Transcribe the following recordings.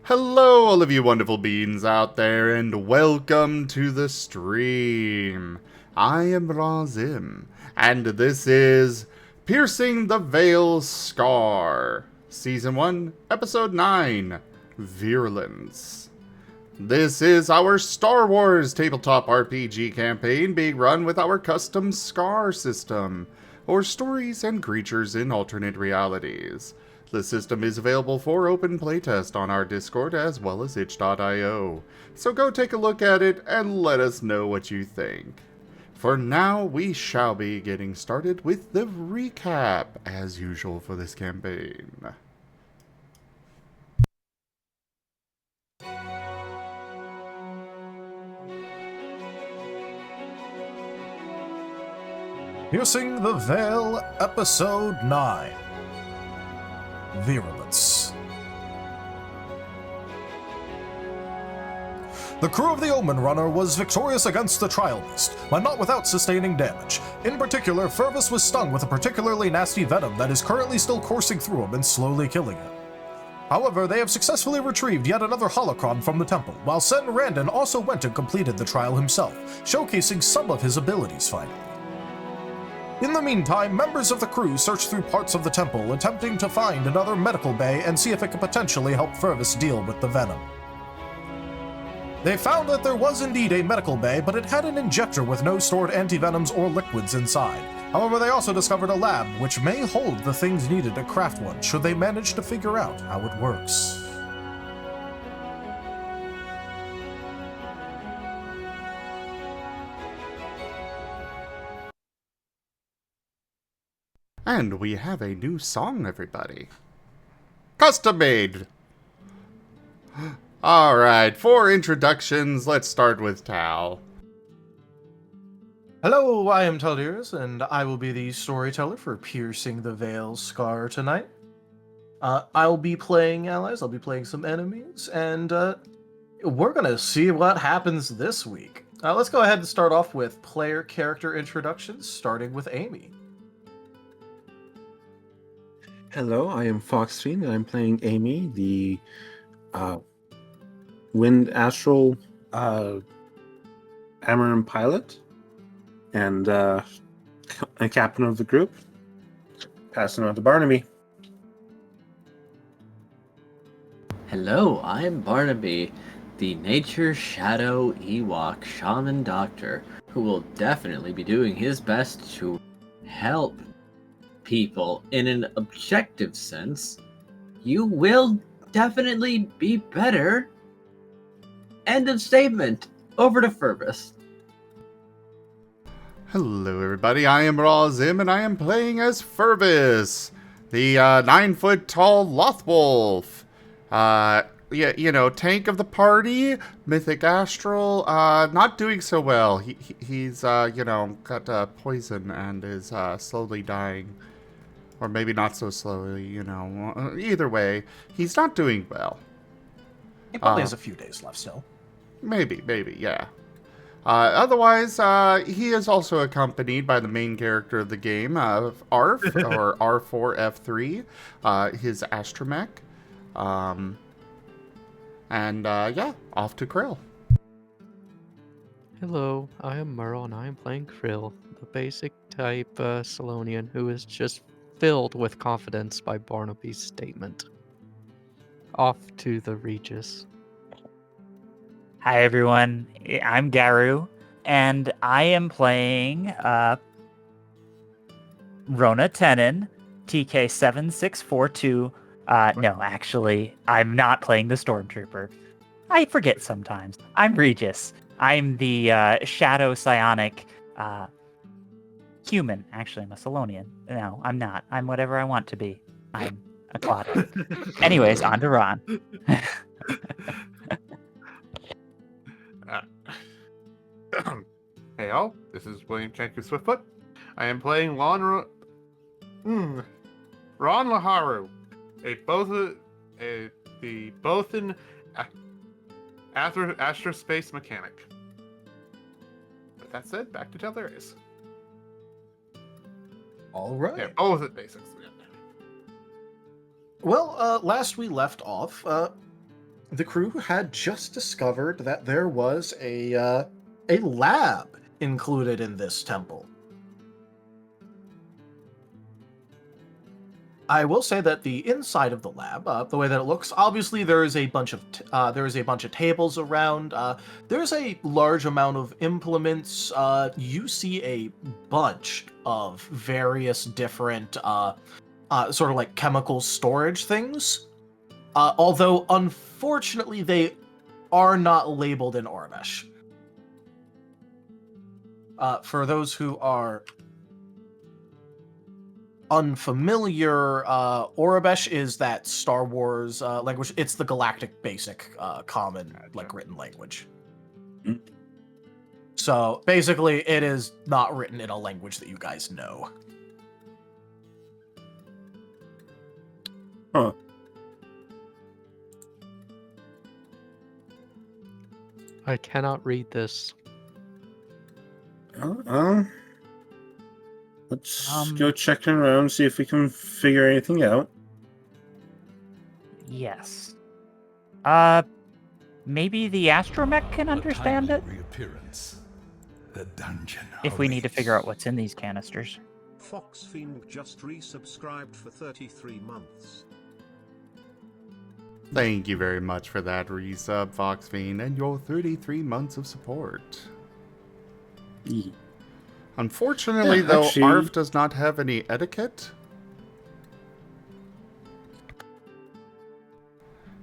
Hello, all of you wonderful beings out there, and welcome to the stream. I am Razim, and this is Piercing the Veil Scar, Season 1, Episode 9, Virulence. This is our Star Wars tabletop RPG campaign being run with our custom Scar system, or stories and creatures in alternate realities. The system is available for open playtest on our Discord as well as itch.io, so go take a look at it and let us know what you think. For now, we shall be getting started with the recap, as usual for this campaign. Piercing the Veil, Episode 9. Virulence. The crew of the Omen Runner was victorious against the Trial Beast, but not without sustaining damage. In particular, Fervis was stung with a particularly nasty venom that is currently still coursing through him and slowly killing him. However, they have successfully retrieved yet another holocron from the temple, while Sen Randon also went and completed the trial himself, showcasing some of his abilities finally. In the meantime, members of the crew searched through parts of the temple, attempting to find another medical bay and see if it could potentially help Fervis deal with the venom. They found that there was indeed a medical bay, but it had an injector with no stored antivenoms or liquids inside. However, they also discovered a lab which may hold the things needed to craft one, should they manage to figure out how it works. And we have a new song, everybody. Custom made! Alright, for introductions, let's start with Tal. Hello, I am Taldiris, and I will be the storyteller for Piercing the Veil Scar tonight. I'll be playing allies, I'll be playing some enemies, and we're gonna see what happens this week. Let's go ahead and start off with player character introductions, starting with Amy. Hello, I am FoxFiend, and I'm playing Amy, the Wind Astral Amaran pilot, and a captain of the group. Passing on to Barnaby. Hello, I'm Barnaby, the Nature Shadow Ewok Shaman Doctor, who will definitely be doing his best to help people in an objective sense. You will definitely be better. End of statement. Over to Fervis. Hello, everybody. I am Razim, and I am playing as Fervis, the 9-foot-tall Lothwolf. Tank of the party, Mythic Astral. Not doing so well. He's got poison and is slowly dying. Or maybe not so slowly, Either way, he's not doing well. He probably has a few days left still. Maybe, yeah. Otherwise, he is also accompanied by the main character of the game, Arf, or R4F3, his astromech. Off to Krill. Hello, I am Merl, and I am playing Krill, the basic type Salonian who is just filled with confidence by Barnaby's statement. Off to the Regis. Hi everyone, I'm Garou, and I am playing Rona Tenon, TK7642. No, actually, I'm not playing the Stormtrooper. I forget sometimes. I'm Regis. I'm the Shadow Psionic human. Actually, I'm a Salonian. No, I'm not. I'm whatever I want to be. I'm a Claudia. Anyways, on to Ron. Hey all, this is William Chanku Swiftfoot. I am playing Ron Laharu, the Bothan astrospace mechanic. With that said, back to Taldiris. All right. Yeah, both at basics. Well, last we left off, the crew had just discovered that there was a lab included in this temple. I will say that the inside of the lab, the way that it looks, obviously there is a bunch of tables around. There's a large amount of implements. You see a bunch of various different sort of like chemical storage things. Although unfortunately they are not labeled in Oramesh. For those who are unfamiliar, Orabesh is that Star Wars language. It's the galactic basic common like written language. Mm. So basically it is not written in a language that you guys know. Huh. I cannot read this. Let's go checking around, see if we can figure anything out. Yes. Maybe the astromech can understand it? Reappearance. The dungeon If we need to awaits. figure out what's in these canisters. FoxFiend just resubscribed for 33 months. Thank you very much for that resub, FoxFiend, and your 33 months of support. Yeah. Unfortunately, Yeah, though, actually- Arf does not have any etiquette.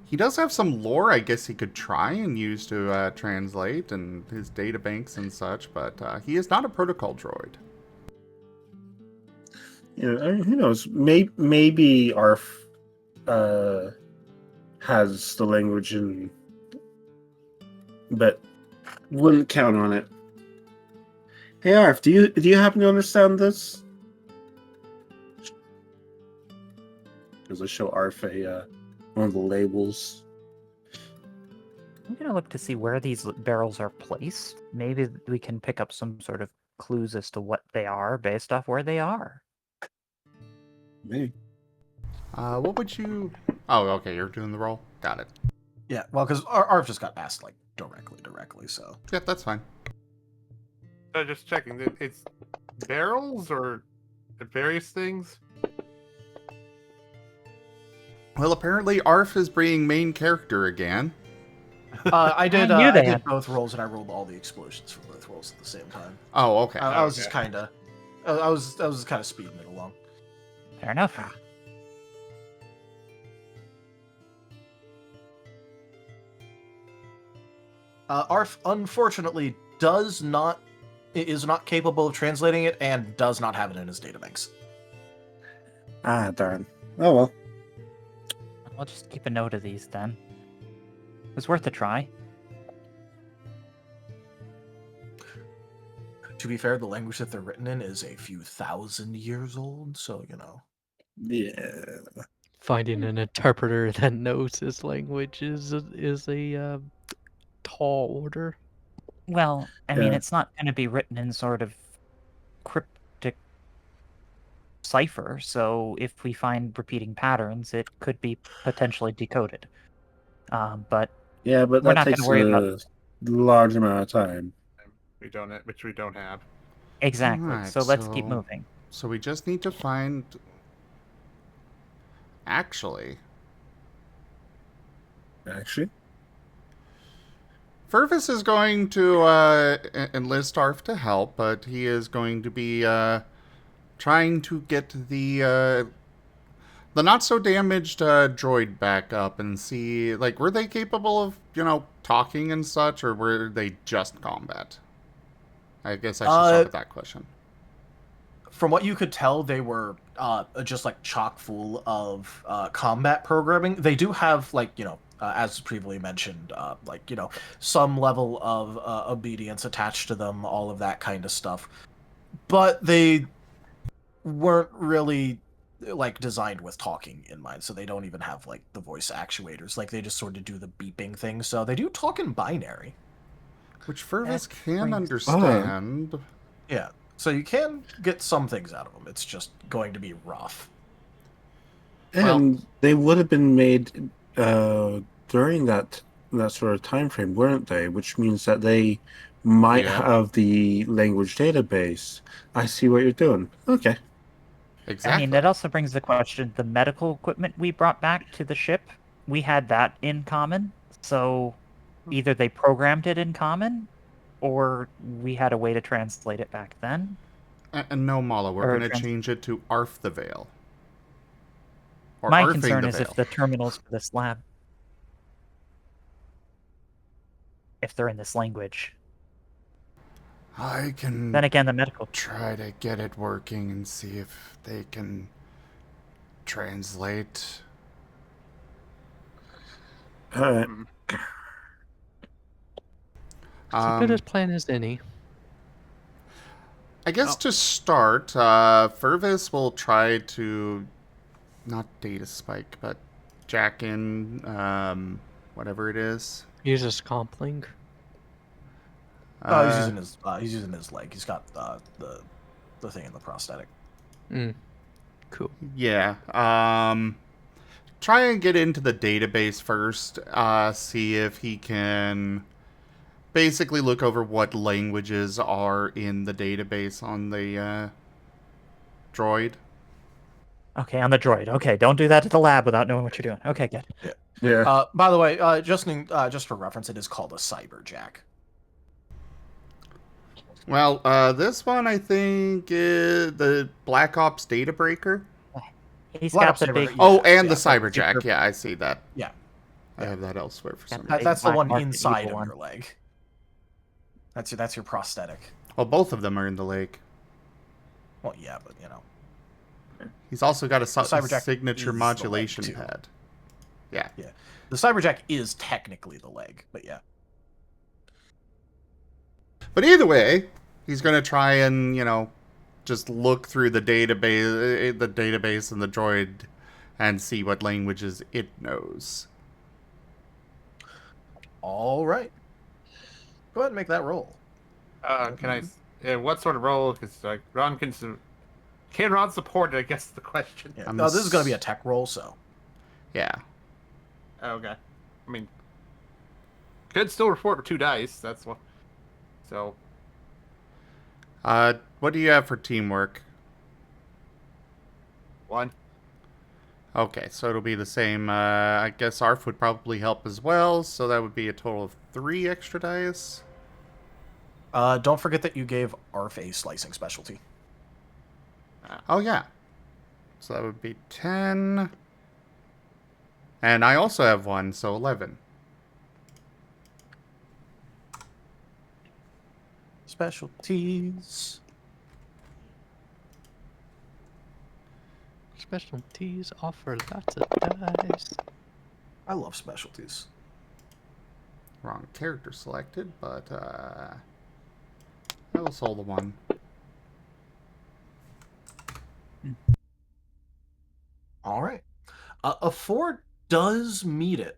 He does have some lore I guess he could try and use to translate and his databanks and such, but he is not a protocol droid. You know, who knows? Maybe Arf has the language, but wouldn't count on it. Hey Arf, do you happen to understand this? Because I show Arf one of the labels. I'm gonna look to see where these barrels are placed. Maybe we can pick up some sort of clues as to what they are based off where they are. Maybe. What would you... Oh, okay, you're doing the roll? Got it. Yeah, well, because Arf just got asked like directly, so. Yeah, that's fine. Just checking. It's barrels or various things? Well, apparently Arf is being main character again. I did I knew I they did had- both rolls and I rolled all the explosions for both rolls at the same time. Oh, okay. I was Okay. just kind of, I was kind of speeding it along. Fair enough. Arf unfortunately is not capable of translating it and does not have it in his databanks. Ah, darn. Oh well. I'll just keep a note of these then. It was worth a try. To be fair, the language that they're written in is a few thousand years old, so you know. Yeah. Finding an interpreter that knows his language is a tall order. Well, I mean, Yeah. it's not going to be written in sort of cryptic cipher, so if we find repeating patterns, it could be potentially decoded. But Yeah, but We're that not gonna takes worry about a this. large amount of time. Which we don't have. exactly, Alright, so let's keep so- moving. So we just need to find... Actually, Actually, Fervis is going to enlist Arf to help, but he is going to be trying to get the not so damaged droid back up and see, like, were they capable of, talking and such, or were they just combat? I guess I should start with that question. From what you could tell, they were just like chock full of combat programming. They do have as previously mentioned, some level of obedience attached to them, all of that kind of stuff. But they weren't really designed with talking in mind, so they don't even have the voice actuators. They just sort of do the beeping thing. So they do talk in binary. Which Fervis That can brings- understand. Yeah. So you can get some things out of them. It's just going to be rough. and they would have been made to during that sort of time frame, weren't they? Which means that they might Yeah. have the language database. I see what you're doing. Okay. Exactly. I mean, that also brings the question, the medical equipment we brought back to the ship, we had that in common. So either they programmed it in common, or we had a way to translate it back then. And no, Mala, we're Or going to change it to Arf the Veil. Or My Arfing concern the is Veil. if the terminals for this lab, if they're in this language. I can Then again, the medical... try to get it working and see if they can translate. All right. It's as good a plan as any. I guess to start, Fervis will try to not data spike, but jack in whatever it is. Use a comp link. He's using his leg. He's got the thing in the prosthetic. Cool. Yeah. Try and get into the database first. See if he can basically look over what languages are in the database on the droid. Okay, on the droid. Okay, don't do that to the lab without knowing what you're doing. Okay, good. Yeah. By the way, just for reference, it is called a cyberjack. Well, this one I think is the Black Ops data breaker. He's Black got Ops the Cyber- big... yeah, Oh, and the yeah, Cyberjack. super- Yeah, I see that. Yeah. I have that elsewhere for some Yeah, reason. That's the Black one market inside evil of one. your leg. That's your prosthetic. Well, both of them are in the lake. Well, yeah, but He's also got a Cyberjack signature is the modulation leg, too. pad. Yeah. Yeah, the cyberjack is technically the leg, but yeah. But either way, he's going to try and, just look through the database and the droid and see what languages it knows. All right. Go ahead and make that roll. Can I? What sort of role? Because Ron can Ron support it? I guess is the question. Yeah. No, this is going to be a tech roll, so. Yeah. Okay. I mean, could still report with 2 dice. That's what. So. What do you have for teamwork? 1. Okay, so it'll be the same. I guess Arf would probably help as well, so that would be a total of 3 extra dice. Don't forget that you gave Arf a slicing specialty. Oh, yeah. So that would be 10. And I also have 1, so 11. Specialties. Specialties offer lots of dice. I love specialties. Wrong character selected, but I will sold the 1. All right. A 4 does meet it.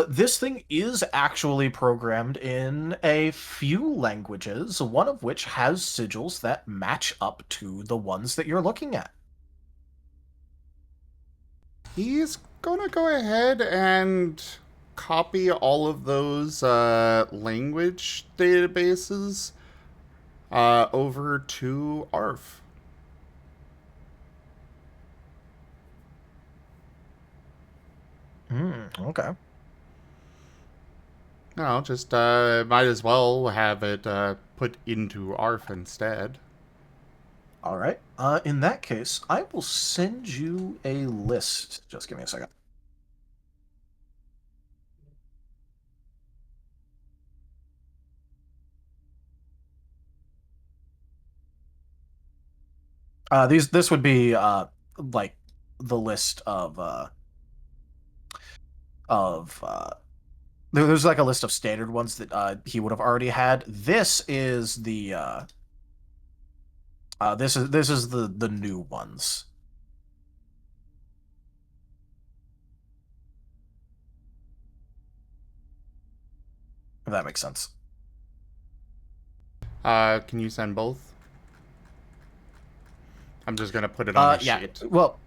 This thing is actually programmed in a few languages, one of which has sigils that match up to the ones that you're looking at. He's gonna go ahead and copy all of those language databases over to ARF. Okay. No, just might as well have it put into ARF instead. All right. In that case, I will send you a list. Just give me a second. This would be like the list of there's like a list of standard ones that he would have already had. This is the this is the new ones. If that makes sense. Can you send both? I'm just gonna put it on the yeah. sheet. Well,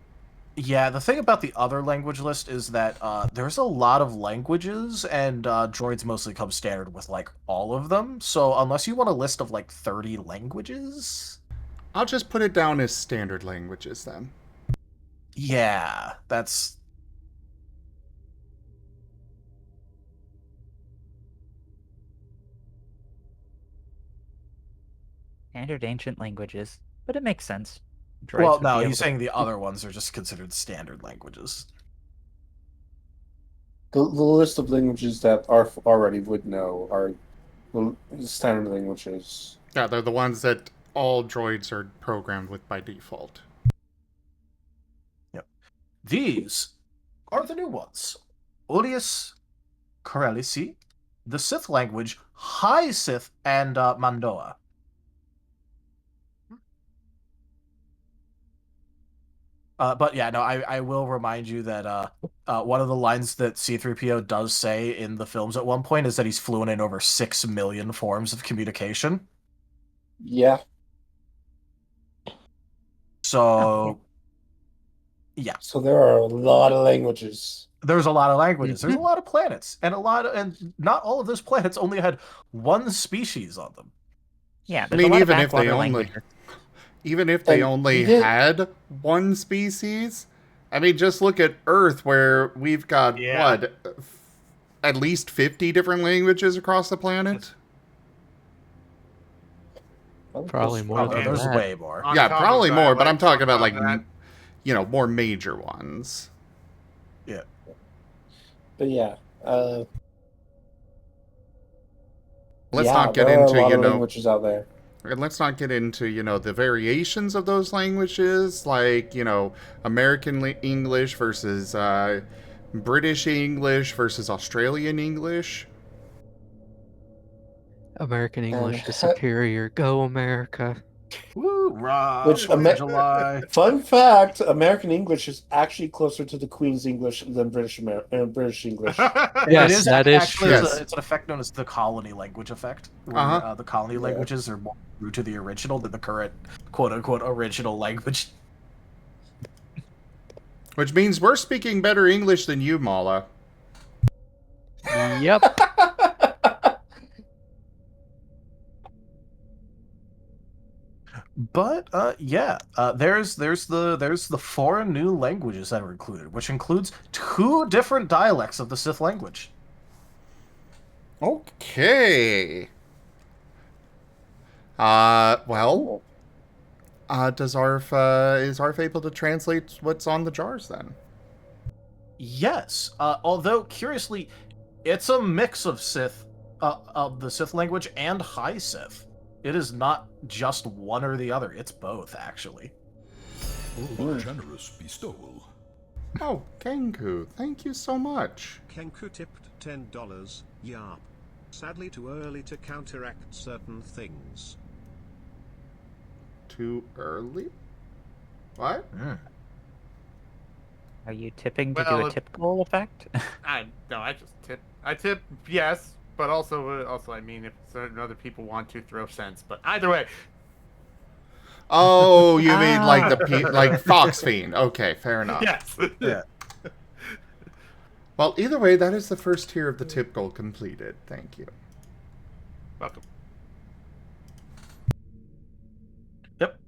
Yeah, the thing about the other language list is that there's a lot of languages, and droids mostly come standard with, like, all of them. So unless you want a list of, like, 30 languages... I'll just put it down as standard languages then. Yeah, that's... Standard ancient languages, but it makes sense. Droids Well, would no, be able he's to- saying the other ones are just considered standard languages. The list of languages that Arf already would know are the standard languages. Yeah, they're the ones that all droids are programmed with by default. Yep. These are the new ones. Odious Corellisi, the Sith language, High Sith, and Mandoa. But yeah, no, I will remind you that one of the lines that C-3PO does say in the films at one point is that he's fluent in over 6 million forms of communication. Yeah. So, yeah. So there are a lot of languages. There's a lot of languages. There's a lot of planets, and not all of those planets only had one species on them. Yeah, I there's a mean, lot even of if they backwater only, languages. even if they And only you did- had one species, I mean, just look at Earth, where we've got at least 50 different languages across the planet. Probably more Oh, than there's that. way more. On Yeah, top probably of that, more, but I'm talking about, on like, that, more major ones. Yeah. But yeah. Let's yeah, not get there are into, a lot of languages out there. and let's not get into, the variations of those languages, like, American English versus British English versus Australian English. American English is ha- superior. Go America. Woo, rah, Which 4th of July. Fun fact: American English is actually closer to the Queen's English than British English. Yes, It is that is actually true. it's an effect known as the colony language effect, where Uh-huh. the colony Yeah. languages are more true to the original than the current quote-unquote original language. Which means we're speaking better English than you, Mala. Yep. But there's the 4 new languages that are included, which includes 2 different dialects of the Sith language. Okay. Well, is Arf able to translate what's on the jars then? Yes, although curiously, it's a mix of Sith, of the Sith language and High Sith. It is not just one or the other; it's both, actually. Oh, generous bestowal. Oh, Kenku, thank you so much. Kenku tipped $10. Yarp. Sadly too early to counteract certain things. Too early? What? Are you tipping to do Well, a typical effect? I just tip. I tip, yes, but also I mean, if certain other people want to throw cents, but either way. Oh, you mean like like FoxFiend? Okay, fair enough. Yes. Yeah. Well, either way, that is the first tier of the tip goal completed. Thank you. Welcome. Yep.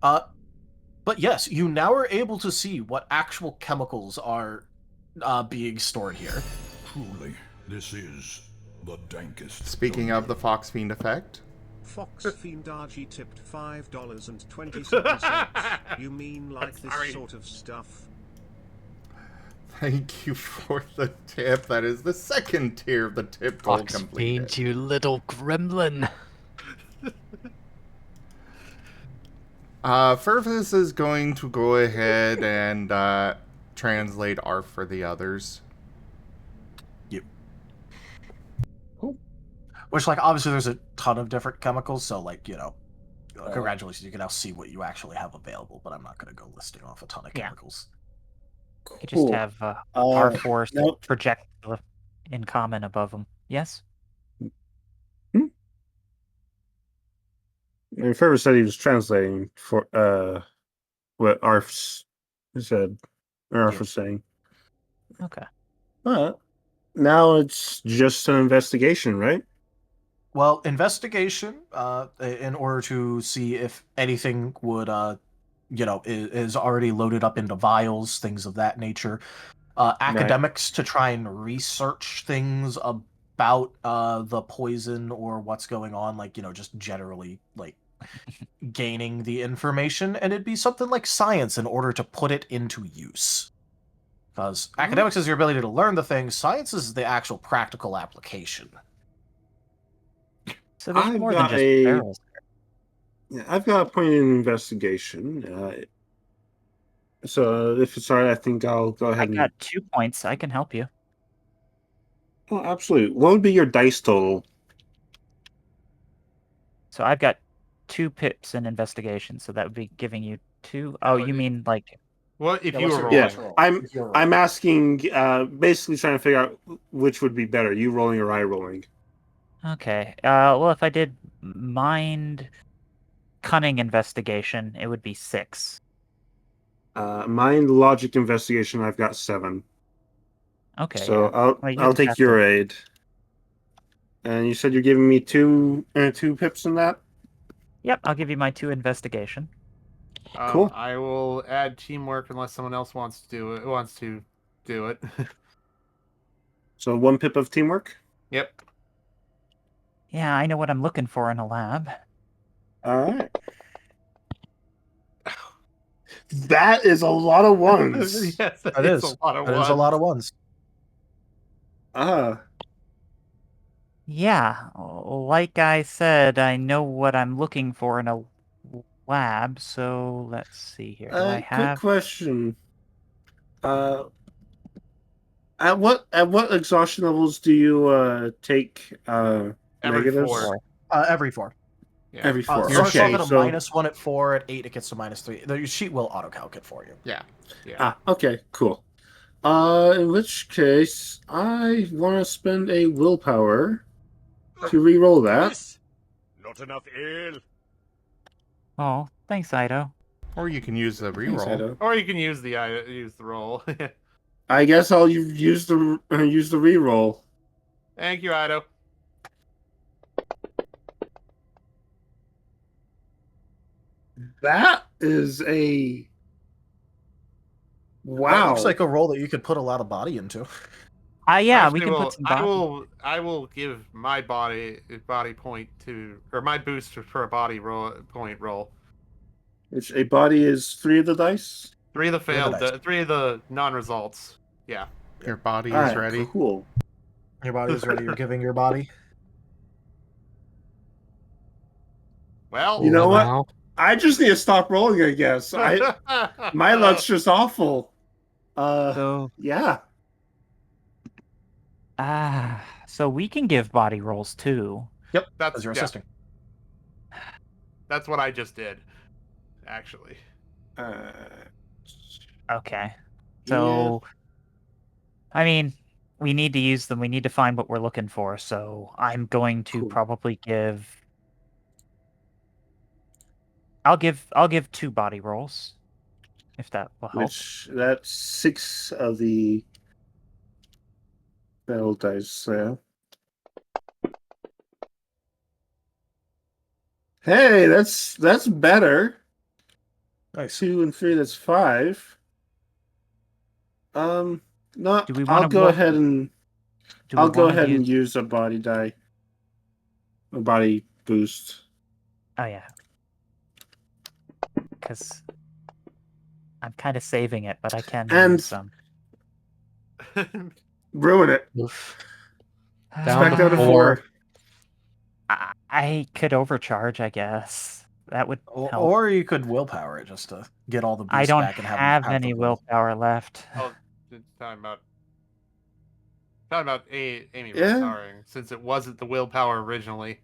But yes, you now are able to see what actual chemicals are being stored here. Truly, this is the dankest. Speaking of the FoxFiend effect, FoxFiendRG tipped $5.27. You mean like Sorry. this sort of stuff? thank you for the tip. That is the second tier of the tip goal completed. FoxFiend, you little gremlin. Fervis is going to go ahead and translate ARF for the others. Yep. Which, like, obviously there's a ton of different chemicals, so, like, congratulations, you can now see what you actually have available, but I'm not going to go listing off a ton of Yeah. chemicals. You just have R4 no. projectile in common above them. Yes? And Fervis said he was translating for what Arf's said. Or Yeah. for saying. Okay. Now it's just an investigation, right? Well, investigation, in order to see if anything would, is already loaded up into vials, things of that nature. Academics to try and research things about the poison or what's going on, like, just generally, like, gaining the information, and it'd be something like science in order to put it into use. Because academics is your ability to learn the things, science is the actual practical application. So there's I've more than got just a- barrels. Yeah, I've got a point in investigation. So if it's alright, I think I'll go I ahead and. got 2 points. I can help you. Oh, absolutely. What would be your dice total? So I've got 2 pips in investigation, so that would be giving you 2. Yeah, Oh, but you mean like What if Yeah, you what's were your- rolling? Yeah, I'm asking, basically trying to figure out which would be better, you rolling or I rolling. okay. Well, if I did mind cunning investigation, it would be 6. Mind logic investigation, I've got 7. Okay. So yeah. Well, you I'll just take have your to- aid. And you said you're giving me two pips in that? Yep, I'll give you my 2 investigation. Cool. I will add teamwork unless someone else wants to do it. So 1 pip of teamwork? Yep. Yeah, I know what I'm looking for in a lab. Alright. That is a lot of ones. Yes, It is. a lot of It is a lot of ones. Yeah, like I said, I know what I'm looking for in a lab, so let's see here. Do I Quick have... question. At what exhaustion levels do you take Every negatives? 4. Every 4. Yeah. Every 4. Starts off at a so -1 at 4, at 8 it gets to -3. The sheet will auto-calc it for you. Yeah. okay, cool. In which case, I want to spend a willpower to re-roll that. Not enough ale. Oh, thanks, Ido. Or you can use the Thanks, reroll. Ido. Or you can use the roll. I guess I'll use the re-roll. Thank you, Ido. That is a That wow. looks like a roll that you could put a lot of body into. Yeah, Actually, we can put some body. I will give my body point to, or my boost for a body point roll. Which a body is 3 of the dice. 3 of the failed, dice. 3 of the non-results. Yeah. Your body All is right, ready. Cool. Your body is ready. You're giving your body. Well, You know what? Wow. I just need to stop rolling, I guess. My luck's just awful. So, Yeah. so we can give body rolls too. Yep, That's as you're yeah, assisting. That's what I just did, actually. Okay. So, I mean, we need to use them. We need to find what we're looking for. So I'm going to Cool. probably give. I'll give 2 body rolls, if that will help. Which that's 6 of the battle dice there. Hey, that's better. Nice. 2 and 3, that's 5. No, Do we I'll wanna go roll- ahead and Do we I'll go wanna ahead and use a body die. A body boost. Oh yeah. Because I'm kind of saving it, but I can And- use some. Ruin it. Oof. Back Down down to to 4. 4. I could overcharge, I guess. That would help. Or you could willpower it just to get all the boosts I don't back and have the any roll. willpower left. Oh, it's talking about Amy Yeah. willpowering, since it wasn't the willpower originally.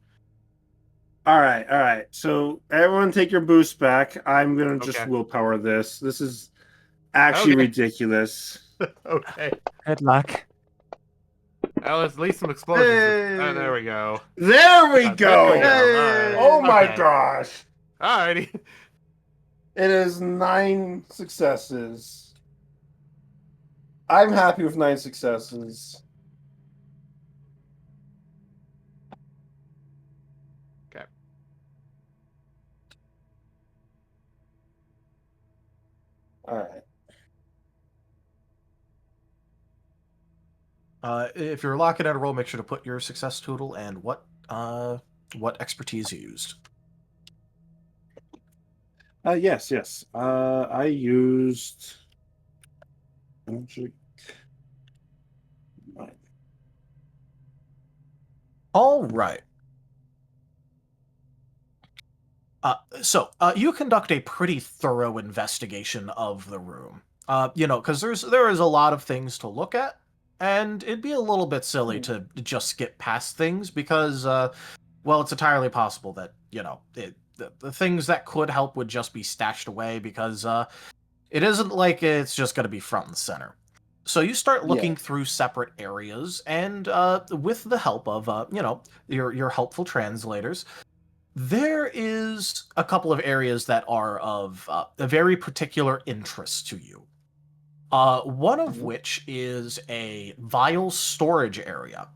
All right. So everyone take your boost back. I'm going to just Okay. willpower this. This is actually Okay. ridiculous. Okay. Good luck. Well, at least some explosions. Hey. Oh, there we go. There we There go. we go. Alright. Oh my Okay. gosh. Alrighty. It is 9 successes. I'm happy with 9 successes. Okay. All right. If you're locking out a roll, make sure to put your success total and what expertise you used. Yes. I used magic. All right. So you conduct a pretty thorough investigation of the room. Because there is a lot of things to look at, and it'd be a little bit silly to just skip past things because, well, it's entirely possible that the things that could help would just be stashed away because it isn't like it's just going to be front and center. So you start looking through separate areas, and with the help of your helpful translators, there is a couple of areas that are of a very particular interest to you. One of which is a vial storage area,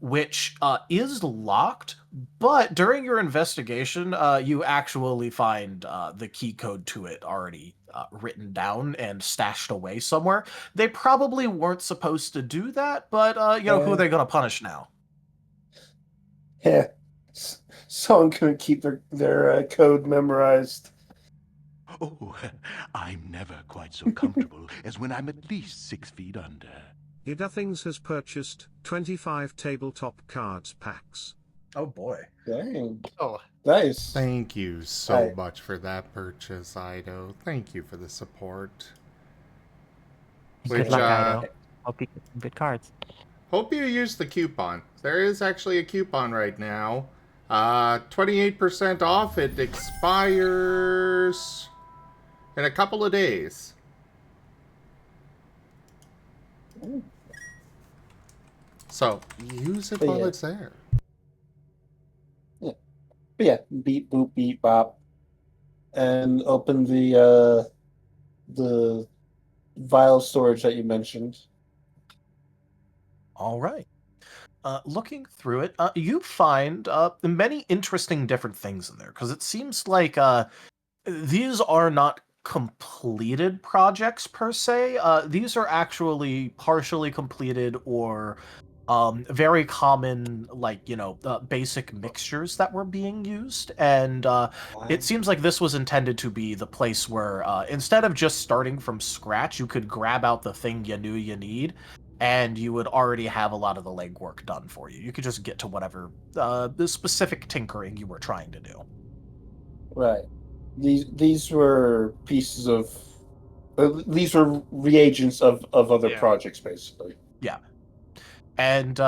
which is locked, but during your investigation, you actually find the key code to it already written down and stashed away somewhere. They probably weren't supposed to do that, but who are they going to punish now? Yeah. Someone couldn't keep their code memorized. Oh, I'm never quite so comfortable as when I'm at least 6 feet under. Idathings has purchased 25 tabletop cards packs. Oh boy. Dang. Oh, Nice. Thank you so much for that purchase, Ido. Thank you for the support. Good luck, Ido. Hope you get some good cards. Hope you use the coupon. There is actually a coupon right now. 28% off. It expires in a couple of days. So, use it while it's there. Yeah. But yeah, beep, boop, beep, bop. And open the vial storage that you mentioned. All right. Looking through it, you find many interesting different things in there, because it seems like these are not completed projects per se. These are actually partially completed or very common, basic mixtures that were being used. And it seems like this was intended to be the place where instead of just starting from scratch, you could grab out the thing you knew you need, and you would already have a lot of the legwork done for you. You could just get to whatever the specific tinkering you were trying to do. Right. These were pieces of... these were reagents of other projects, basically. Yeah. And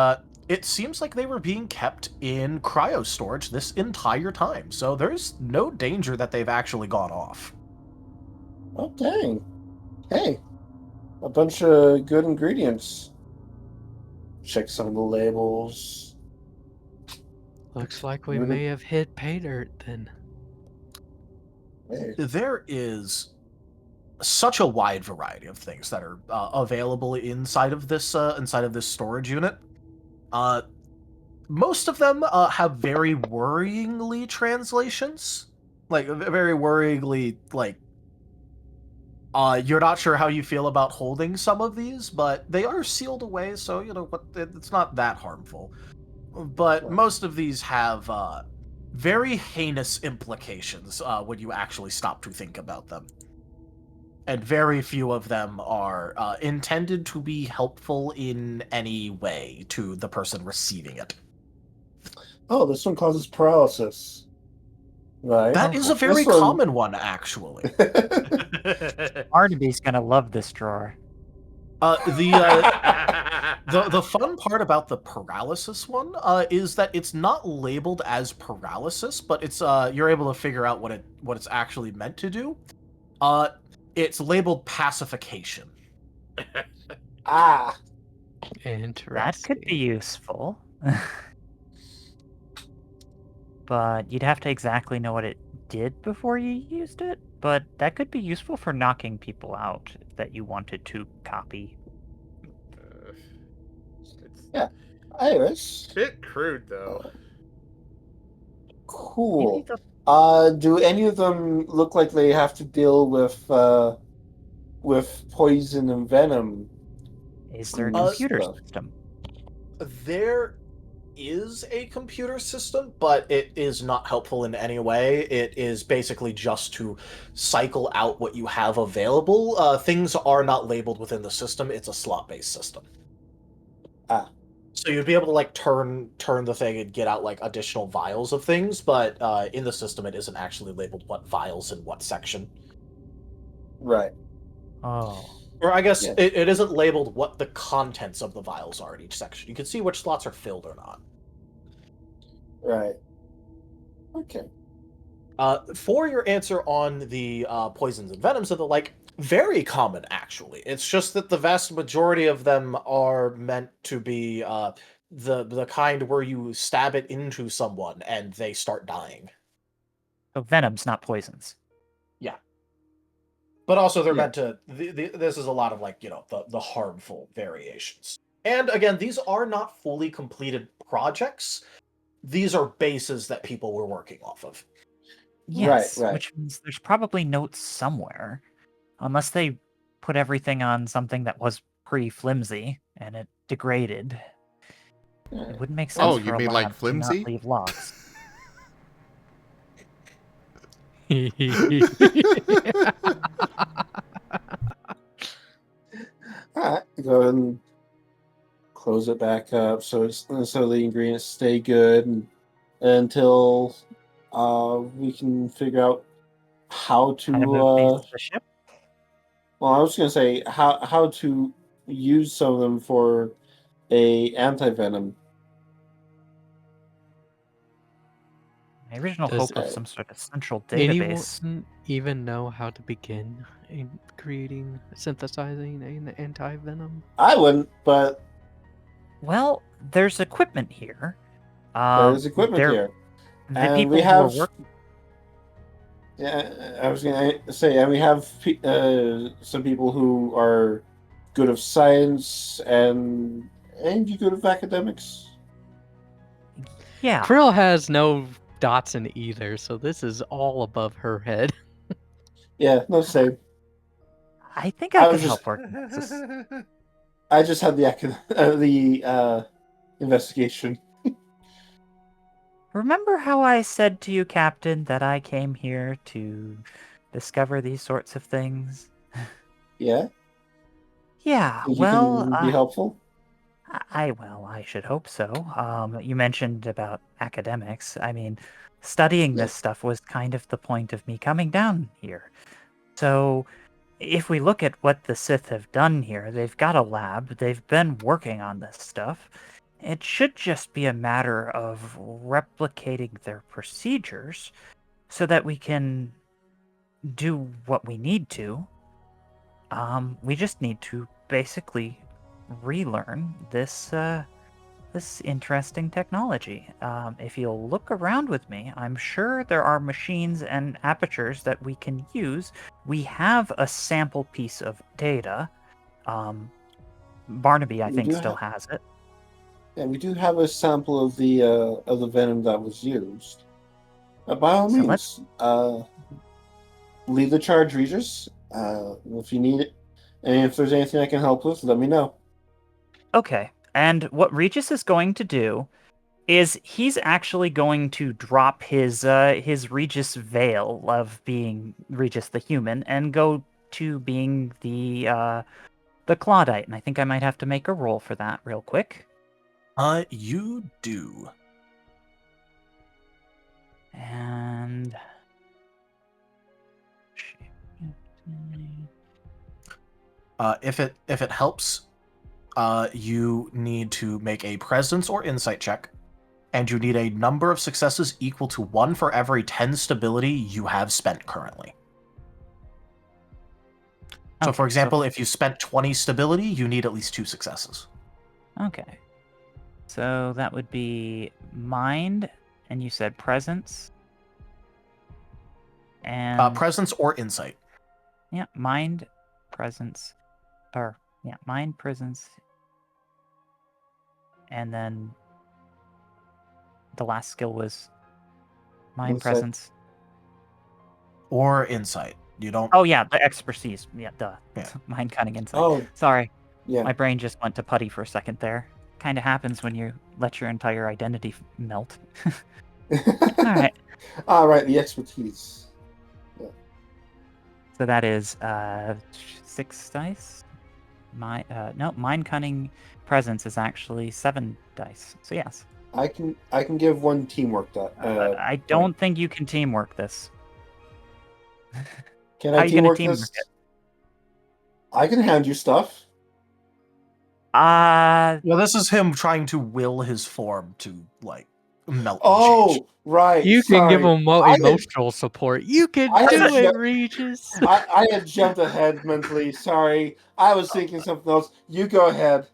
it seems like they were being kept in cryo storage this entire time, so there's no danger that they've actually gone off. Oh, dang. Hey. A bunch of good ingredients. Check some of the labels. Looks like we may have hit pay dirt then. Hey. There is such a wide variety of things that are available inside of this storage unit. Most of them have very worryingly translations, very worryingly you're not sure how you feel about holding some of these, but they are sealed away, so it's not that harmful. But most of these have very heinous implications when you actually stop to think about them. And very few of them are intended to be helpful in any way to the person receiving it. Oh, this one causes paralysis. Right. That is a very common one, actually. Barnaby's gonna love this drawer. The fun part about the paralysis one is that it's not labeled as paralysis, but it's you're able to figure out what it's actually meant to do. It's labeled pacification. Interesting. That could be useful. But you'd have to exactly know what it did before you used it. But that could be useful for knocking people out that you wanted to copy. Iris. Bit crude though. Cool. the- Do any of them look like they have to deal with poison and venom? Is there a Uh, computer stuff. system? There is a computer system, but it is not helpful in any way. It is basically just to cycle out what you have available. Things are not labeled within the system. It's a slot-based system. Ah. So you'd be able to like turn the thing and get out like additional vials of things, but in the system it isn't actually labeled what vials in what section. Right. Oh. Or I guess Yeah. it isn't labeled what the contents of the vials are in each section. You can see which slots are filled or not. Right. Okay. For your answer on the poisons and venoms and the like, very common actually. It's just that the vast majority of them are meant to be the kind where you stab it into someone and they start dying. So venoms, not poisons. Yeah. But also they're Yeah. meant to. This is a lot of like the harmful variations. And again, these are not fully completed projects. These are bases that people were working off of. Yes, right. which means there's probably notes somewhere. Unless they put everything on something that was pretty flimsy and it degraded. It wouldn't make sense Oh, for you a mean lab like to flimsy? not leave logs. Alright, go ahead and close it back up so the ingredients stay good until we can figure out how to Kind of move these to the ship. well, I was gonna say how to use some of them for a anti-venom. My original Does hope of some sort of central database. anyone even know how to begin in synthesizing an anti-venom? I wouldn't, but Well, there's equipment here. there's equipment here. The And people we who have are working. Yeah, I was gonna say, and we have some people who are good of science and you good of academics. Yeah. Krill has no dots in either, so this is all above her head. Yeah, no same. I think I I could was help just- work with this. I just had the investigation. Remember how I said to you, Captain, that I came here to discover these sorts of things? Yeah, Yeah, think well, you can be helpful. I should hope so. You mentioned about academics. I mean, studying this stuff was kind of the point of me coming down here. So, if we look at what the Sith have done here, they've got a lab, they've been working on this stuff. It should just be a matter of replicating their procedures so that we can do what we need to. We just need to basically relearn this this interesting technology. If you'll look around with me, I'm sure there are machines and apertures that we can use. We have a sample piece of data. Barnaby, I think, still has it. Yeah, we do have a sample of the venom that was used. By all So means, lead the charge, Regis. If you need it, and if there's anything I can help with, let me know. Okay, and what Regis is going to do is he's actually going to drop his Regis veil of being Regis the human and go to being the Claudite, and I think I might have to make a roll for that real quick. You do. And if it helps, you need to make a presence or insight check, and you need a number of successes equal to 1 for every 10 stability you have spent currently. So, for example, if you spent 20 stability, you need at least 2 successes. Okay. So that would be mind, and you said presence. And presence or insight. Yeah, mind, presence, or yeah, mind, presence, and then the last skill was mind Insight. presence. Or insight. You don't. Oh yeah, the expertise. Yeah, duh. Yeah. Mind cunning insight. Oh, Sorry, yeah. my brain just went to putty for a second there. Kind of happens when you let your entire identity melt. All right. All right, the expertise. So that is 6 dice. No, mind cunning presence is actually 7 dice. So yes. I can give one teamwork that. I don't think you can teamwork this. Can How I are you gonna teamwork teamwork this? it? I can hand you stuff. Well, this is him trying to will his form to like melt. and change. Oh, right. You can give sorry. him I had- emotional support. You can I do had it, ju- Regis. I had jumped ahead mentally. Sorry, I was thinking something else. You go ahead.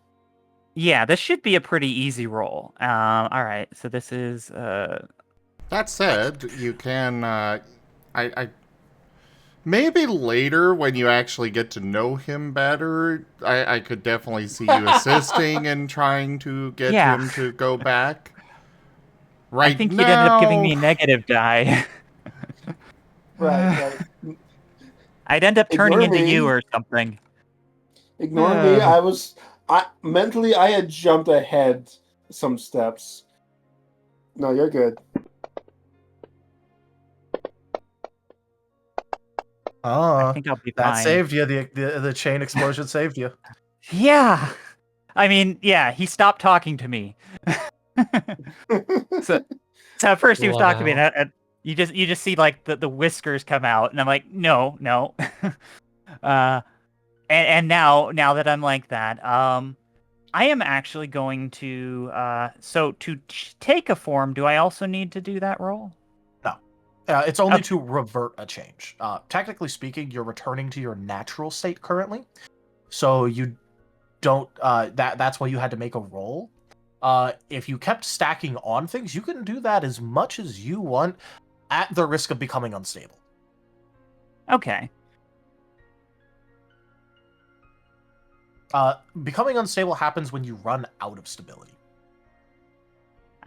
Yeah, this should be a pretty easy roll. All right, so this is That said, you can, I maybe later when you actually get to know him better, I could definitely see you assisting and trying to get Yeah. him to go back. Right I think now, you'd ended up giving me a negative die. Right. I'd end up turning Ignore into you me. or something. Ignore me. Mentally I had jumped ahead some steps. No, you're good. I think I'll be that fine. saved you. The chain explosion saved you. Yeah. I mean, yeah, he stopped talking to me. so at first he was talking to me, and you just see like the whiskers come out, and I'm like, no. And now that I'm like that, I am actually going to so to take a form. Do I also need to do that roll? No. It's only to revert a change. Technically speaking, you're returning to your natural state currently, so you don't. That's why you had to make a roll. If you kept stacking on things, you can do that as much as you want, at the risk of becoming unstable. Okay. Becoming unstable happens when you run out of stability.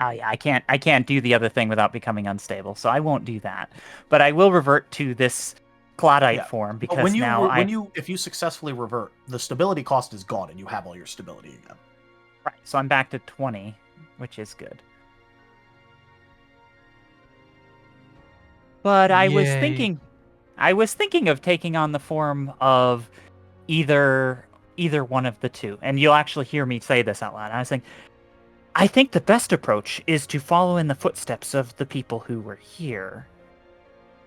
Oh yeah, I can't do the other thing without becoming unstable, so I won't do that. But I will revert to this Claudite form because But now if you successfully revert, the stability cost is gone and you have all your stability again. Right, so I'm back to 20, which is good. But I was thinking of taking on the form of either one of the two. And you'll actually hear me say this out loud. I was saying, I think the best approach is to follow in the footsteps of the people who were here.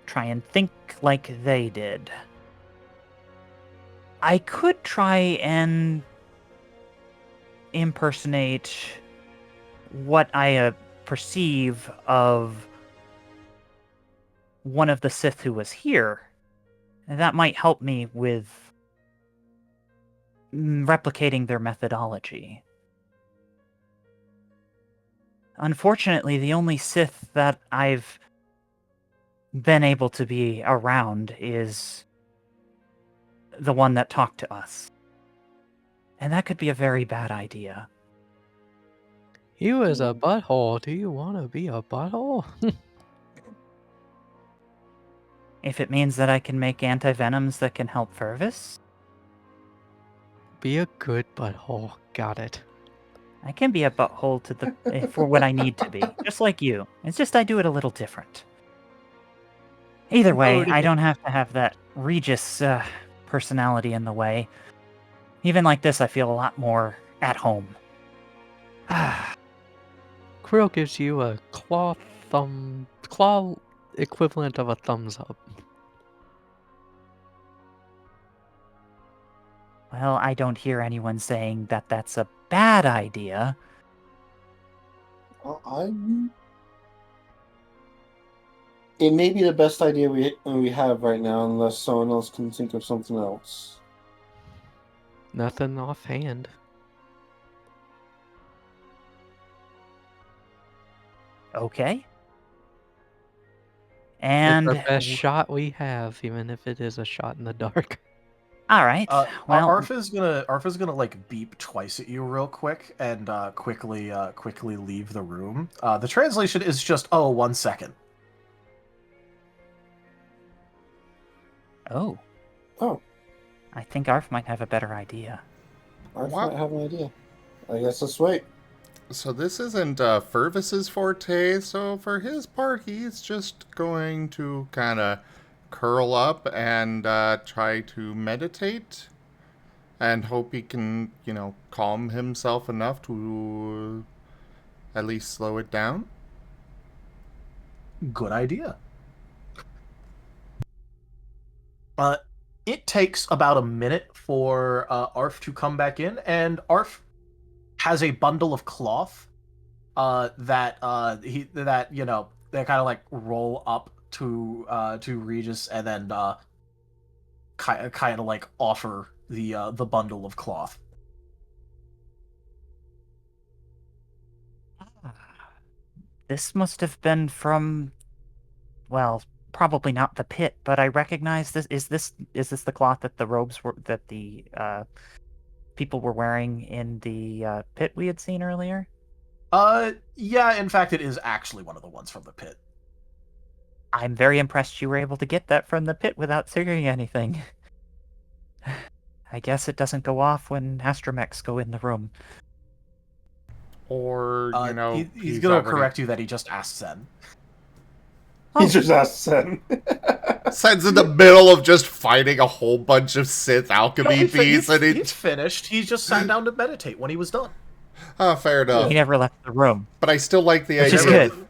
Try and think like they did. I could try and impersonate what I perceive of one of the Sith who was here. And that might help me with replicating their methodology. Unfortunately, the only Sith that I've been able to be around is the one that talked to us. And that could be a very bad idea. He was a butthole. Do you want to be a butthole? If it means that I can make anti-venoms that can help Fervis, Be a good butthole. Got it. I can be a butthole to the for when I need to be, just like you. It's just I do it a little different. Either way, I don't have to have that Regis personality in the way. Even like this, I feel a lot more at home. Krill gives you a claw equivalent of a thumbs up. Well, I don't hear anyone saying that that's a bad idea. It may be the best idea we have right now, unless someone else can think of something else. Nothing offhand. Okay. And it's the best shot we have, even if it is a shot in the dark. All right. Well, Arf is gonna like beep twice at you real quick and quickly leave the room. The translation is just 1 second. Oh. Oh. I think Arf might have a better idea. Arf What? might have an idea. I guess let's wait. So this isn't Fervis's forte, so for his part, he's just going to kind of curl up and try to meditate and hope he can, calm himself enough to at least slow it down. Good idea. It takes about a minute for Arf to come back in, and Arf has a bundle of cloth that they kind of like roll up to Regis, and then kind of like offer the bundle of cloth. This must have been from, well, probably not the pit, but I recognize this. Is this the cloth that the robes were that the people were wearing in the pit we had seen earlier? Yeah, in fact, it is actually one of the ones from the pit. I'm very impressed you were able to get that from the pit without triggering anything. I guess it doesn't go off when astromechs go in the room. Or, he's gonna correct you that he just asked Zen. He just asked Zen. Sen's in the middle of just fighting a whole bunch of Sith alchemy beasts, and he's finished. He just sat down to meditate when he was done. Oh, fair enough. He never left the room. But I still like the Which idea. is good.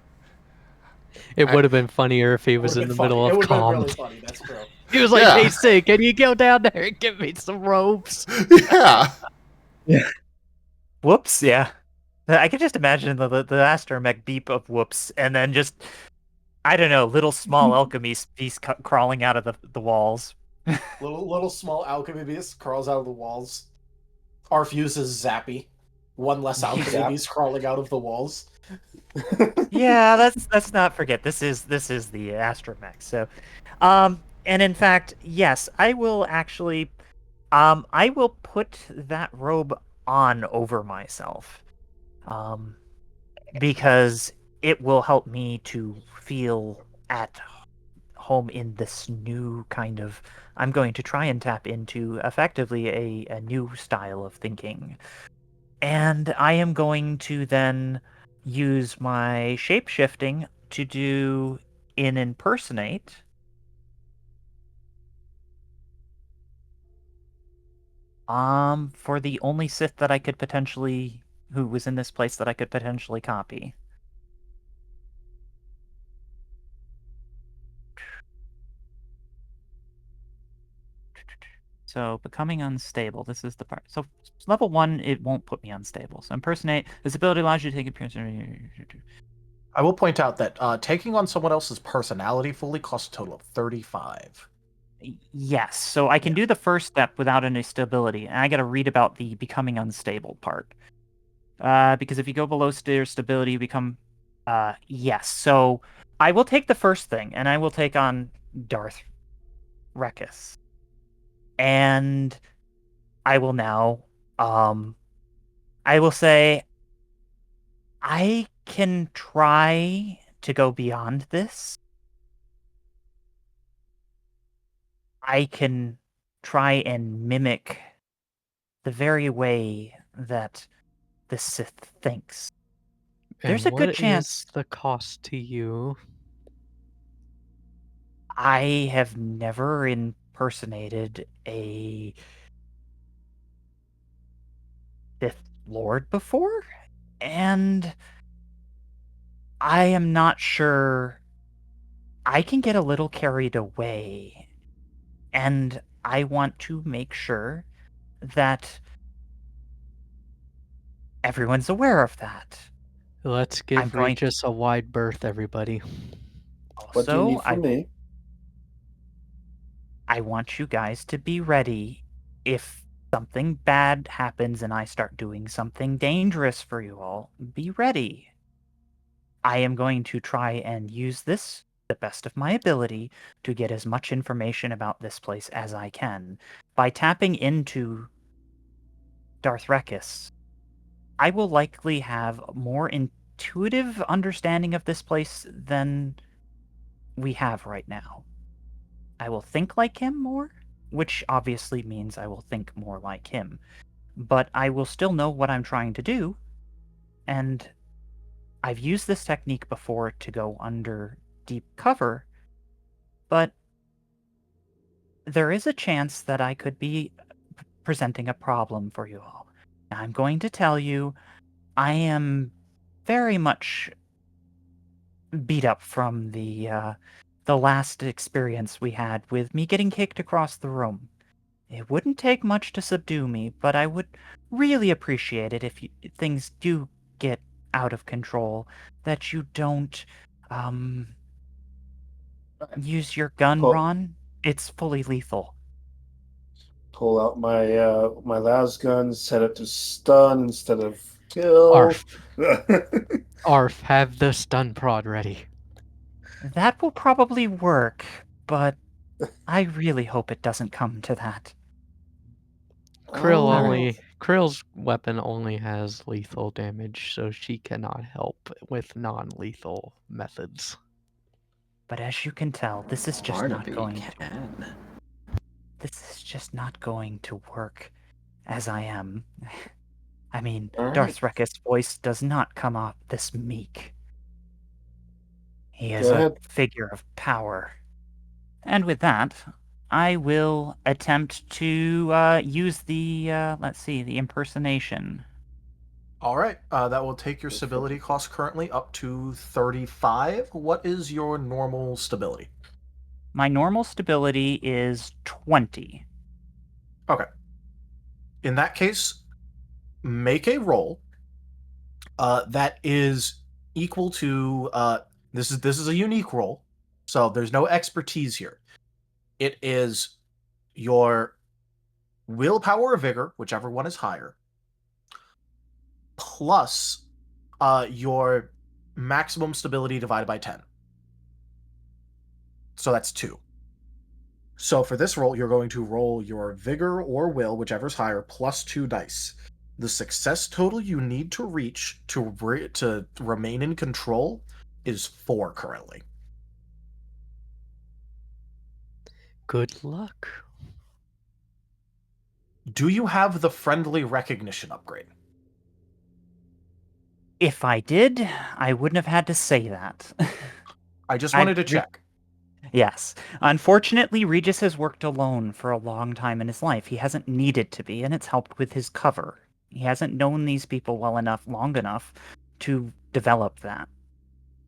It would have been funnier if he was in the middle of calm. Really funny. That's true. He was like, "Hey, Sid, can you go down there and give me some ropes?" Yeah. Whoops. Yeah. I can just imagine the astromech beep of whoops, and then just, I don't know, little small alchemy piece crawling out of the walls. little small alchemy beast crawls out of the walls. Arf uses Zappy. One less alchemy beast crawling out of the walls. Yeah, let's not forget this is the astromech. So, and in fact, yes, I will actually, I will put that robe on over myself, because it will help me to feel at home in this new kind of. I'm going to try and tap into effectively a new style of thinking, and I am going to then use my shape-shifting to do an impersonate. For the only Sith that I could potentially, who was in this place that I could potentially copy. So, becoming unstable. This is the part. So, level 1, it won't put me unstable. So, impersonate. This ability allows you to take appearance. I will point out that taking on someone else's personality fully costs a total of 35. Yes. So, I can do the first step without any stability. And I got to read about the becoming unstable part. Because if you go below stability, you become... yes. So, I will take the first thing, and I will take on Darth Regis. And I will now, I will say, I can try to go beyond this. I can try and mimic the very way that the Sith thinks. There's a good chance. What is the cost to you? I have never impersonated a Sith Lord before, and I am not sure. I can get a little carried away, and I want to make sure that everyone's aware of that. Let's give Regis a wide berth, everybody. What do you need from me? I want you guys to be ready if something bad happens and I start doing something dangerous for you all. Be ready. I am going to try and use this the best of my ability to get as much information about this place as I can. By tapping into Darth Regis, I will likely have more intuitive understanding of this place than we have right now. I will think like him more, which obviously means I will think more like him. But I will still know what I'm trying to do, and I've used this technique before to go under deep cover, but there is a chance that I could be presenting a problem for you all. Now, I'm going to tell you, I am very much beat up from the last experience we had with me getting kicked across the room. It wouldn't take much to subdue me, but I would really appreciate it if things do get out of control, that you don't use your gun, Pull- Ron. It's fully lethal. Pull out my las gun, set it to stun instead of kill. Arf. Arf, have the stun prod ready. That will probably work, but I really hope it doesn't come to that. Krill's weapon only has lethal damage, so she cannot help with non-lethal methods. But as you can tell, this is just not Barnaby going can. This is just not going to work as I am. I mean, All right. Darth Regis' voice does not come off this meek. He is Go a ahead. figure of power. And with that, I will attempt to use the, the impersonation. All right, that will take your stability cost currently up to 35. What is your normal stability? My normal stability is 20. Okay. In that case, make a roll that is equal to this is a unique roll, so there's no expertise here. It is your willpower or vigor, whichever one is higher, plus your maximum stability divided by 10. So that's 2. So for this roll, you're going to roll your vigor or will, whichever's higher, plus 2 dice. The success total you need to reach to remain in control is 4 currently. Good luck. Do you have the friendly recognition upgrade? If I did, I wouldn't have had to say that. I just wanted to check. Yes. Unfortunately, Regis has worked alone for a long time in his life. He hasn't needed to be, and it's helped with his cover. He hasn't known these people long enough to develop that.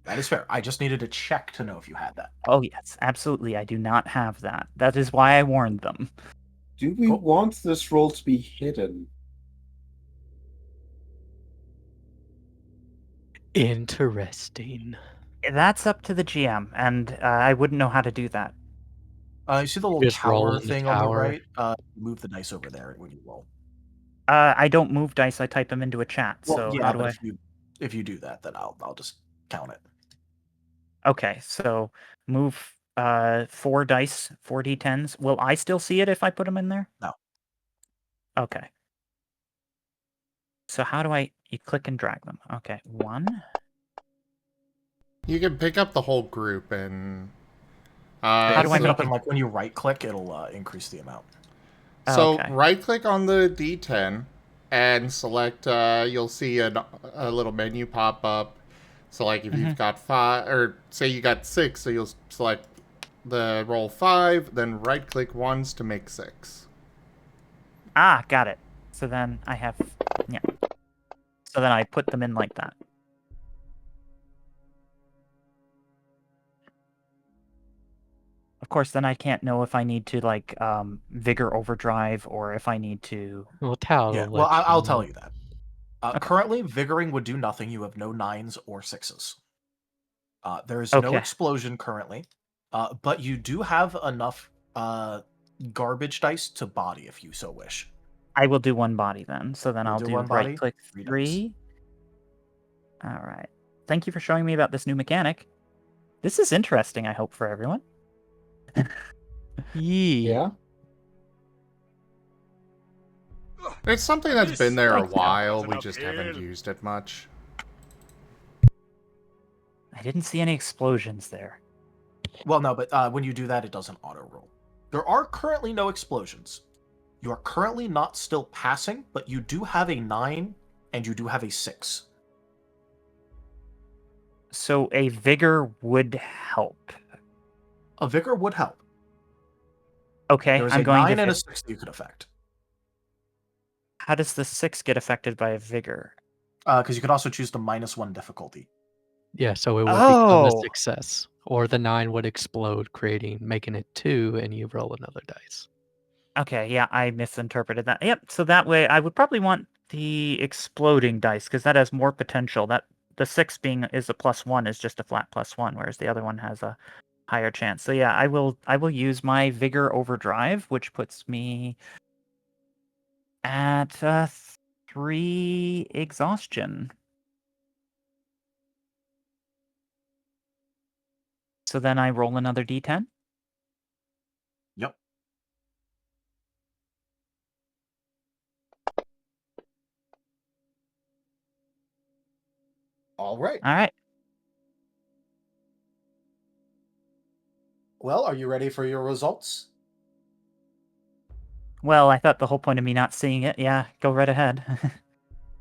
That is fair. I just needed to check to know if you had that. Oh, yes, absolutely. I do not have that. That is why I warned them. Do we want this roll to be hidden? Interesting. That's up to the GM, and I wouldn't know how to do that. You see the little Just roll tower in the thing on the tower. right? Move the dice over there when you roll. I don't move dice. I type them into a chat. Well, so yeah, how do but I? if you do that, then I'll just count it. Okay, so move 4 dice, 4 d10s. Will I still see it if I put them in there? No. Okay. So how do you click and drag them? Okay, 1. You can pick up the whole group and. How do I pick it up make and when you right click, it'll increase the amount. So Okay. right click on the D10 and select. You'll see a little menu pop up. So like if you've got 5, or say you got 6, so you'll select the roll 5, then right click once to make 6. Ah, got it. So then I have, yeah. So then I put them in like that. Of course, then I can't know if I need to like vigor overdrive or if I need to. Well, Tal Yeah, will well, let you I'll know. tell you that. Currently, vigoring would do nothing. You have no 9s or 6s. There is no Okay. explosion currently, but you do have enough garbage dice to body if you so wish. I will do 1 body then. So then You'll I'll do do 1 body, right click 3 dice. 3. All right. Thank you for showing me about this new mechanic. This is interesting, I hope, for everyone. Yeah. It's something that's been there a Like that. while, we just haven't used it much. I didn't see any explosions there. Well, no, but when you do that, it doesn't auto-roll. There are currently no explosions. You are currently not still passing, but you do have a 9, and you do have a 6. So a vigor would help. A vigor would help. Okay, There is I'm a going 9 to. and a 6 that you could affect. How does the 6 get affected by a vigor? Because you could also choose the -1 difficulty. Yeah, so it would become a Oh! success. Or the 9 would explode, making it 2, and you roll another dice. Okay, yeah, I misinterpreted that. Yep, so that way I would probably want the exploding dice, because that has more potential. That the 6 being is a +1 is just a flat +1, whereas the other one has a higher chance. So yeah, I will use my vigor overdrive, which puts me at 3 exhaustion. So then I roll another d10. Yep. All right. All right. Well, are you ready for your results? Well, I thought the whole point of me not seeing it. Yeah, go right ahead.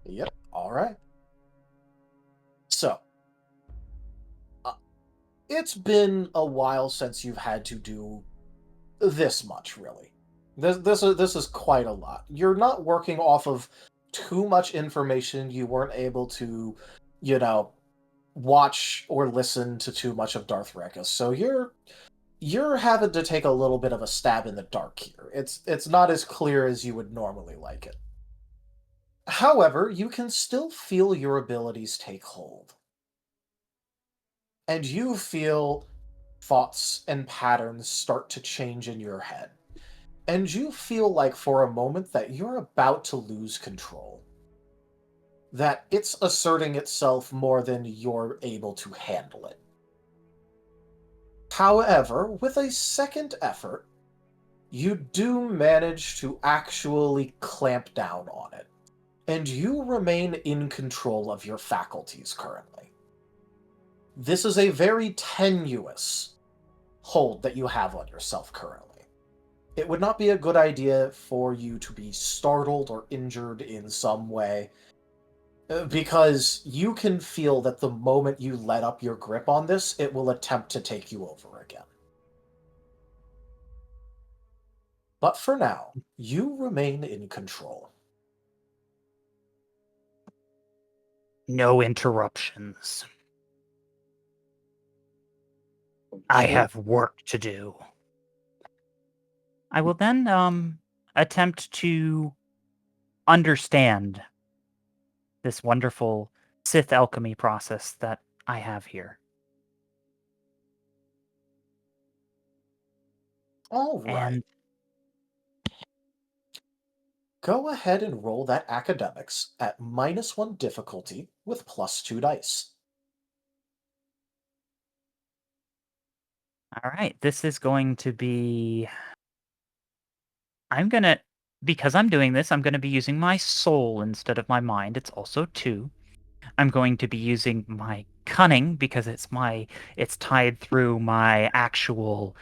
Yep. All right. So, it's been a while since you've had to do this much, really. This is quite a lot. You're not working off of too much information. You weren't able to, you know, watch or listen to too much of Darth Regis. So you're having to take a little bit of a stab in the dark here. It's not as clear as you would normally like it. However, you can still feel your abilities take hold. And you feel thoughts and patterns start to change in your head. And you feel like for a moment that you're about to lose control. That it's asserting itself more than you're able to handle it. However, with a second effort, you do manage to actually clamp down on it. And you remain in control of your faculties currently. This is a very tenuous hold that you have on yourself currently. It would not be a good idea for you to be startled or injured in some way, because you can feel that the moment you let up your grip on this, it will attempt to take you over again. But for now, you remain in control. No interruptions. I have work to do. I will then attempt to understand this wonderful Sith alchemy process that I have here. All right. And Go ahead and roll that academics at -1 difficulty with +2 dice. all right, this is going to be because I'm doing this, I'm going to be using my soul instead of my mind. It's also 2. I'm going to be using my cunning because it's tied through my actual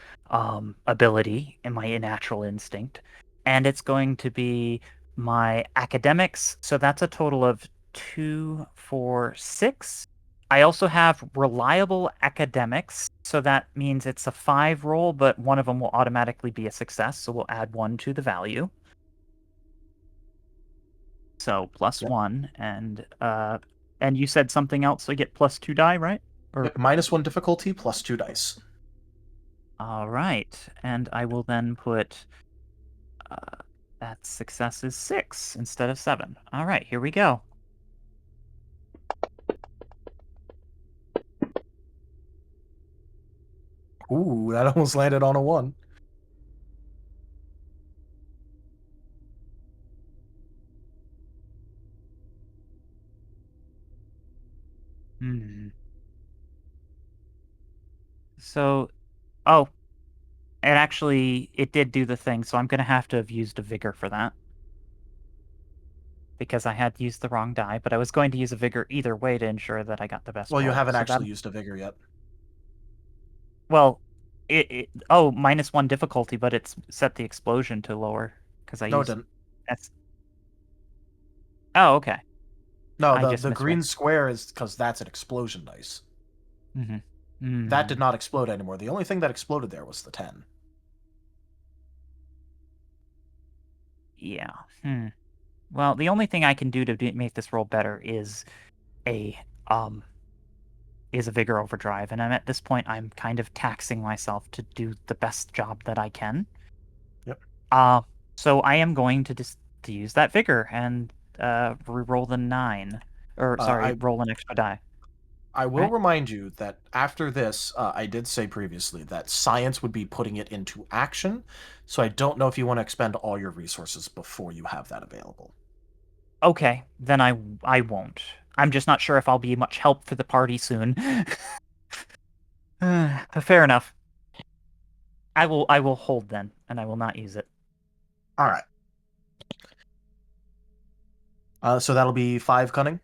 ability and my natural instinct, and it's going to be my academics. So that's a total of 2, 4, 6. I also have reliable academics, so that means it's a 5 roll, but one of them will automatically be a success. So we'll add 1 to the value. So +1, and you said something else, so you get +2 die, right? Or -1 difficulty, +2 dice. All right, and I will then put that success is 6 instead of 7. All right, here we go. Ooh, that almost landed on a 1. Hmm. So, it did do the thing, so I'm going to have to have used a vigor for that. Because I had used the wrong die, but I was going to use a vigor either way to ensure that I got the best Well, you roll. haven't So actually used a vigor yet. Well, -1 difficulty, but it's set the explosion to lower because I No, it used. didn't. That's. Oh, okay. No, I just the misread. green square is because that's an explosion dice. Mm-hmm. That did not explode anymore. The only thing that exploded there was the 10. Yeah. Well, the only thing I can do to make this roll better is a vigor overdrive, and at this point I'm kind of taxing myself to do the best job that I can. Yep. So I am going to to use that vigor and re-roll the 9, or sorry, roll an extra die. I will Right. remind you that after this, I did say previously that science would be putting it into action, so I don't know if you want to expend all your resources before you have that available. Okay, then I won't. I'm just not sure if I'll be much help for the party soon. Fair enough. I will hold then, and I will not use it. All right. So that'll be 5 cunning.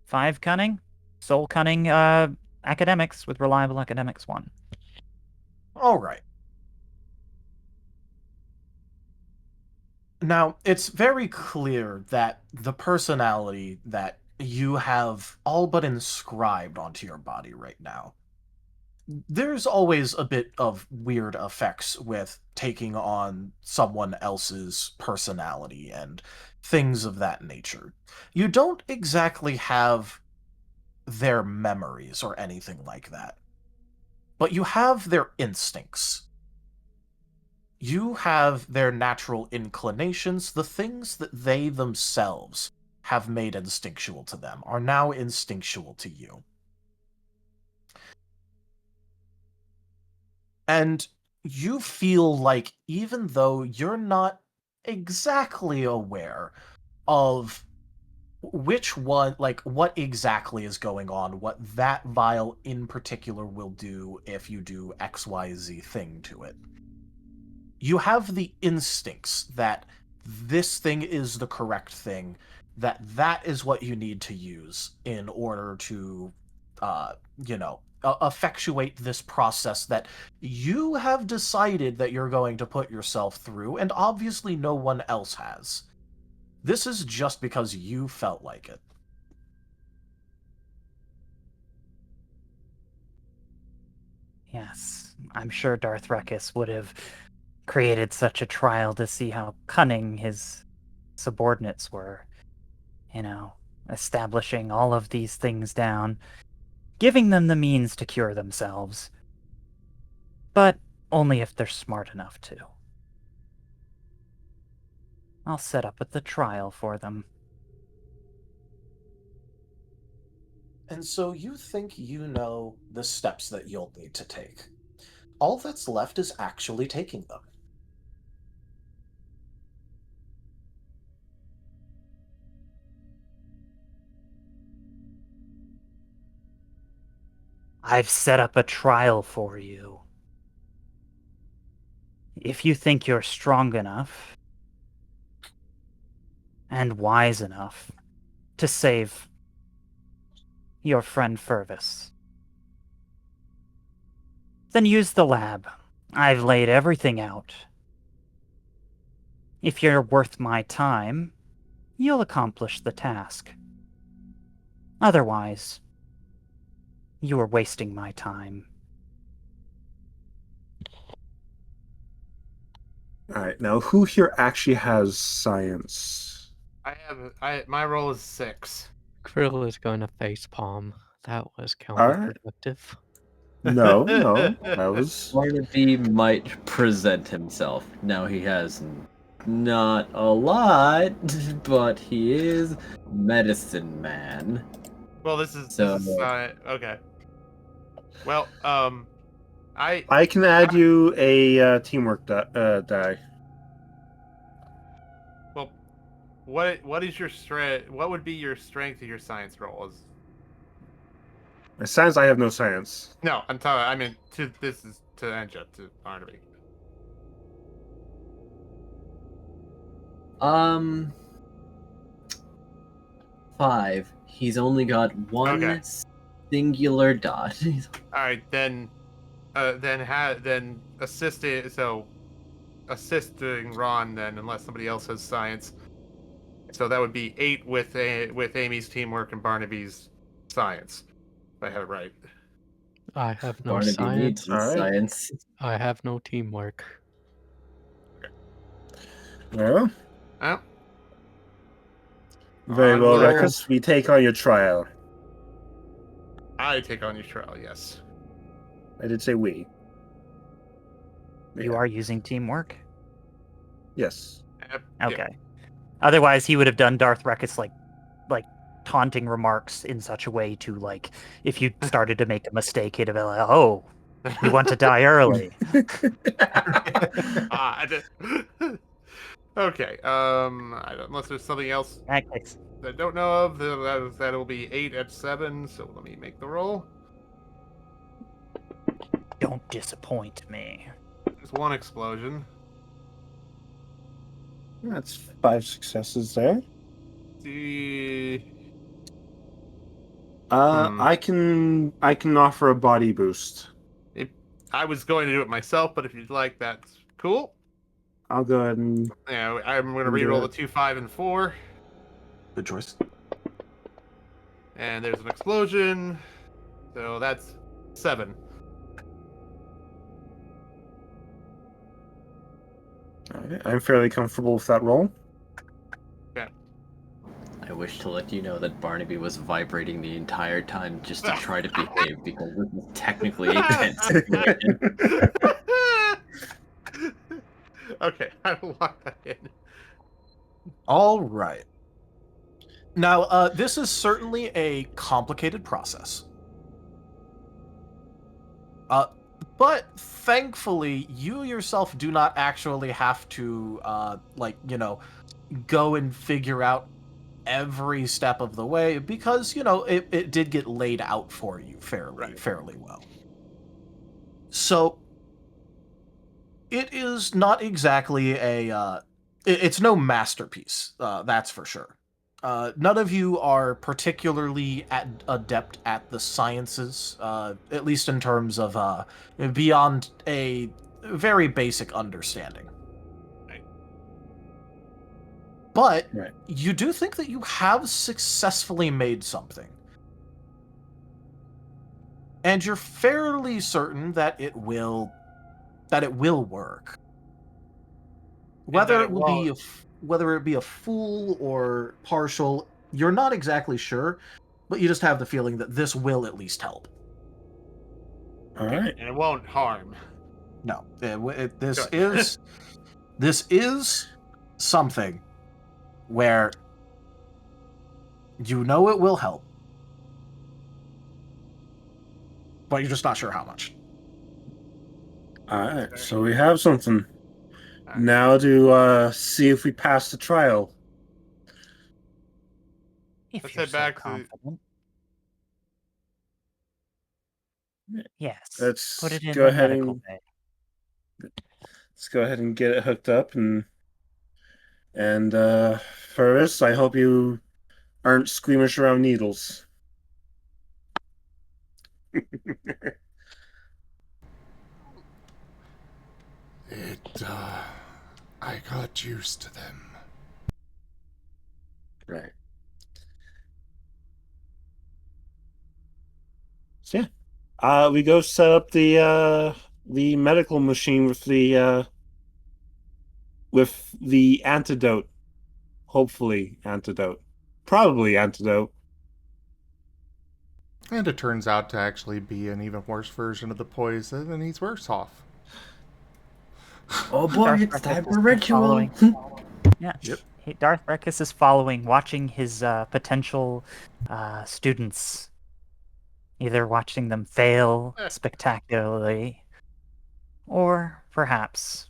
5 cunning, soul cunning, academics with reliable academics 1. All right. Now, it's very clear that the personality that you have all but inscribed onto your body right now, there's always a bit of weird effects with taking on someone else's personality and things of that nature. You don't exactly have their memories or anything like that, but you have their instincts. You have their natural inclinations, the things that they themselves have made instinctual to them are now instinctual to you. And you feel like even though you're not exactly aware of which one, like what exactly is going on, what that vial in particular will do if you do XYZ thing to it, you have the instincts that this thing is the correct thing, that is what you need to use in order to, effectuate this process that you have decided that you're going to put yourself through, and obviously no one else has. This is just because you felt like it. Yes, I'm sure Darth Ruckus would have created such a trial to see how cunning his subordinates were. Establishing all of these things down, giving them the means to cure themselves. But only if they're smart enough to. I'll set up the trial for them. And so you think you know the steps that you'll need to take. All that's left is actually taking them. I've set up a trial for you. If you think you're strong enough and wise enough to save your friend Fervis, then use the lab. I've laid everything out. If you're worth my time, you'll accomplish the task. Otherwise, you are wasting my time. Alright, now who here actually has science? My roll is 6. Krill is going to facepalm. That was Alright. counterproductive. No, that was... Barnaby might present himself. Now he has not a lot, but he is medicine man. Well, this is okay. Well, I can add you a teamwork die. Well, what is your strength? What would be your strength of your science roll? Science, I have no science. No, I'm talking. I mean, this is to Anja, to Barnaby. Um, 5. He's only got one Okay. singular dot. All right, then assisting. So assisting Ron then, unless somebody else has science. So that would be 8 with Amy's teamwork and Barnaby's science. If I have it right. I have no Barnaby needs science. his Alright. science. I have no teamwork. Well, Oh, very well, Onward. Regis. We take on your trial. I take on your trial. Yes. I did say we. You Yeah. are using teamwork? Yes. Yeah. Okay. Otherwise, he would have done Darth Rekis like taunting remarks in such a way to, like, if you started to make a mistake, he'd have been like, "Oh, you want to die early." Okay. Unless there's something else Okay. I don't know of, that'll be 8 at 7. So let me make the roll. Don't disappoint me. There's one explosion. That's 5 successes there. See. I can offer a body boost. I was going to do it myself, but if you'd like, that's cool. I'll go ahead and Yeah, I'm going to Do reroll the it. 2, 5, and 4. Good choice. And there's an explosion. So that's 7. Alright, I'm fairly comfortable with that roll. I wish to let you know that Barnaby was vibrating the entire time just to try to behave, because this is technically a bad situation. Okay, I will lock that in. All right. Now, this is certainly a complicated process. But thankfully, you yourself do not actually have to, go and figure out every step of the way, because, it did get laid out for you fairly well. So, it is not exactly it's no masterpiece, that's for sure. None of you are particularly adept at the sciences, at least in terms of beyond a very basic understanding. But Right. you do think that you have successfully made something. And you're fairly certain that it will work. Whether it will be whether it be a full or partial, you're not exactly sure, but you just have the feeling that this will at least help. Alright. And it won't harm. No, this is something where you know it will help, but you're just not sure how much. Alright, so we have something. Now to see if we pass the trial. If Let's you're head back to- confident. Yes. Let's put it in go the ahead medical and bay. let's go ahead and get it hooked up and Fervis, I hope you aren't squeamish around needles. I got used to them. Right. So yeah. We go set up the medical machine with the antidote. Hopefully antidote. Probably antidote. And it turns out to actually be an even worse version of the poison, and he's worse off. Oh boy, Darth it's Rekis time is for ritual. following- Yeah. Yep. Darth Rekis is following, watching his potential students, either watching them fail spectacularly, or perhaps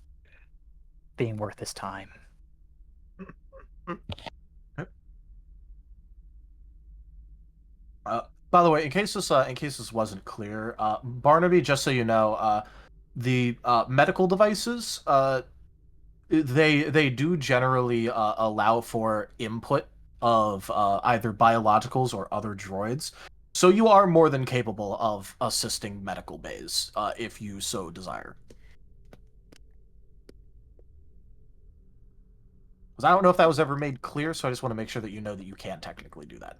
being worth his time. By the way, in case this wasn't clear, Barnaby, just so you know, the medical devices, they do generally allow for input of either biologicals or other droids. So you are more than capable of assisting medical bays if you so desire. Because I don't know if that was ever made clear, so I just want to make sure that you know that you can technically do that.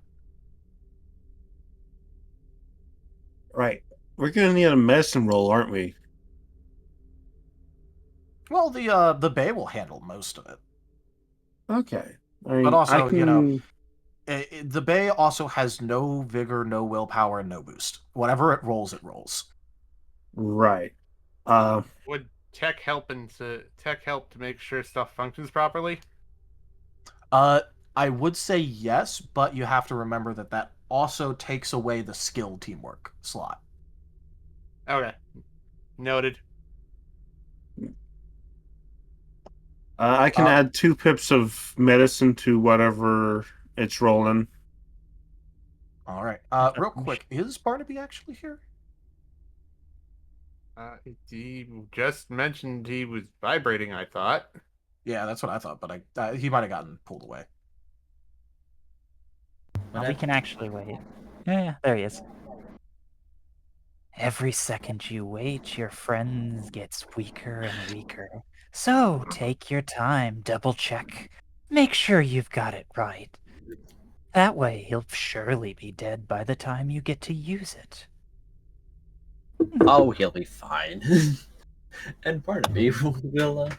Right. We're gonna need a medicine roll, aren't we? Well, the bay will handle most of it. Okay. I mean, But also, I can... you know, the bay also has no vigor, no willpower, and no boost. Whatever it rolls, it rolls. Right. Would tech help to make sure stuff functions properly? I would say yes, but you have to remember that that also takes away the skill teamwork slot. Okay. Noted. I can add 2 pips of medicine to whatever it's rolling. All right. Real quick, is Barnaby actually here? He just mentioned he was vibrating, I thought. Yeah, that's what I thought, but he might have gotten pulled away. We can actually wait. Yeah, there he is. Every second you wait, your friend gets weaker and weaker. So take your time, double check. Make sure you've got it right. That way he'll surely be dead by the time you get to use it. Oh, he'll be fine. And Barnaby will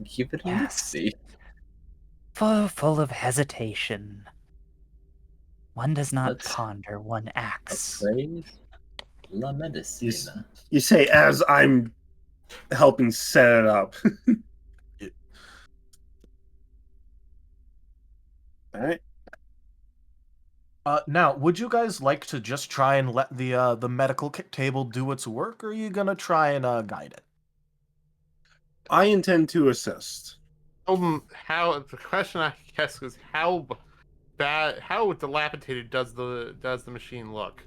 keep it easy. Full of hesitation. One does not That's ponder, one acts. Praise la medicina. You say as I'm helping set it up. All right. Now, would you guys like to just try and let the medical table do its work, or are you gonna try and guide it? I intend to assist. How the question I guess is how dilapidated does the machine look?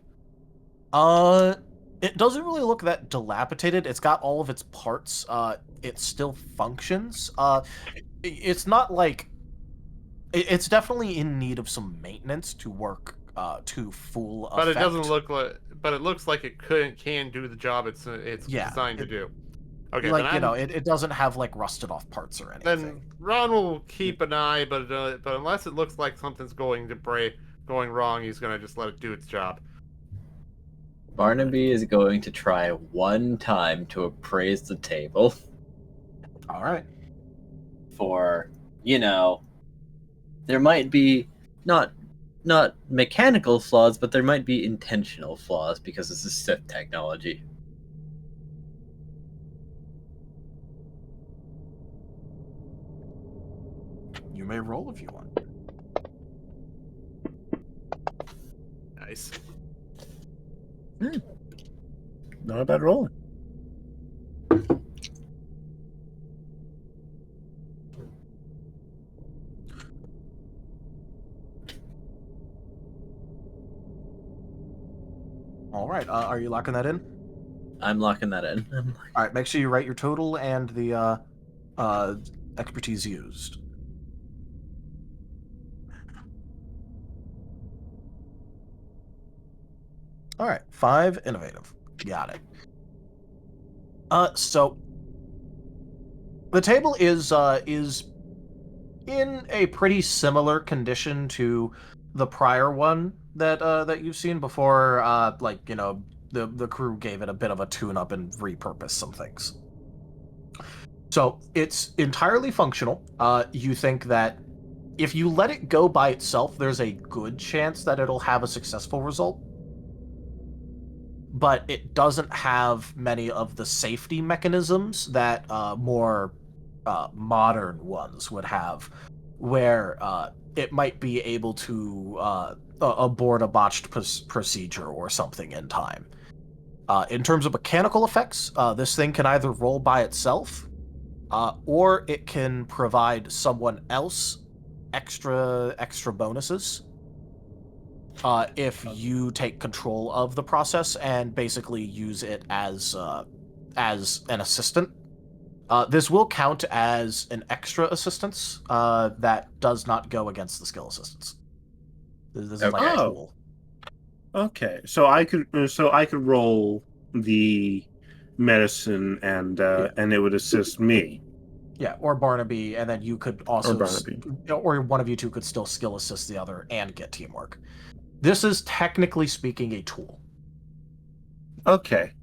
It doesn't really look that dilapidated. It's got all of its parts. It still functions. It's not like it's definitely in need of some maintenance to work to full effect. But it doesn't look like. But it looks like it can do the job it's designed to do. Okay, like you know, it doesn't have like rusted off parts or anything. Then Ron will keep an eye, but unless it looks like something's going wrong, he's gonna just let it do its job. Barnaby is going to try one time to appraise the table. All right. For, you know, there might be not mechanical flaws, but there might be intentional flaws because this is Sith technology. You may roll if you want. Nice. Not a bad roll. All right. Are you locking that in? I'm locking that in. All right. Make sure you write your total and the expertise used. All right, 5 innovative. Got it. So the table is in a pretty similar condition to the prior one that you've seen before. Like, you know, the crew gave it a bit of a tune-up and repurposed some things. So it's entirely functional. You think that if you let it go by itself, there's a good chance that it'll have a successful result. But it doesn't have many of the safety mechanisms that more modern ones would have, where it might be able to abort a botched procedure or something in time. In terms of mechanical effects, this thing can either roll by itself, or it can provide someone else extra bonuses. if you take control of the process and basically use it as an assistant. This will count as an extra assistance that does not go against the skill assistance. This is like a Oh. tool. Okay, so I could roll the medicine and it would assist me. Yeah, or Barnaby, and then you could also, Or Barnaby. or one of you two could still skill assist the other and get teamwork. This is technically speaking a tool. Okay,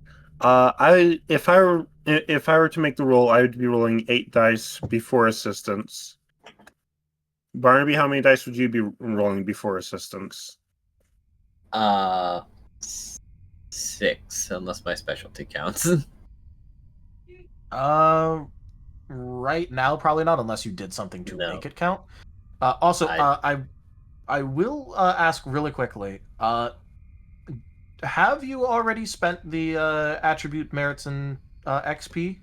if I were to make the roll, I would be rolling 8 dice before assistance. Barnaby, how many dice would you be rolling before assistance? 6, unless my specialty counts. Right now, probably not, unless you did something to No. make it count. Also, I will ask really quickly. Have you already spent the attribute merits and XP?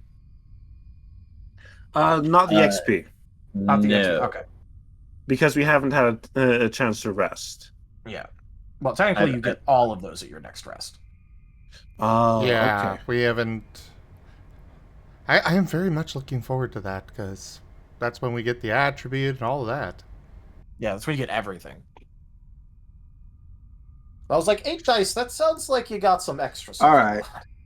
Not the XP. Not the no. XP. Okay. Because we haven't had a chance to rest. Yeah. Well, technically, you get all of those at your next rest. Oh, Yeah, okay. we haven't. I am very much looking forward to that because that's when we get the attribute and all of that. Yeah, that's where you get everything. I was like, 8 dice, that sounds like you got some extra stuff.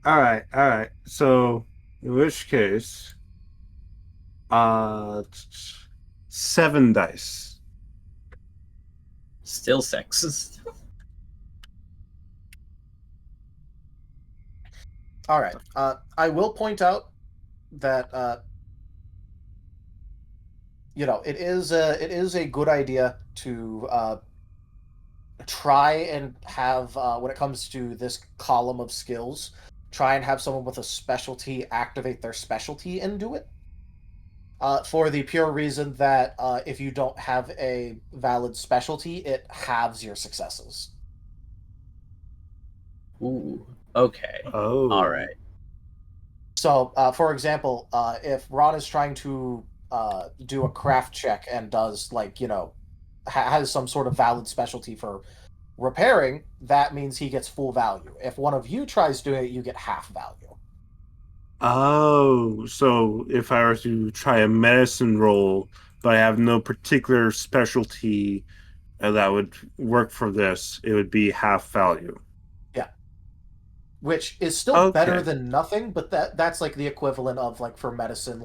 All right. So, in which case, 7 dice. Still 6. All right. I will point out that it is a good idea to try and have when it comes to this column of skills, try and have someone with a specialty activate their specialty and do it. For the pure reason that if you don't have a valid specialty, it halves your successes. Ooh. Okay. Oh. All right. So, for example, if Ron is trying to do a craft check and does, has some sort of valid specialty for repairing, that means he gets full value. If one of you tries doing it, you get half value. Oh, so if I were to try a medicine roll, but I have no particular specialty that would work for this, it would be half value. Yeah. Which is still better than nothing, but that's like the equivalent of, for medicine,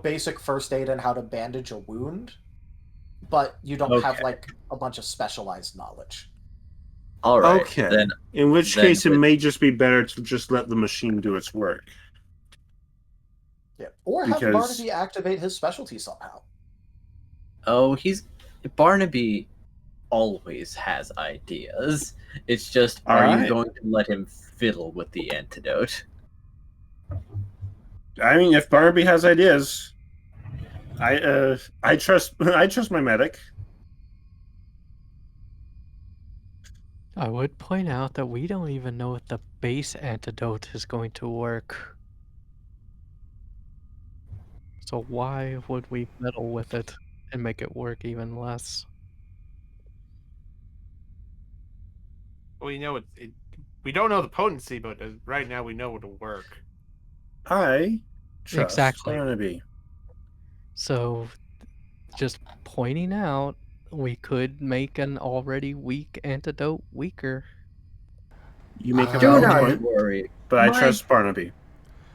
basic first aid and how to bandage a wound, but you don't have, a bunch of specialized knowledge. All right. Okay. Then, in which case, it may just be better to just let the machine do its work. Yeah. Or have Barnaby activate his specialty somehow. Oh, Barnaby always has ideas. It's just, are you going to let him fiddle with the antidote? I mean, if Barnaby has ideas, I trust my medic. I would point out that we don't even know if the base antidote is going to work. So why would we meddle with it and make it work even less? Well, we don't know the potency, but right now we know it'll work. I trust Exactly. Barnaby. So, just pointing out, we could make an already weak antidote weaker. You make a Do valid not point, worry. but I trust Barnaby.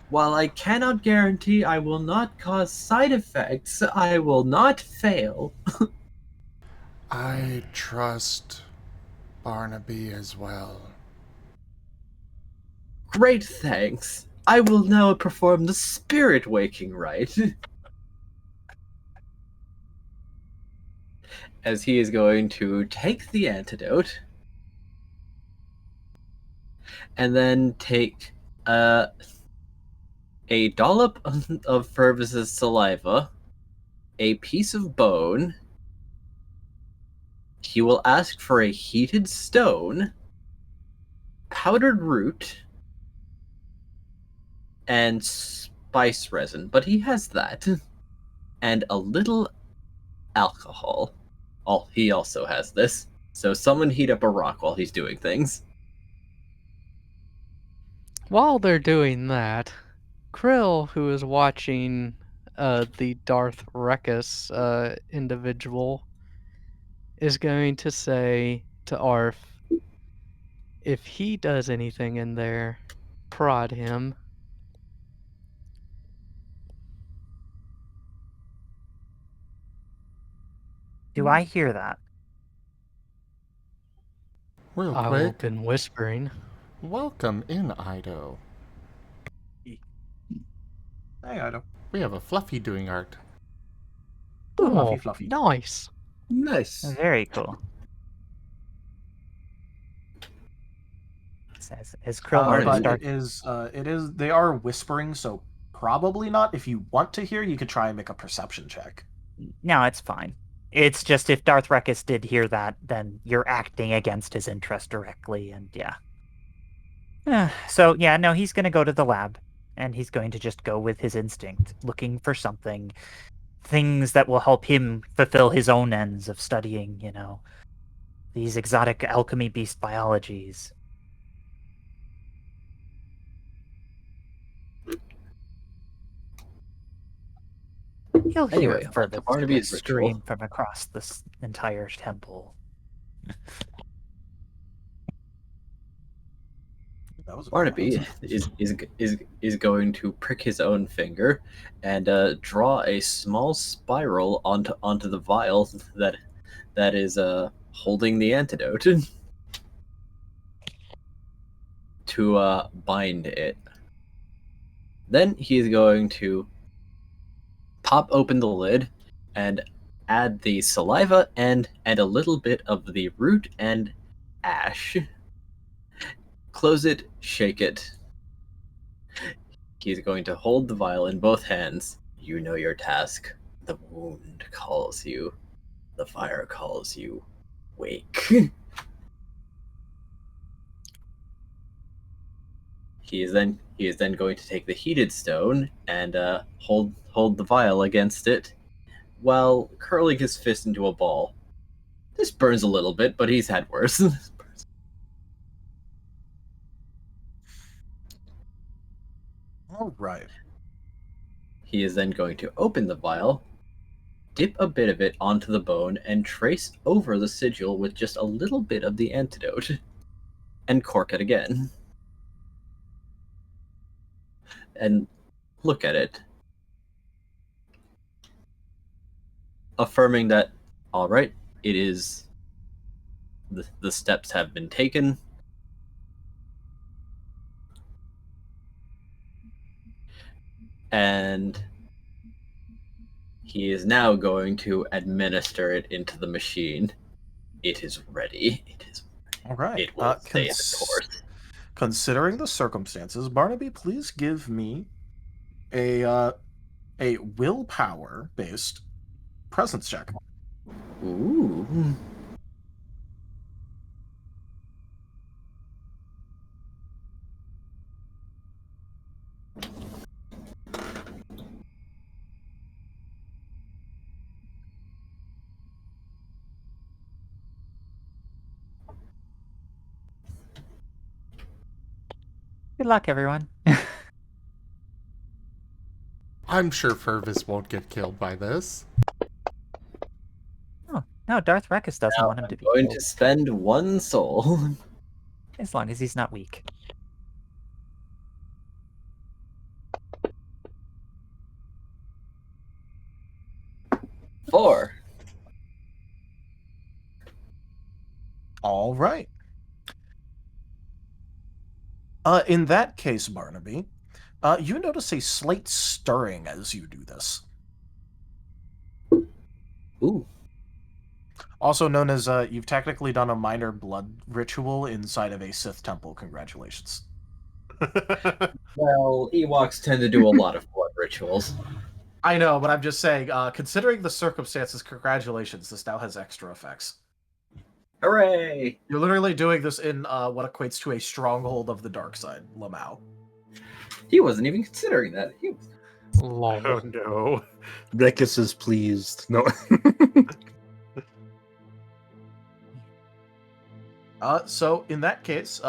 While I cannot guarantee I will not cause side effects, I will not fail. I trust Barnaby as well. Great thanks. I will now perform the spirit waking rite. As he is going to take the antidote and then take a dollop of Fervis's saliva, a piece of bone. He will ask for a heated stone, powdered root, and spice resin, but he has that, and a little alcohol. Oh, he also has this. So someone heat up a rock while he's doing things. While they're doing that, Krill, who is watching the Darth Regis individual, is going to say to Arf, if he does anything in there, prod him. Do I hear that? Real I will quick, been whispering. welcome in, Ido. Hey, Ido. We have a Fluffy doing art. Oh, Fluffy. Nice. Nice. Very cool. As Krill Barnaby. Martin But starts, it is. They are whispering, so probably not. If you want to hear, you could try and make a perception check. no, it's fine. It's just if Darth Regis did hear that, then you're acting against his interest directly, and yeah. So yeah, no, he's gonna go to the lab, and he's going to just go with his instinct, looking for things that will help him fulfill his own ends of studying, these exotic alchemy beast biologies. You'll hear Anyway, it further onto Barnaby's ritual. stream from across this entire temple. That was a Barnaby good is going to prick his own finger and draw a small spiral onto the vial that is holding the antidote to bind it. Then he's going to pop open the lid and add the saliva and a little bit of the root and ash. Close it, shake it. He's going to hold the vial in both hands. You know your task. The wound calls you. The fire calls you. Wake. He is then going to take the heated stone and hold the vial against it, while curling his fist into a ball. This burns a little bit, but he's had worse. All right. He is then going to open the vial, dip a bit of it onto the bone, and trace over the sigil with just a little bit of the antidote, and cork it again. And look at it, affirming that, all right, it is, the steps have been taken. And he is now going to administer it into the machine. It is ready. It is ready. All right. It will stay the course. Considering the circumstances, Barnaby, please give me a willpower based presence check. Ooh. Good luck, everyone. I'm sure Fervis won't get killed by this. Oh, no, Darth Regis doesn't Now want him I'm to be going killed, to spend one soul. as long as he's not weak. Four. All right. In that case, Barnaby, you notice a slight stirring as you do this. Ooh. Also known as, you've technically done a minor blood ritual inside of a Sith temple. Congratulations. Well, Ewoks tend to do a lot of blood rituals. I know, but I'm just saying, considering the circumstances, congratulations. This now has extra effects. Hooray! You're literally doing this in what equates to a stronghold of the dark side, Lamau. He wasn't even considering that. He was... Lol. Oh no. Regis is pleased. No. So in that case,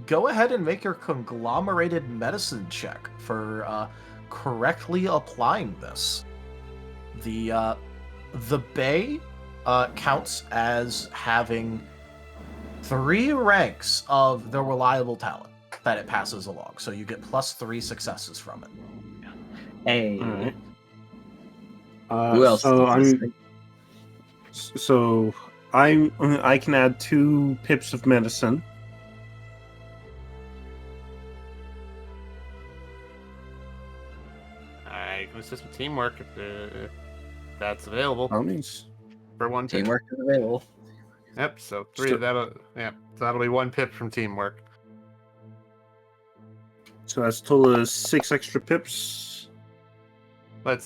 go ahead and make your conglomerated medicine check for correctly applying this. The bay counts as having 3 ranks of the reliable talent that it passes along, so you get +3 successes from it. Hey. Alright. Who else? So I can add 2 pips of medicine. I can assist with teamwork if that's available By all means. for 1 pip. Teamwork is available. Yep. So 3 So- of that'll that'll be 1 pip from teamwork. So that's a total of 6 extra pips. Well,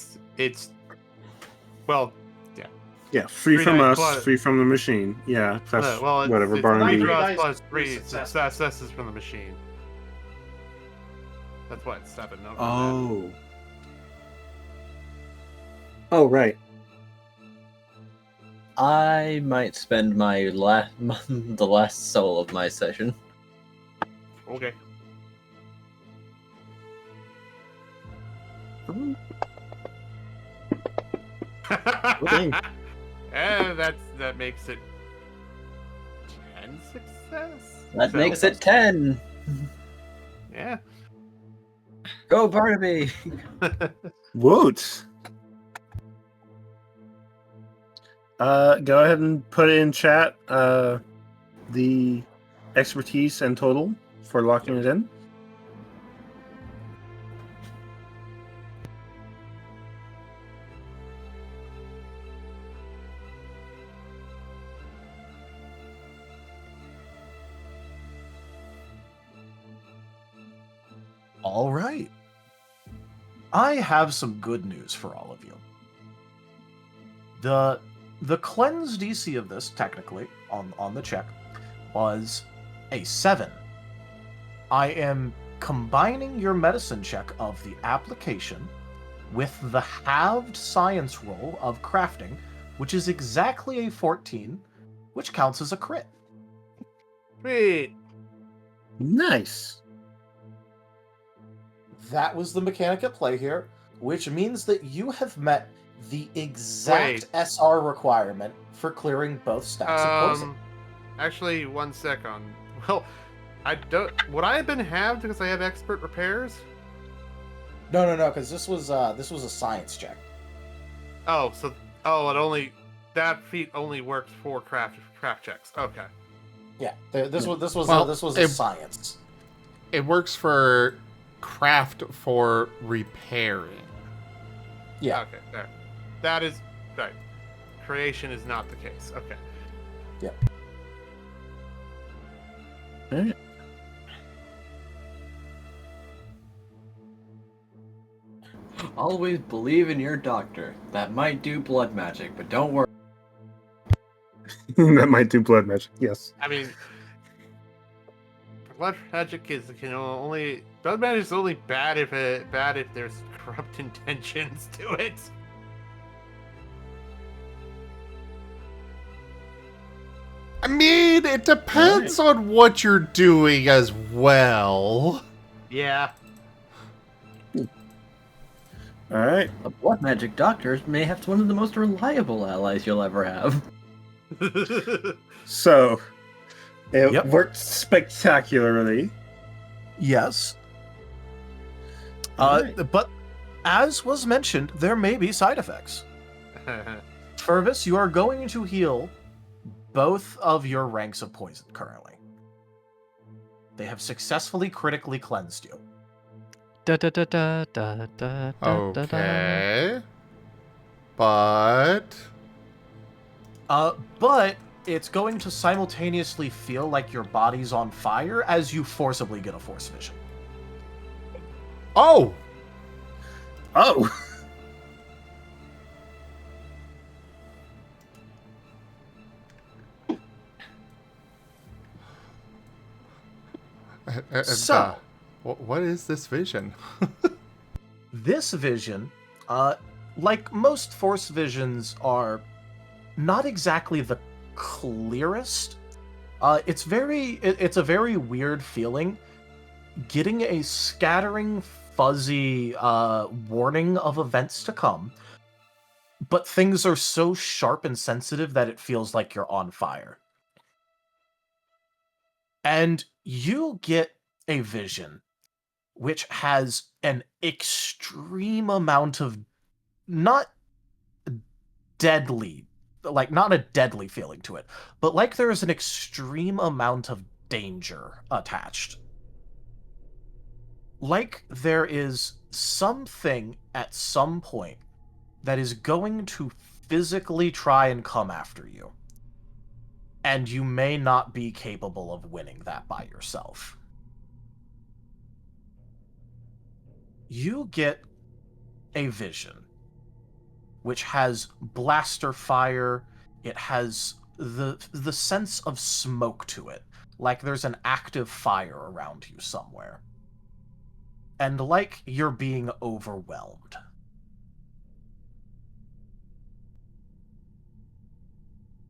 Yeah, free 3 from dice us, plus- free from the machine. Yeah, that's it's whatever. It's Barnaby. 3 draws dice, plus 3 3 successes. successes from the machine. That's what 7. No, Oh, right. I might spend my the last soul of my session. Okay. Okay. And that makes it 10 success. That So- makes it 10. Yeah. Go Barnaby. Woot. Go ahead and put in chat the expertise and total for locking it in. All right. I have some good news for all of you. The cleanse DC of this, technically, on the check, was a 7. I am combining your medicine check of the application with the halved science roll of crafting, which is exactly a 14, which counts as a crit. Sweet. Nice. That was the mechanic at play here, which means that you have met the exact SR requirement for clearing both stacks of poison. Actually, 1 second. Well, I don't. Would I have been halved because I have expert repairs? No, because this was a science check. Oh, that feat only works for craft checks. Okay. Yeah, this was Well, a science. It works for craft for repairing. Yeah. Okay, there. That is right. Creation is not the case. Okay. Alright. Always believe in your doctor. That might do blood magic, but don't worry. That might do blood magic, yes. I mean, blood magic is blood magic is only bad if there's corrupt intentions to it. I mean, it depends on what you're doing as well. Yeah. Alright. A blood magic doctor may have one of the most reliable allies you'll ever have. So, it Yep. worked spectacularly. Yes. Alright. But as was mentioned, there may be side effects. Fervis, you are going to heal both of your ranks of poison currently. They have successfully critically cleansed you. Da da da da da da da da. Okay. But But it's going to simultaneously feel like your body's on fire as you forcibly get a force vision. oh, Oh! So- what is this vision? This vision, like most force visions, are not exactly the clearest. It's a very weird feeling. Getting a scattering, fuzzy warning of events to come, but things are so sharp and sensitive that it feels like you're on fire. And you get a vision which has an extreme amount of not deadly, like not a deadly feeling to it, but like there is an extreme amount of danger attached. Like there is something at some point that is going to physically try and come after you. And you may not be capable of winning that by yourself. You get a vision which has blaster fire. It has the sense of smoke to it, like there's an active fire around you somewhere. And like you're being overwhelmed.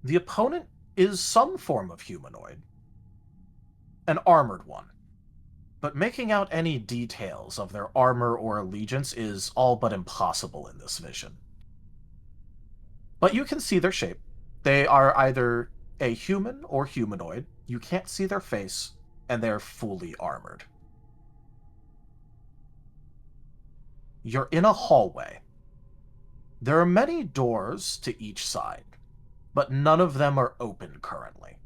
The opponent is some form of humanoid. An armored one. But making out any details of their armor or allegiance is all but impossible in this vision. But you can see their shape. They are either a human or humanoid. You can't see their face, and they're fully armored. You're in a hallway. There are many doors to each side, but none of them are open currently.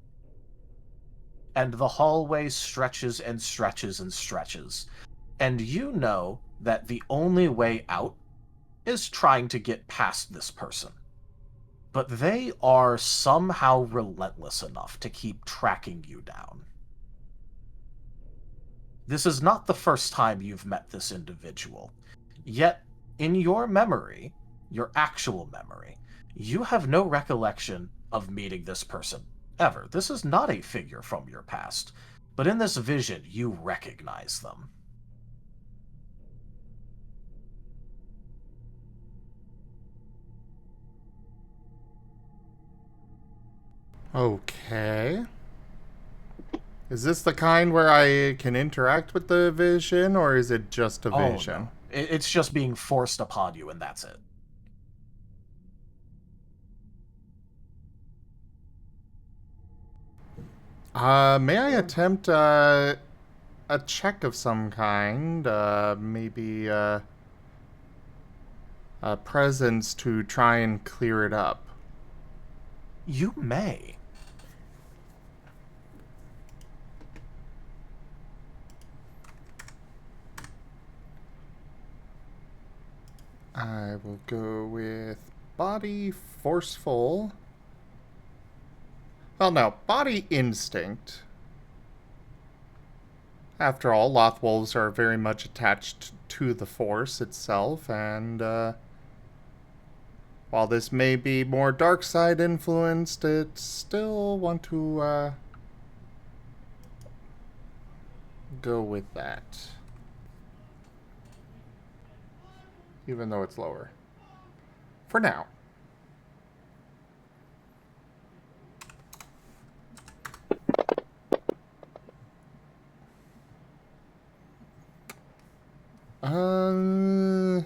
And the hallway stretches and stretches and stretches, and you know that the only way out is trying to get past this person. But they are somehow relentless enough to keep tracking you down. This is not the first time you've met this individual, yet in your memory, your actual memory, you have no recollection of meeting this person, ever. This is not a figure from your past, but in this vision, you recognize them. Okay. Is this the kind where I can interact with the vision, or is it just a vision? Oh, no. It's just being forced upon you, and that's it. May I attempt a check of some kind? Maybe a presence to try and clear it up. You may. I will go with body forceful. Well, no, body instinct. After all, Lothwolves are very much attached to the Force itself, and while this may be more dark side influenced, it still want to go with that. Even though it's lower. For now. I'm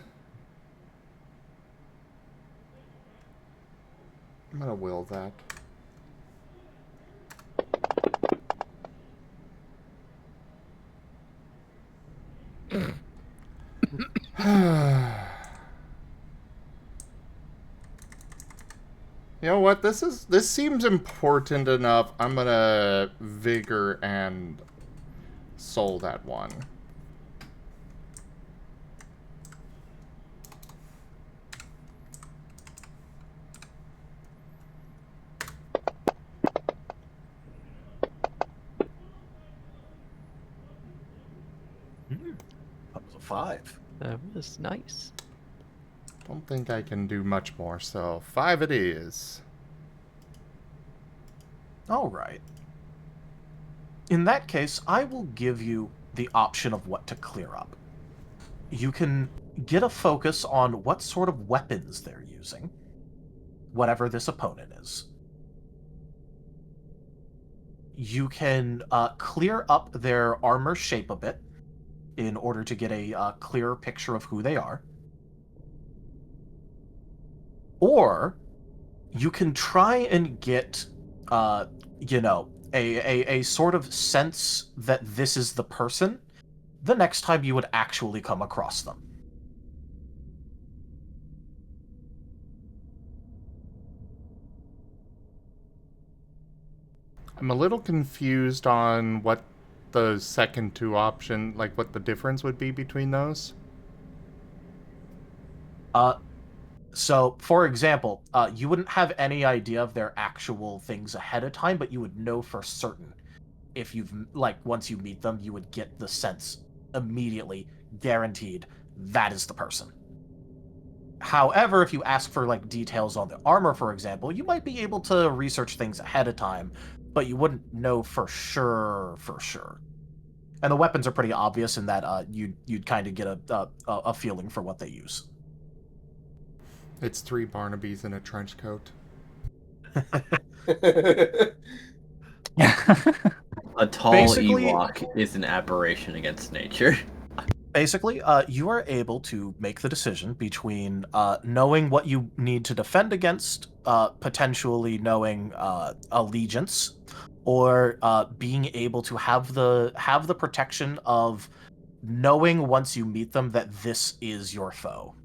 gonna will that. You know what? This seems important enough. I'm gonna vigor and soul that one. That was a 5. That was nice. Don't think I can do much more, so 5 it is. All right. In that case, I will give you the option of what to clear up. You can get a focus on what sort of weapons they're using, whatever this opponent is. you can clear up their armor shape a bit in order to get a clearer picture of who they are. Or you can try and get, a sort of sense that this is the person the next time you would actually come across them. I'm a little confused on what the second two option, like what the difference would be between those. So, for example, you wouldn't have any idea of their actual things ahead of time, but you would know for certain. If once you meet them, you would get the sense immediately, guaranteed, that is the person. However, if you ask for, details on the armor, for example, you might be able to research things ahead of time, but you wouldn't know for sure. And the weapons are pretty obvious in that you'd kind of get a feeling for what they use. It's 3 Barnabys in a trench coat. A tall Ewok is an aberration against nature. Basically, you are able to make the decision between knowing what you need to defend against, potentially knowing allegiance, or being able to have the protection of knowing once you meet them that this is your foe.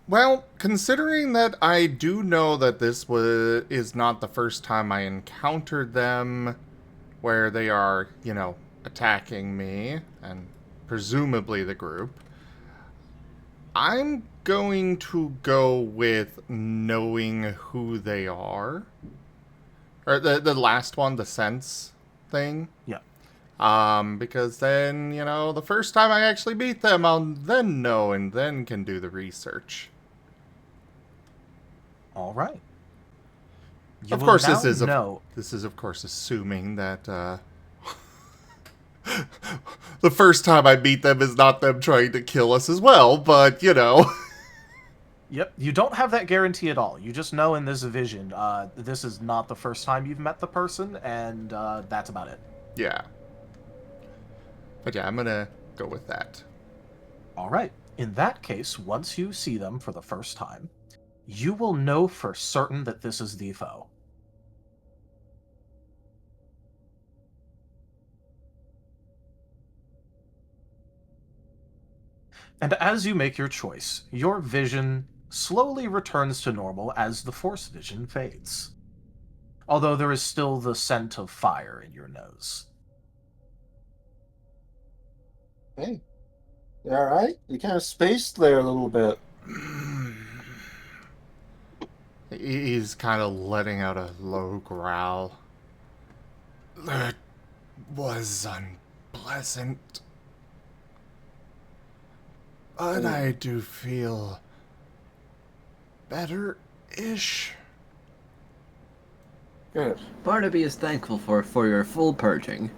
Well, considering that I do know that this is not the first time I encountered them, where they are, attacking me, and presumably the group, I'm going to go with knowing who they are. Or the last one, the sense thing. Yeah. Because then, the first time I actually meet them, I'll then know and then can do the research. All right. Of course, this is of course assuming that the first time I meet them is not them trying to kill us as well, but Yep, you don't have that guarantee at all. You just know in this vision, this is not the first time you've met the person, and that's about it. Yeah. But yeah, I'm gonna go with that. All right. In that case, once you see them for the first time, you will know for certain that this is the foe. And as you make your choice, your vision slowly returns to normal as the Force vision fades. Although there is still the scent of fire in your nose. Hey, you alright? You kind of spaced there a little bit. He's kind of letting out a low growl. That was unpleasant. But I do feel better-ish. Good. Barnaby is thankful for your full purging.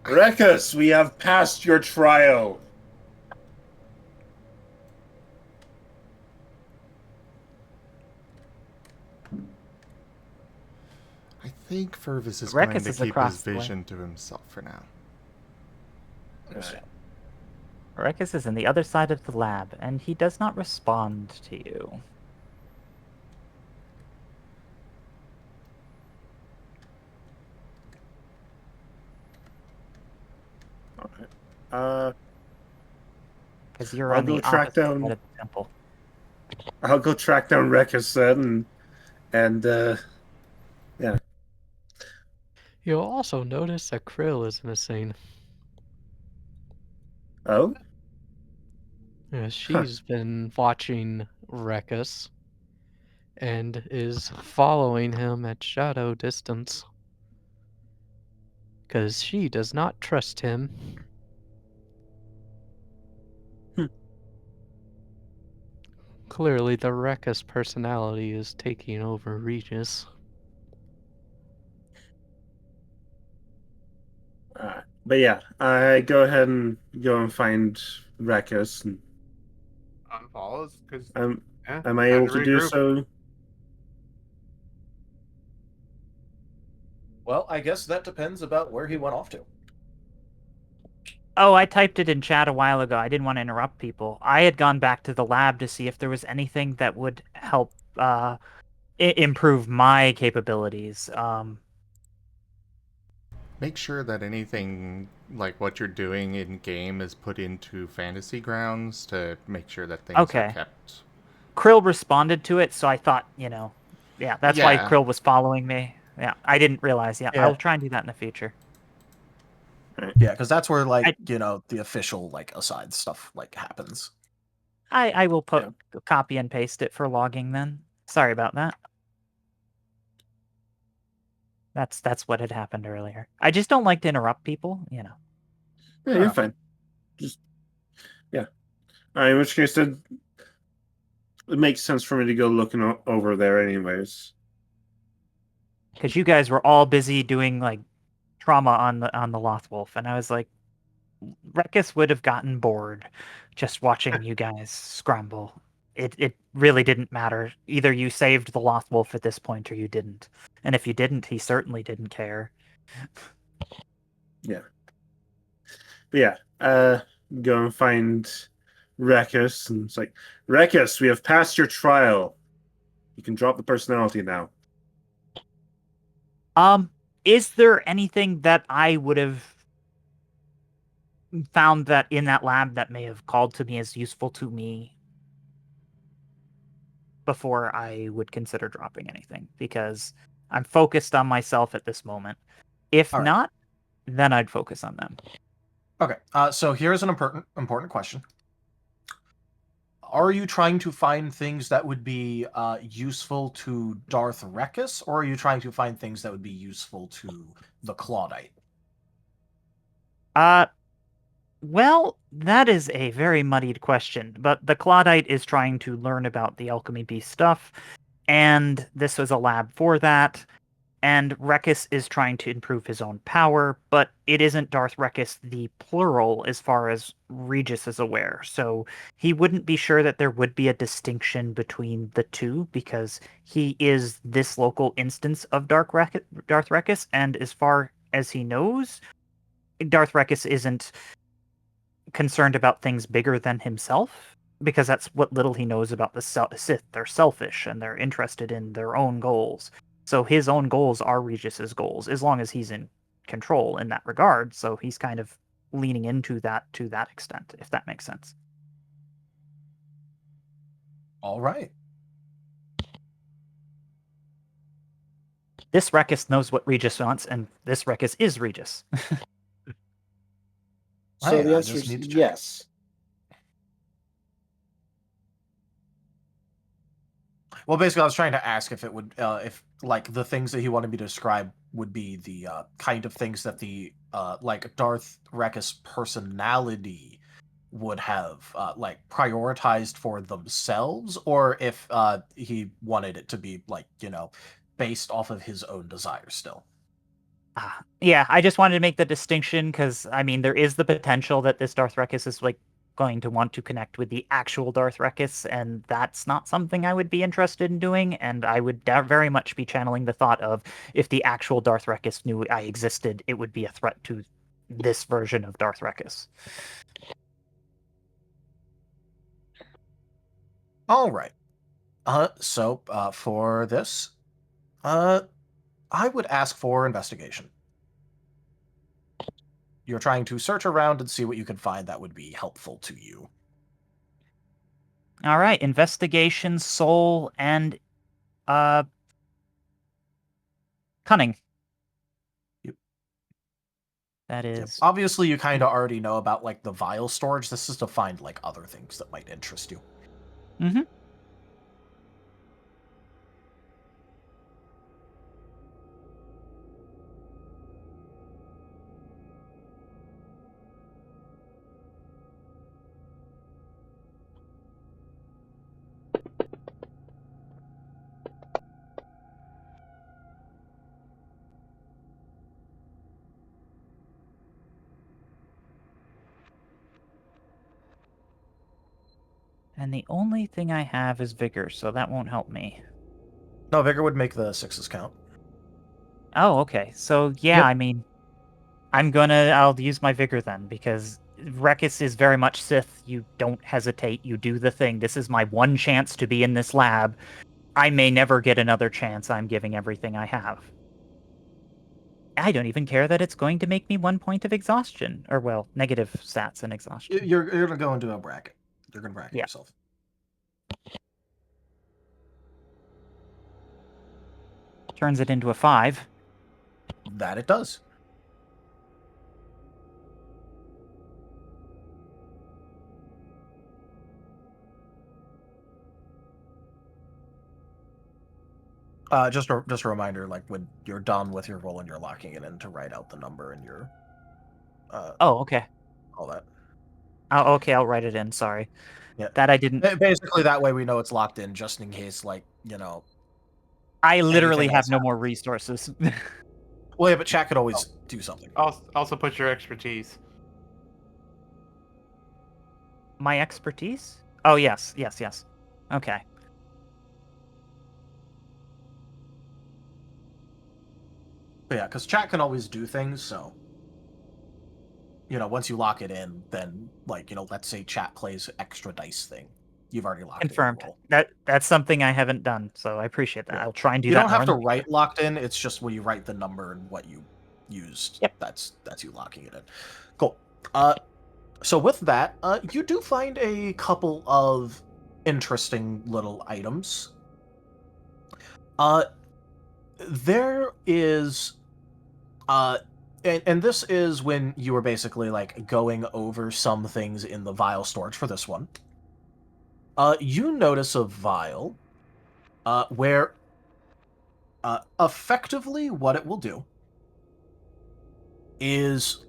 Regis, we have passed your trial. I think Fervis is Regis going to is keep across his the way. vision to himself for now. Regis is in the other side of the lab, and he does not respond to you. Because you're I'll on the go track opposite down- side of the temple. I'll go track down Regis then, and yeah. You'll also notice that Krill is missing. Oh? Yeah, she's been watching Regis and is following him at shadow distance. Because she does not trust him. Clearly, the Regis personality is taking over Regis. But yeah, I go ahead and go and find Regis. And Unfollows because am yeah, am I time able to do regroup. so? Well, I guess that depends about where he went off to. Oh, I typed it in chat a while ago. I didn't want to interrupt people. I had gone back to the lab to see if there was anything that would help improve my capabilities. Make sure that anything like what you're doing in game is put into fantasy grounds to make sure that things are Okay. kept. Krill responded to it, so I thought, yeah, that's why Yeah. Krill was following me. Yeah, I didn't realize. Yeah, Yeah. I'll try and do that in the future. Yeah, because that's where I- the official aside stuff happens. I will copy and paste it for logging then. Sorry about that. That's what had happened earlier. I just don't like to interrupt people, Yeah, you're fine. Just yeah. All right. In which case, it makes sense for me to go looking over there, anyways. Because you guys were all busy doing trauma on the Lothwolf, and I was like, Regis would have gotten bored just watching you guys scramble. It really didn't matter. Either you saved the Lothwolf at this point or you didn't. And if you didn't, he certainly didn't care. Yeah. But yeah, go and find Regis, and it's like, Regis, we have passed your trial. You can drop the personality now. Is there anything that I would have found that in that lab that may have called to me as useful to me before I would consider dropping anything? Because I'm focused on myself at this moment. If All right. not, then I'd focus on them. Okay, so here's an important question. Are you trying to find things that would be useful to Darth Regis, or are you trying to find things that would be useful to the Claudite? Well, that is a very muddied question, but the Claudite is trying to learn about the Alchemy Beast stuff, and this was a lab for that, and Regis is trying to improve his own power, but it isn't Darth Regis the plural as far as Regis is aware, so he wouldn't be sure that there would be a distinction between the two, because he is this local instance of Darth Regis, and as far as he knows, Darth Regis isn't concerned about things bigger than himself, because that's what little he knows about the Sith. They're selfish and they're interested in their own goals. So his own goals are Regis's goals, as long as he's in control in that regard. So he's kind of leaning into that to that extent, if that makes sense. All right. This Regis knows what Regis wants, and this Regis is Regis. So the answer is yes. Well, basically, I was trying to ask if it would, if the things that he wanted me to describe would be the kind of things that the Darth Regis personality would have prioritized for themselves, or if he wanted it to be based off of his own desires still. Yeah, I just wanted to make the distinction because, I mean, there is the potential that this Darth Regis is going to want to connect with the actual Darth Regis, and that's not something I would be interested in doing. And I would very much be channeling the thought of, if the actual Darth Regis knew I existed, it would be a threat to this version of Darth Regis. All right. So for this, I would ask for investigation. You're trying to search around and see what you can find that would be helpful to you. All right, investigation, soul, and cunning. Yep. That is... Yep. Obviously, you kind of already know about the vial storage. This is to find other things that might interest you. Mm-hmm. And the only thing I have is vigor, so that won't help me. No, Vigor would make the 6s count. Oh, okay. So yeah, Yep. I mean, I'll use my vigor then, because Regis is very much Sith. You don't hesitate, you do the thing. This is my one chance to be in this lab. I may never get another chance. I'm giving everything I have. I don't even care that it's going to make me 1 point of exhaustion. Or, well, negative stats and exhaustion. You're going to go into a bracket. You're going to bracket Yeah. yourself. Turns it into a 5. That it does. Just a reminder, like when you're done with your roll and you're locking it in, to write out the number and your Oh, okay. all that. Oh, okay, I'll write it in. Sorry. Yeah. That I didn't. Basically, that way we know it's locked in, just in case, like, I literally anything have else no more resources. Well, yeah, but chat could always do something. Also put your expertise. My expertise? Oh, yes. Okay. But yeah, because chat can always do things, so once you lock it in, then let's say chat plays extra dice thing. You've already locked Confirmed. in your roll. That's something I haven't done, so I appreciate that. Yeah. I'll try and do You that. don't have to more in the write locked in, it's just when you write the number and what you used. Yep. That's you locking it in. Cool. So with that, you do find a couple of interesting little items. There is and this is when you were basically like going over some things in the vial storage for this one. You notice a vial where effectively what it will do is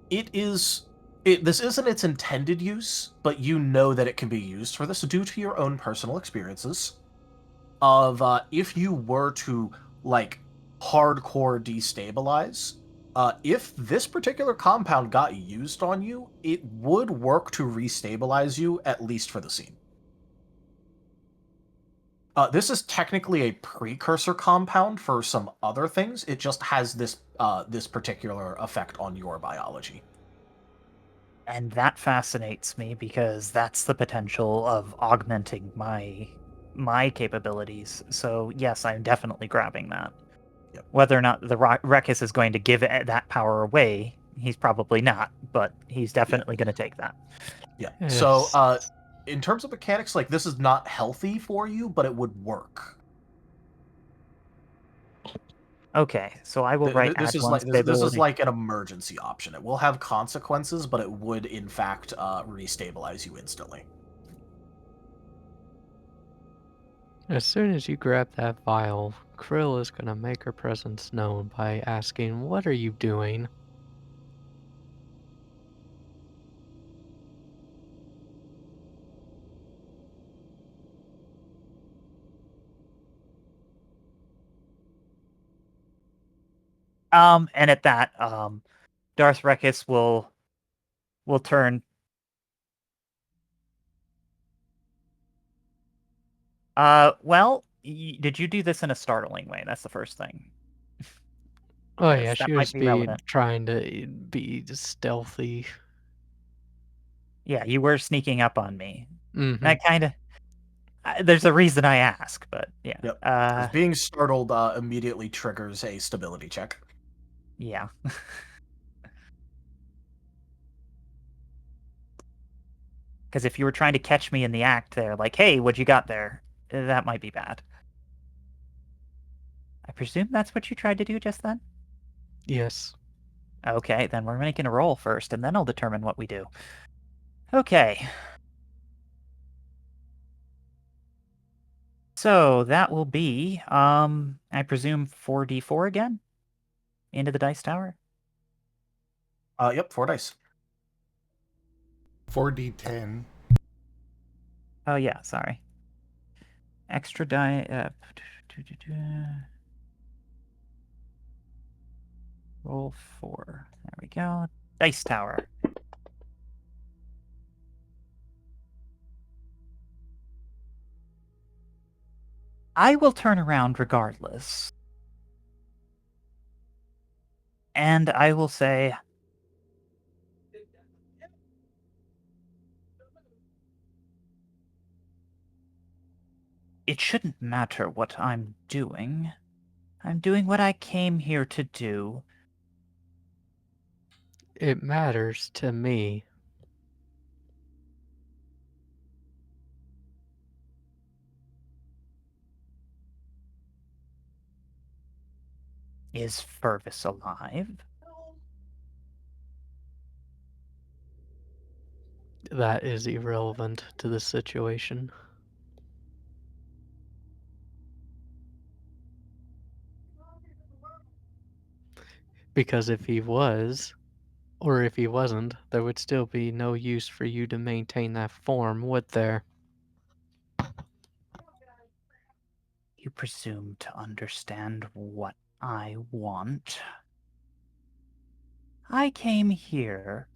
this isn't its intended use, but you know that it can be used for this due to your own personal experiences of if you were to like hardcore destabilize, if this particular compound got used on you, it would work to restabilize you, at least for the scene. This is technically a precursor compound for some other things. It just has this particular effect on your biology. And that fascinates me because that's the potential of augmenting my capabilities. So yes, I'm definitely grabbing that. Yep. Whether or not the Regis is going to give that power away, he's probably not, but he's definitely going to take that. Yeah. Yes. So, in terms of mechanics, like, this is not healthy for you, but it would work. Okay, so I will write this is like an emergency option. It will have consequences, but it would in fact restabilize you instantly. As soon as you grab that vial, Krill is gonna make her presence known by asking, "What are you doing?" And at that, Darth Regis will turn. Well, did you do this in a startling way? That's the first thing. Oh Yes, yeah, that she might was be relevant. trying to be stealthy. Yeah, you were sneaking up on me. Mm-hmm. I kind of. There's a reason I ask, but yeah. Yep. 'Cause being startled immediately triggers a stability check. Yeah. Because if you were trying to catch me in the act there, like, hey, what you got there? That might be bad. I presume that's what you tried to do just then? Yes. Okay, then we're making a roll first, and then I'll determine what we do. Okay. So that will be, I presume 4d4 again? Into the dice tower? Yep, 4 dice. 4d10. Oh, yeah, sorry. Extra die. Roll 4. There we go. Dice tower. I will turn around regardless. And I will say, it shouldn't matter what I'm doing. I'm doing what I came here to do. It matters to me. Is Fervis alive? That is irrelevant to the situation. Because if he was, or if he wasn't, there would still be no use for you to maintain that form, would there? You presume to understand what I want. I came here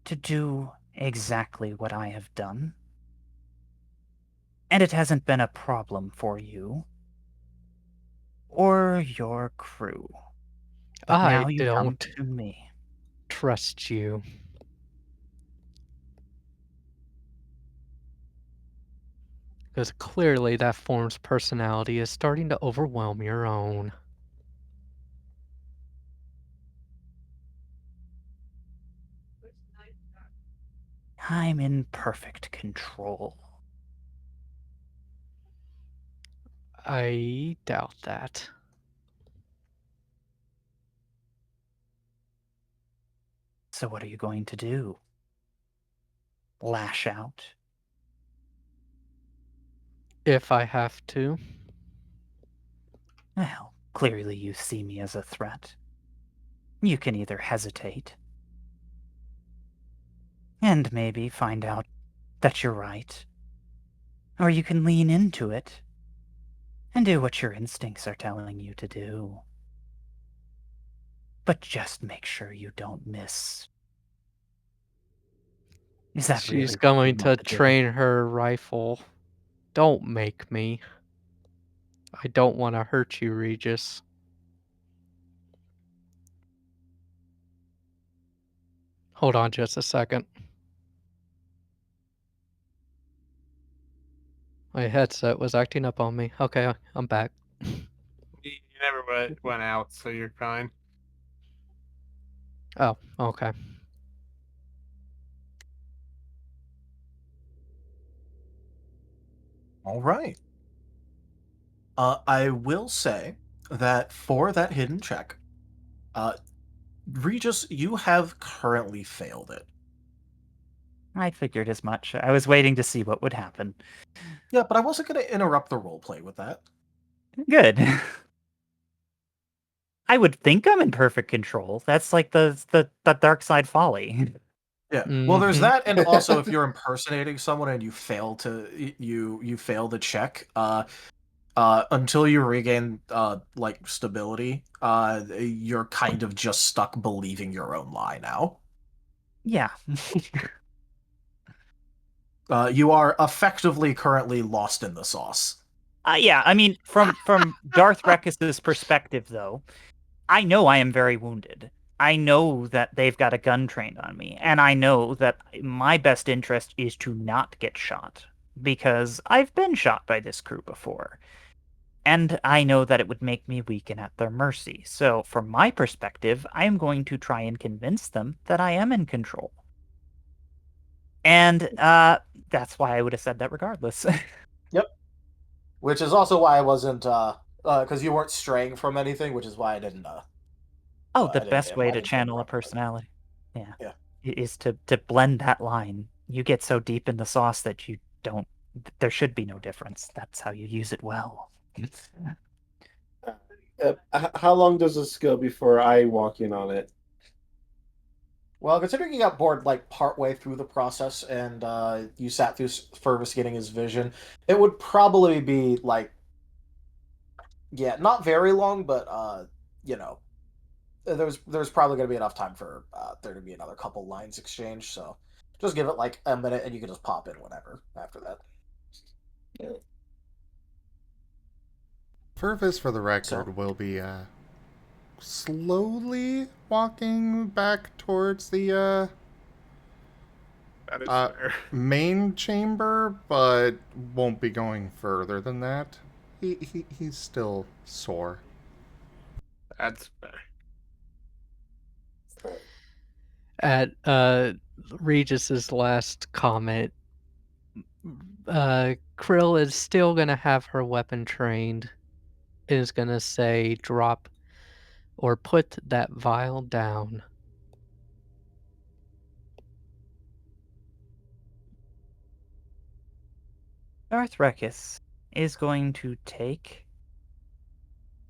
to do exactly what I have done. And it hasn't been a problem for you. Or your crew. But I now you come don't to me. trust you. Because clearly that form's personality is starting to overwhelm your own. I'm in perfect control. I doubt that. So what are you going to do? Lash out? If I have to. Well, clearly you see me as a threat. You can either hesitate and maybe find out that you're right, or you can lean into it and do what your instincts are telling you to do. But just make sure you don't miss. Is that really She's what you going to want to do? train her rifle. Don't make me. I don't want to hurt you, Regis. Hold on just a second. My headset was acting up on me. Okay, I'm back. You never went out, so you're fine. Oh, okay. All right. I will say that for that hidden check, Regis, you have currently failed it. I figured as much. I was waiting to see what would happen. Yeah, but I wasn't going to interrupt the roleplay with that. Good. I would think I'm in perfect control. That's like the dark side folly. Yeah. Well, there's Mhm. that, and also if you're impersonating someone and you fail to you fail the check, until you regain like stability, you're kind of just stuck believing your own lie now. Yeah. You are effectively currently lost in the sauce. Yeah, I mean, from Darth Rekis's perspective, though, I know I am very wounded. I know that they've got a gun trained on me, and I know that my best interest is to not get shot, because I've been shot by this crew before. And I know that it would make me weaken at their mercy. So, from my perspective, I am going to try and convince them that I am in control. And that's why I would have said that regardless. Yep. Which is also why I wasn't because you weren't straying from anything, which is why I didn't Oh, I the didn't best way I to didn't channel a interrupt. personality, Yeah. is to blend that line. You get so deep in the sauce that you don't. There should be no difference. That's how you use it well. How long does this go before I walk in on it? Well, considering you got bored like partway through the process and you sat through Fervis getting his vision, it would probably be like, yeah, not very long, but you know, there's probably going to be enough time for there to be another couple lines exchanged. So just give it like a minute, and you can just pop in whenever after that. Fervis, for the record, will be slowly walking back towards the That is fair. main chamber, but won't be going further than that. He's still sore. That's fair. At Regis's last comment, Krill is still gonna have her weapon trained. Is gonna say, drop or put that vial down. Darth Regis is going to take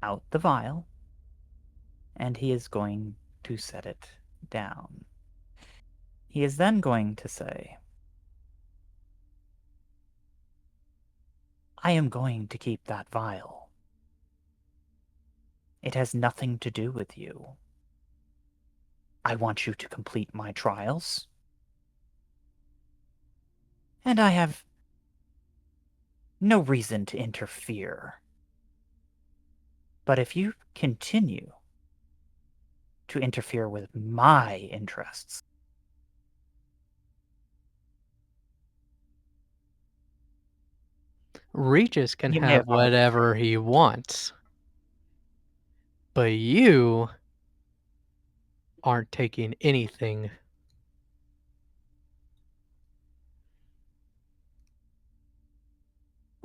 out the vial, and he is going to set it down. He is then going to say, I am going to keep that vial. It has nothing to do with you. I want you to complete my trials. And I have no reason to interfere. But if you continue to interfere with my interests, Regis can You may have have already whatever he wants. But you aren't taking anything.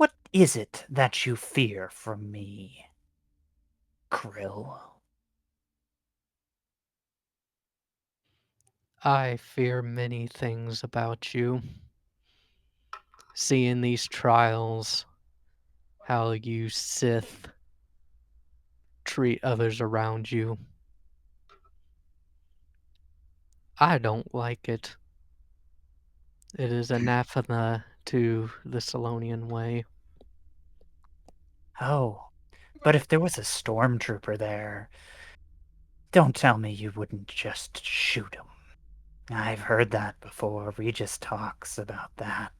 what is it that you fear from me, Krill? I fear many things about you. Seeing these trials, how you Sith treat others around you. I don't like it. It is anathema to the Salonian way. Oh, but if there was a stormtrooper there, don't tell me you wouldn't just shoot him. I've heard that before. Regis talks about that.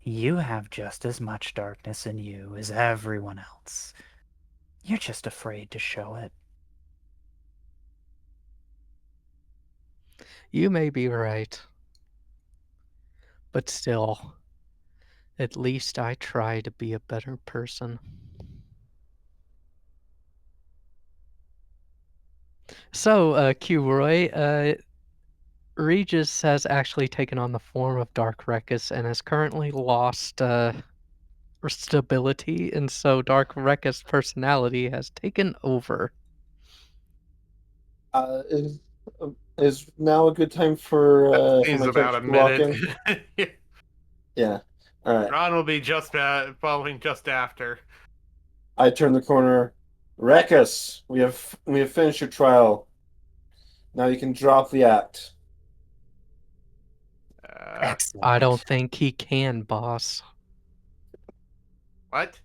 You have just as much darkness in you as everyone else. You're just afraid to show it. You may be right. But still, at least I try to be a better person. So, Q-Roy, Regis has actually taken on the form of Dark Rekis and has currently lost stability, and so Dark Rekis' personality has taken over. Is now a good time for Seems my about a character to walk minute. in? Yeah. All right. Ron will be just following just after. I turn the corner. Rekus, we have finished your trial. Now you can drop the act. Excellent. I don't think he can, boss. What?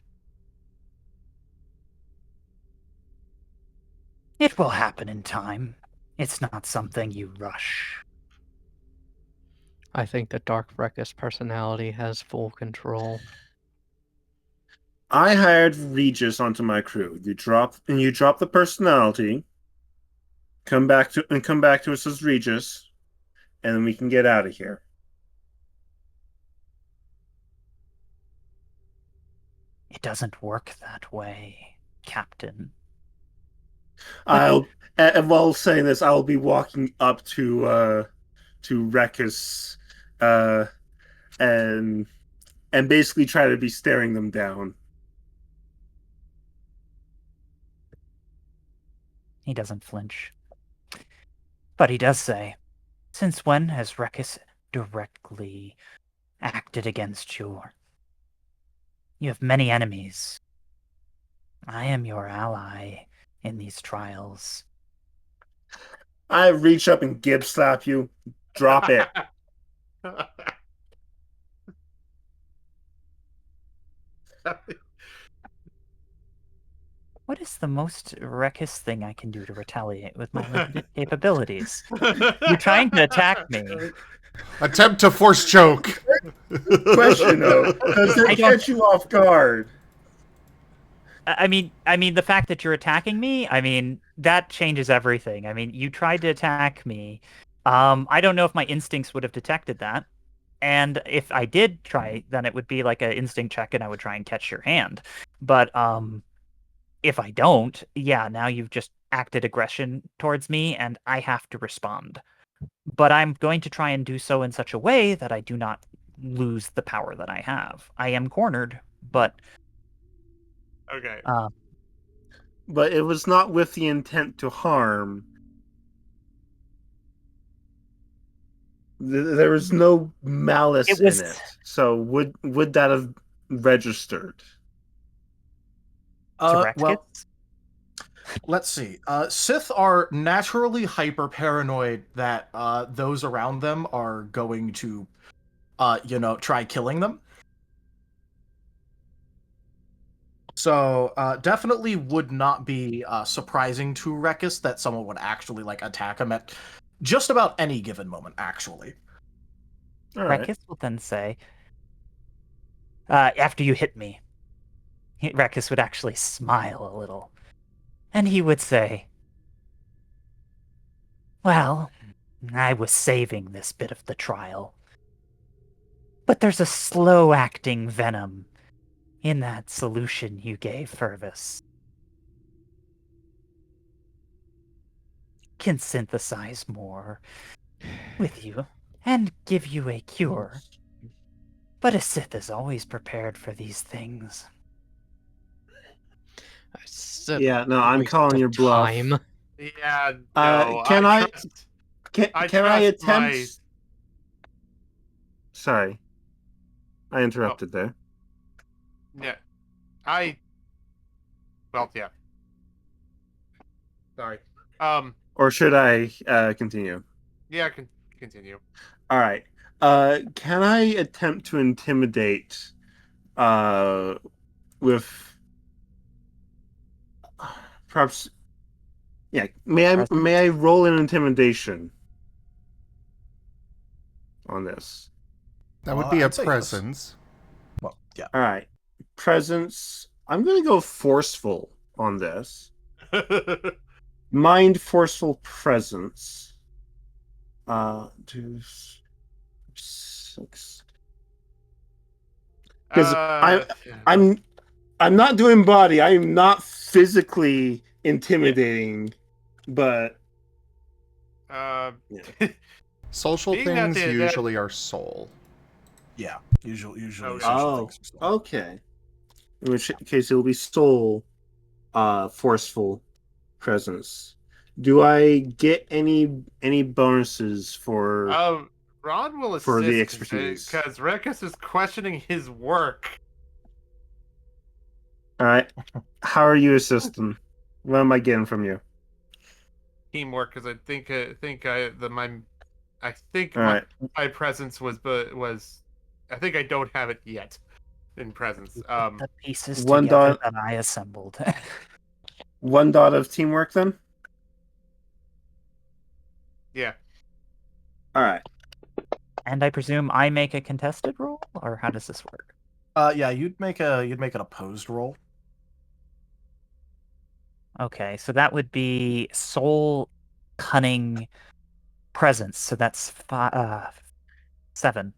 It will happen in time. It's not something you rush. I think the Dark Rekis personality has full control. I hired Regis onto my crew. You drop the personality. Come back to us as Regis, and then we can get out of here. It doesn't work that way, Captain. While saying this, I'll be walking up to Rekis, and basically try to be staring them down. He doesn't flinch. But he does say, since when has Regis directly acted against you? You have many enemies. I am your ally in these trials. I reach up and gib slap you. Drop it. What is the most Regis thing I can do to retaliate with my limited capabilities? You're trying to attack me. Attempt to force choke. Question though, does it catch you off guard? I mean, the fact that you're attacking me, I mean, that changes everything. I mean, you tried to attack me. I don't know if my instincts would have detected that. And if I did try, then it would be like an instinct check and I would try and catch your hand. But if I don't, yeah, now you've just acted aggression towards me and I have to respond. But I'm going to try and do so in such a way that I do not lose the power that I have. I am cornered, but Okay. But it was not with the intent to harm. There was no malice in it. So would that have registered? Well, let's see. Sith are naturally hyper paranoid that those around them are going to, try killing them. So definitely would not be surprising to Regis that someone would actually like attack him at just about any given moment. Actually, Regis will then say, "After you hit me," Regis would actually smile a little, and he would say, "Well, I was saving this bit of the trial, but there's a slow-acting venom in that solution you gave Fervis. Can synthesize more with you and give you a cure. But a Sith is always prepared for these things." Yeah, no, I'm calling your bluff. Yeah, no. Can I attempt? My... Sorry, I interrupted there. Yeah, Well, yeah. Sorry. Or should I continue? Yeah, I can continue. All right. Can I attempt to intimidate with perhaps? Yeah. May I roll an intimidation on this? That would be a I'd say yes. presence. Well, yeah. All right. Presence. I'm going to go forceful on this. Mind forceful presence. 2, 6. Because I'm not doing body. I am not physically intimidating, but Social things usually are soul. Yeah, usually. Oh, okay. In which case, it will be soul, forceful presence. Do I get any bonuses for? Ron will assist for the expertise because Regis is questioning his work. All right. How are you assisting? What am I getting from you? Teamwork, because I think Right. my presence was. I think I don't have it yet in presence. The pieces One together dot- that I assembled. 1 dot of teamwork, then. Yeah. All right. And I presume I make a contested roll, or how does this work? Yeah, you'd make an opposed roll. Okay, so that would be soul, cunning, presence. So that's 7.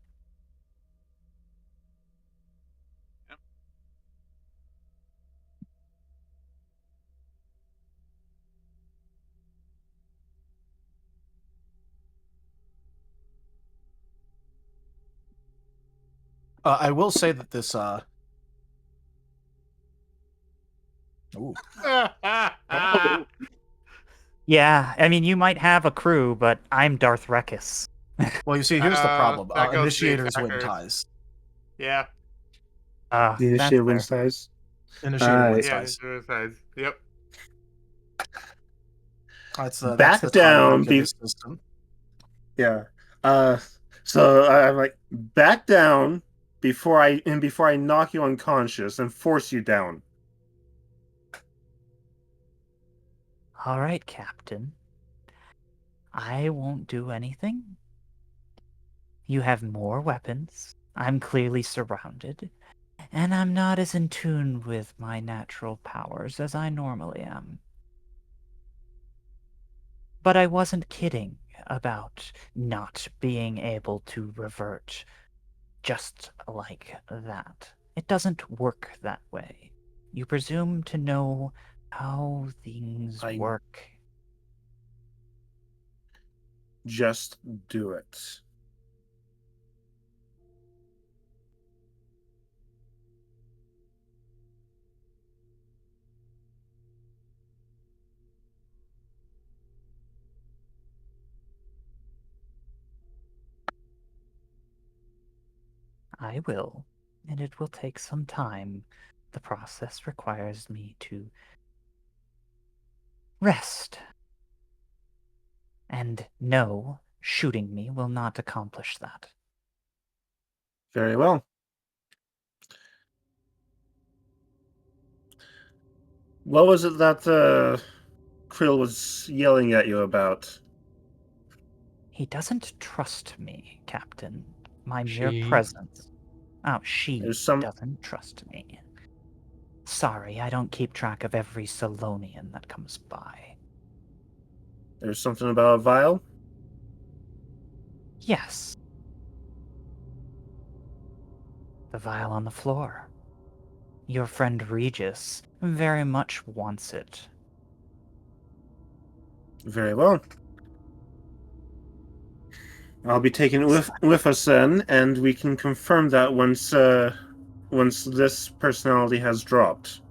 I will say that this. Ooh. Yeah, I mean, you might have a crew, but I'm Darth Rekis. Well, you see, here's the problem. that goes to the Initiators win attackers. ties. Yeah. The initiative wins ties. Initiator wins Yeah. ties. Yep. That's Back the down. system. Yeah. So I'm like, back down before I knock you unconscious and force you down. All right, Captain. I won't do anything. You have more weapons. I'm clearly surrounded. and I'm not as in tune with my natural powers as I normally am. But I wasn't kidding about not being able to revert just like that. It doesn't work that way. You presume to know how things I work. just do it. I will, and it will take some time. The process requires me to rest. And no, shooting me will not accomplish that. Very well. What was it that Krill was yelling at you about? He doesn't trust me, Captain. My mere She. presence. Oh, she There's some doesn't trust me. Sorry, I don't keep track of every Solonian that comes by. There's something about a vial? Yes. The vial on the floor. Your friend Regis very much wants it. Very well. I'll be taking it with us then, and we can confirm that once this personality has dropped.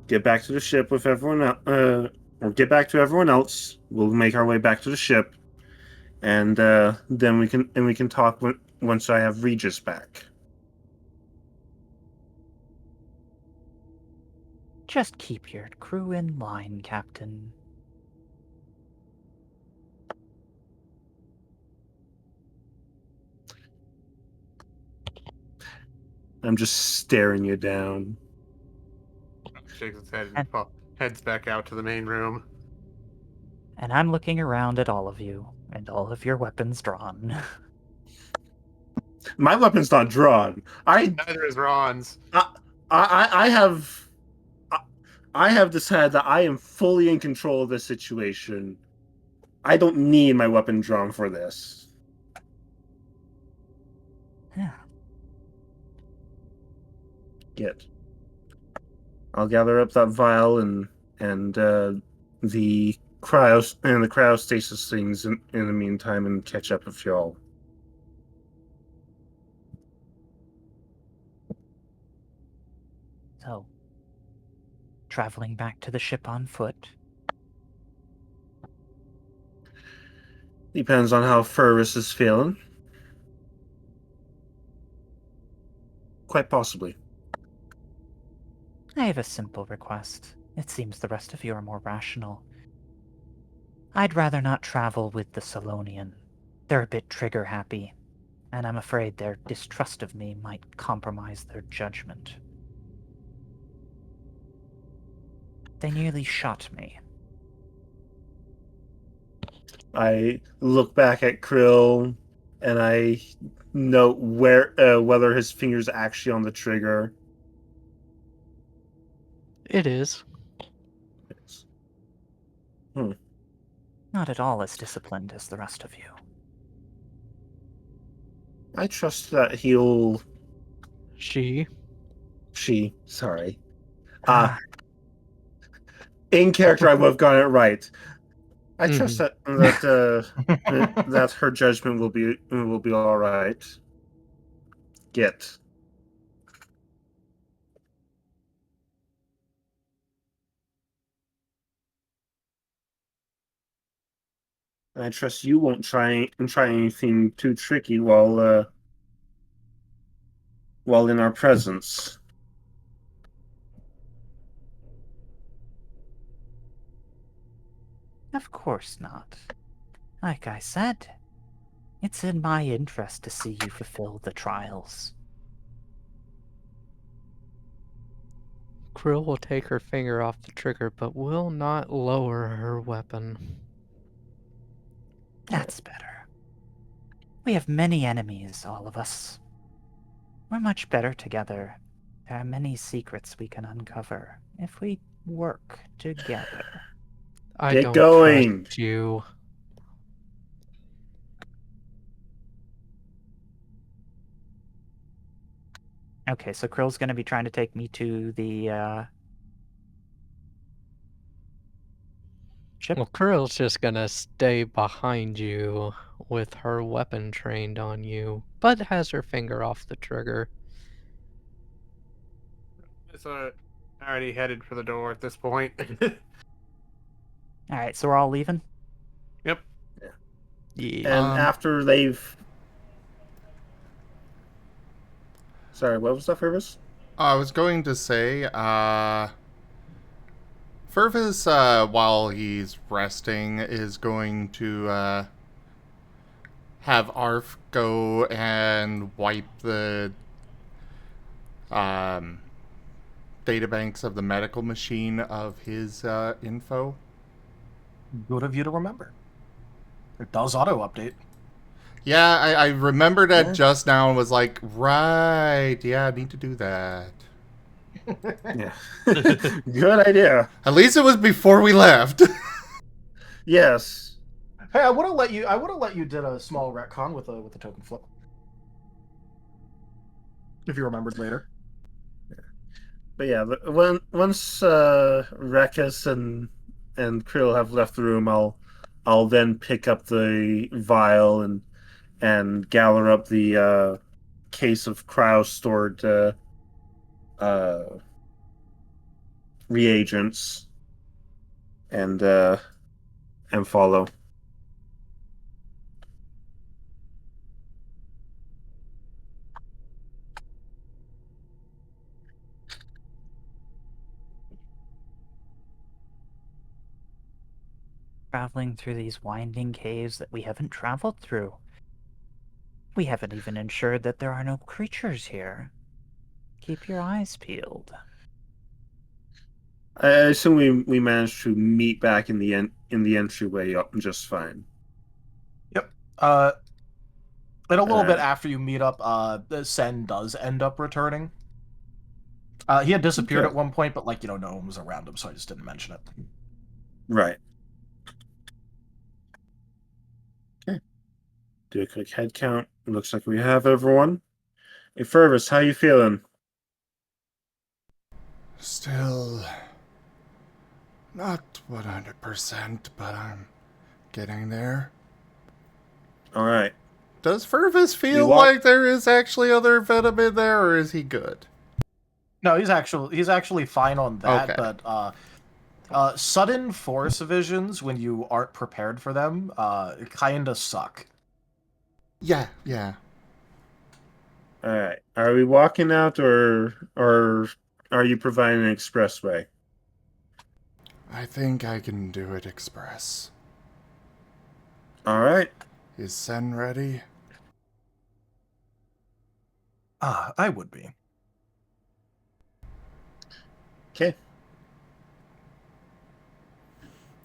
Get back to the ship with everyone else, or get back to everyone else. We'll make our way back to the ship, and then we can talk once I have Regis back. Just keep your crew in line, Captain. I'm just staring you down. Shakes his head And- and heads back out to the main room. And I'm looking around at all of you, and all of your weapons drawn. My weapon's not drawn. Neither is Ron's. I have decided that I am fully in control of this situation. I don't need my weapon drawn for this. Get. I'll gather up that vial and the cryostasis things in the meantime and catch up with y'all. So, traveling back to the ship on foot? Depends on how Fervis is feeling. Quite possibly. I have a simple request. It seems the rest of you are more rational. I'd rather not travel with the Solonian. They're a bit trigger-happy, and I'm afraid their distrust of me might compromise their judgment. They nearly shot me. I look back at Krill and I note whether his finger's actually on the trigger. It is. Not at all as disciplined as the rest of you. I trust that he'll. She. Sorry. In character, I would have gotten it right. I trust that that her judgment will be all right. Get. I trust you won't try anything too tricky while in our presence. Of course not. Like I said, it's in my interest to see you fulfill the trials. Krill will take her finger off the trigger, but will not lower her weapon. That's better. We have many enemies, all of us. We're much better together. There are many secrets we can uncover if we work together. I Get don't going. trust you. Okay, so Krill's going to be trying to take me to the ship. Well, Krill's just gonna stay behind you with her weapon trained on you, but has her finger off the trigger. So already headed for the door at this point. All right, so we're all leaving. Yep. Yeah. And after they've... Sorry, what was that, Fervis? I was going to say, Fervis, while he's resting, is going to have Arf go and wipe the databanks of the medical machine of his info. Good of you to remember. It does auto-update. Yeah, I remembered that just now and was like, right, yeah, I need to do that. Yeah. Good idea. At least it was before we left. Yes. Hey, I would have let you did a small retcon with a token flip. If you remembered later. But yeah, once Regis and Krill have left the room, I'll then pick up the vial and gather up the case of cryo stored reagents and follow. Traveling through these winding caves that we haven't traveled through. We haven't even ensured that there are no creatures here. Keep your eyes peeled. I assume we managed to meet back in the entryway just fine. Yep. And a little bit after you meet up, Sen does end up returning. He had disappeared at one point, but no one was around him, so I just didn't mention it. Right. Okay. Do a quick head count. Looks like we have everyone. Hey, Fervis, how you feeling? Still not 100%, but I'm getting there. All right. Does Fervis feel like there is actually other venom in there, or is he good? No, he's actually fine on that, Okay. but sudden force visions when you aren't prepared for them kinda suck. Yeah. All right. Are we walking out, or are you providing an expressway? I think I can do it express. All right. Is Sen ready? I would be. Okay.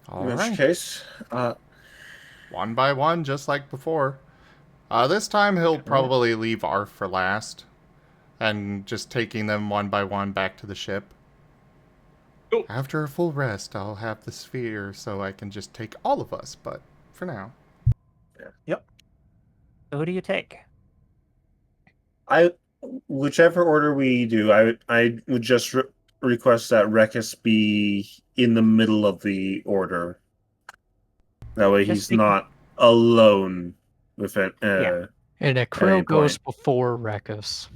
All In right. which case, one by one, just like before. This time he'll probably leave Arf for last, and just taking them one by one back to the ship. Cool. After a full rest, I'll have the sphere so I can just take all of us, but for now. Yep. So who do you take? whichever order we do, I would just request that Regis be in the middle of the order. That way he's not alone with it. And Krill goes before Regis.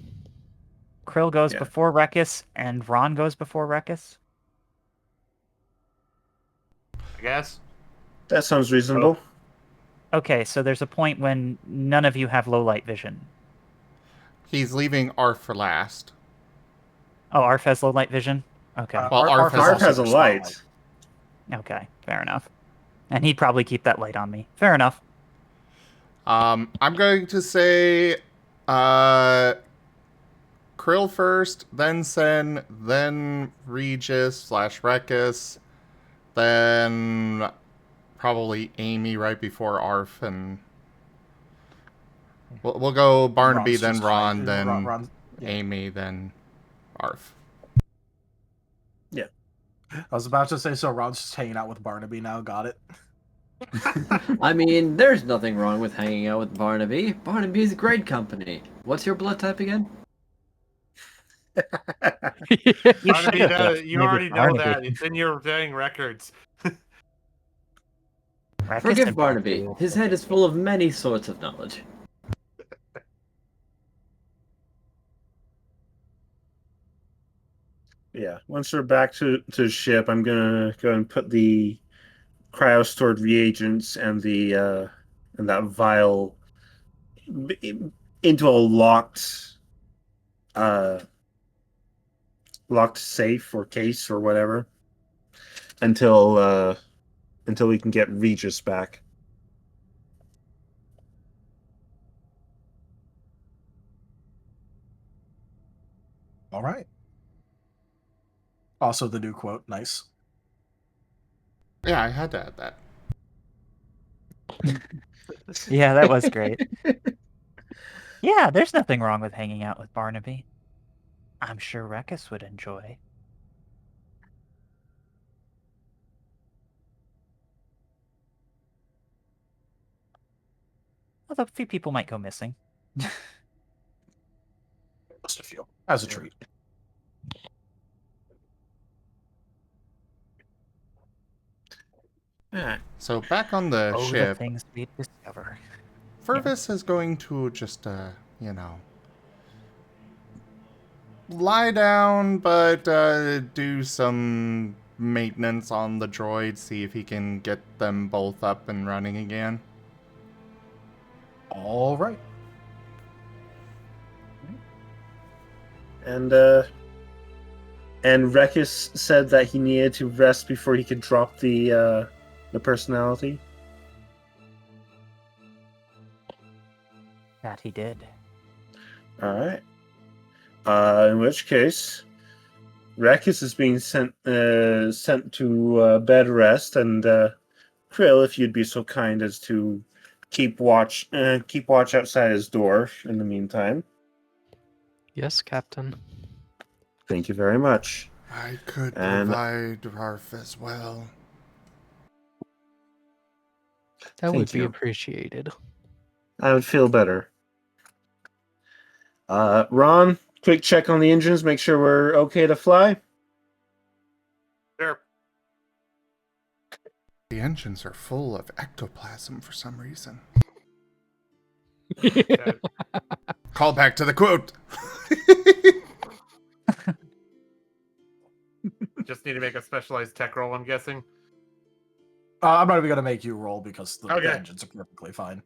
Krill goes before Regis, and Ron goes before Regis? I guess. That sounds reasonable. Okay, so there's a point when none of you have low light vision. He's leaving Arf for last. Oh, Arf has low light vision? Okay. Well, Arf has a light. Okay, fair enough. And he'd probably keep that light on me. Fair enough. I'm going to say Krill first, then Sen, then Regis / Regis, then probably Amy right before Arf, and we'll go Barnaby, then Ron, then Amy, then Arf. I was about to say, so Ron's just hanging out with Barnaby now. Got it. I mean, there's nothing wrong with hanging out with Barnaby. Barnaby's great company. What's your blood type again? Barnaby, should've just you made it already know Barnaby. that. It's in your dang records. Regis Forgive and Barnaby. His head is full of many sorts of knowledge. Yeah. Once we're back to ship, I'm gonna go and put the cryo stored reagents and the and that vial into a locked safe or case or whatever until we can get Regis back. All right. Also, the new quote. Nice. Yeah, I had to add that. Yeah, that was great. Yeah, there's nothing wrong with hanging out with Barnaby. I'm sure Regis would enjoy. Although a few people might go missing. Just a few. As a treat. So back on the Oh, the ship, things we discover. Fervis is going to just, lie down, but do some maintenance on the droid, see if he can get them both up and running again. All right. And Regis said that he needed to rest before he could drop the personality. That he did. All right. In which case, Regis is being sent to bed rest, and Krill, if you'd be so kind as to keep watch outside his door in the meantime. Yes, Captain. Thank you very much. I could And- provide Arf as well. That would Thank be you. appreciated. I would feel better. Ron, quick check on the engines, make sure we're okay to fly. Sure. The engines are full of ectoplasm for some reason. Okay. Call back to the quote. Just need to make a specialized tech roll, I'm guessing. I'm not even going to make you roll because the Okay. engines are perfectly fine.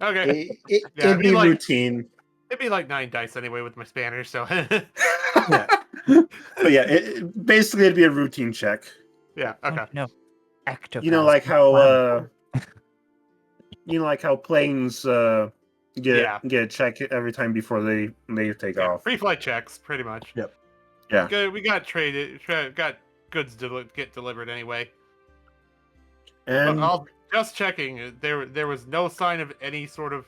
Okay. It'd it'd be be like- routine. It'd be like 9 dice anyway with my Spanish, so. Yeah. But yeah, basically it'd be a routine check. Yeah, okay. No. Ectoplasm. You know, like how planes get a check every time before they take Yeah, off. free flight checks, pretty much. Yep. Yeah. Good. We got got goods to get delivered anyway. And I'll just checking. There was no sign of any sort of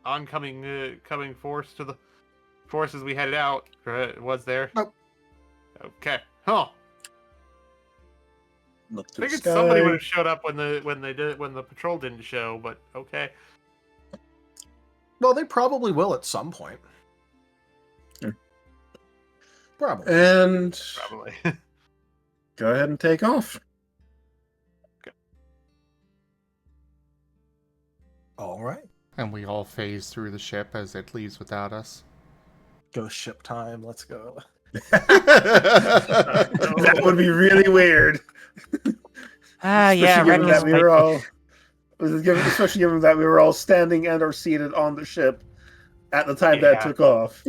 oncoming coming force to the forces we headed out. Was there? Nope. Okay. Huh. look to I the figured sky. somebody would have showed up when the patrol didn't show, but okay. Well, they probably will at some point. Sure. Probably. And Probably. go ahead and take off. All right. And we all phase through the ship as it leaves without us. Ghost ship time. Let's go. That would be really weird. Ah, yeah, Especially given Regis that we might were be- all, especially given that we were all standing and or seated on the ship at the time that Yeah. took off.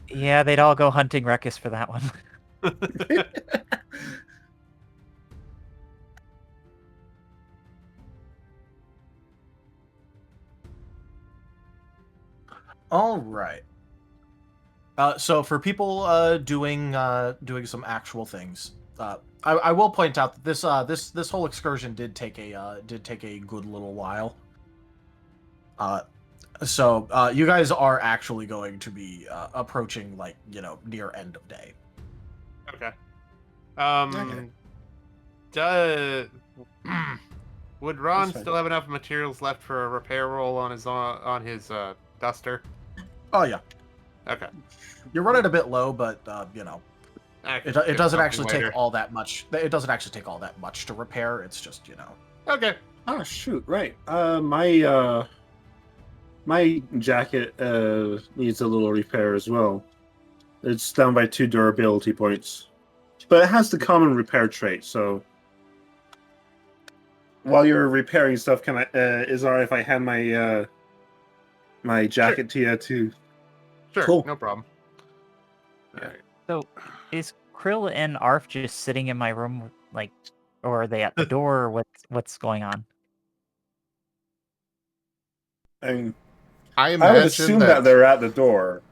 Yeah, they'd all go hunting Regis for that one. All right. So for people doing some actual things, I will point out that this whole excursion did take a good little while. So you guys are actually going to be approaching, like, near end of day. Okay. Okay. Would Ron That's fine. still have enough materials left for a repair roll on his duster? Oh yeah, Okay. you're running a bit low, but it doesn't actually take all that much. It doesn't actually take all that much to repair. It's just Okay. Oh shoot! Right. My jacket needs a little repair as well. It's down by 2 durability points, but it has the common repair trait. So while you're repairing stuff, can I? Is it alright if I hand my my jacket to you too? Sure. Cool. No problem. Yeah. All right. So, is Krill and Arf just sitting in my room, like, or are they at the door? Or what's going on? I I would imagine assume that they're at the door,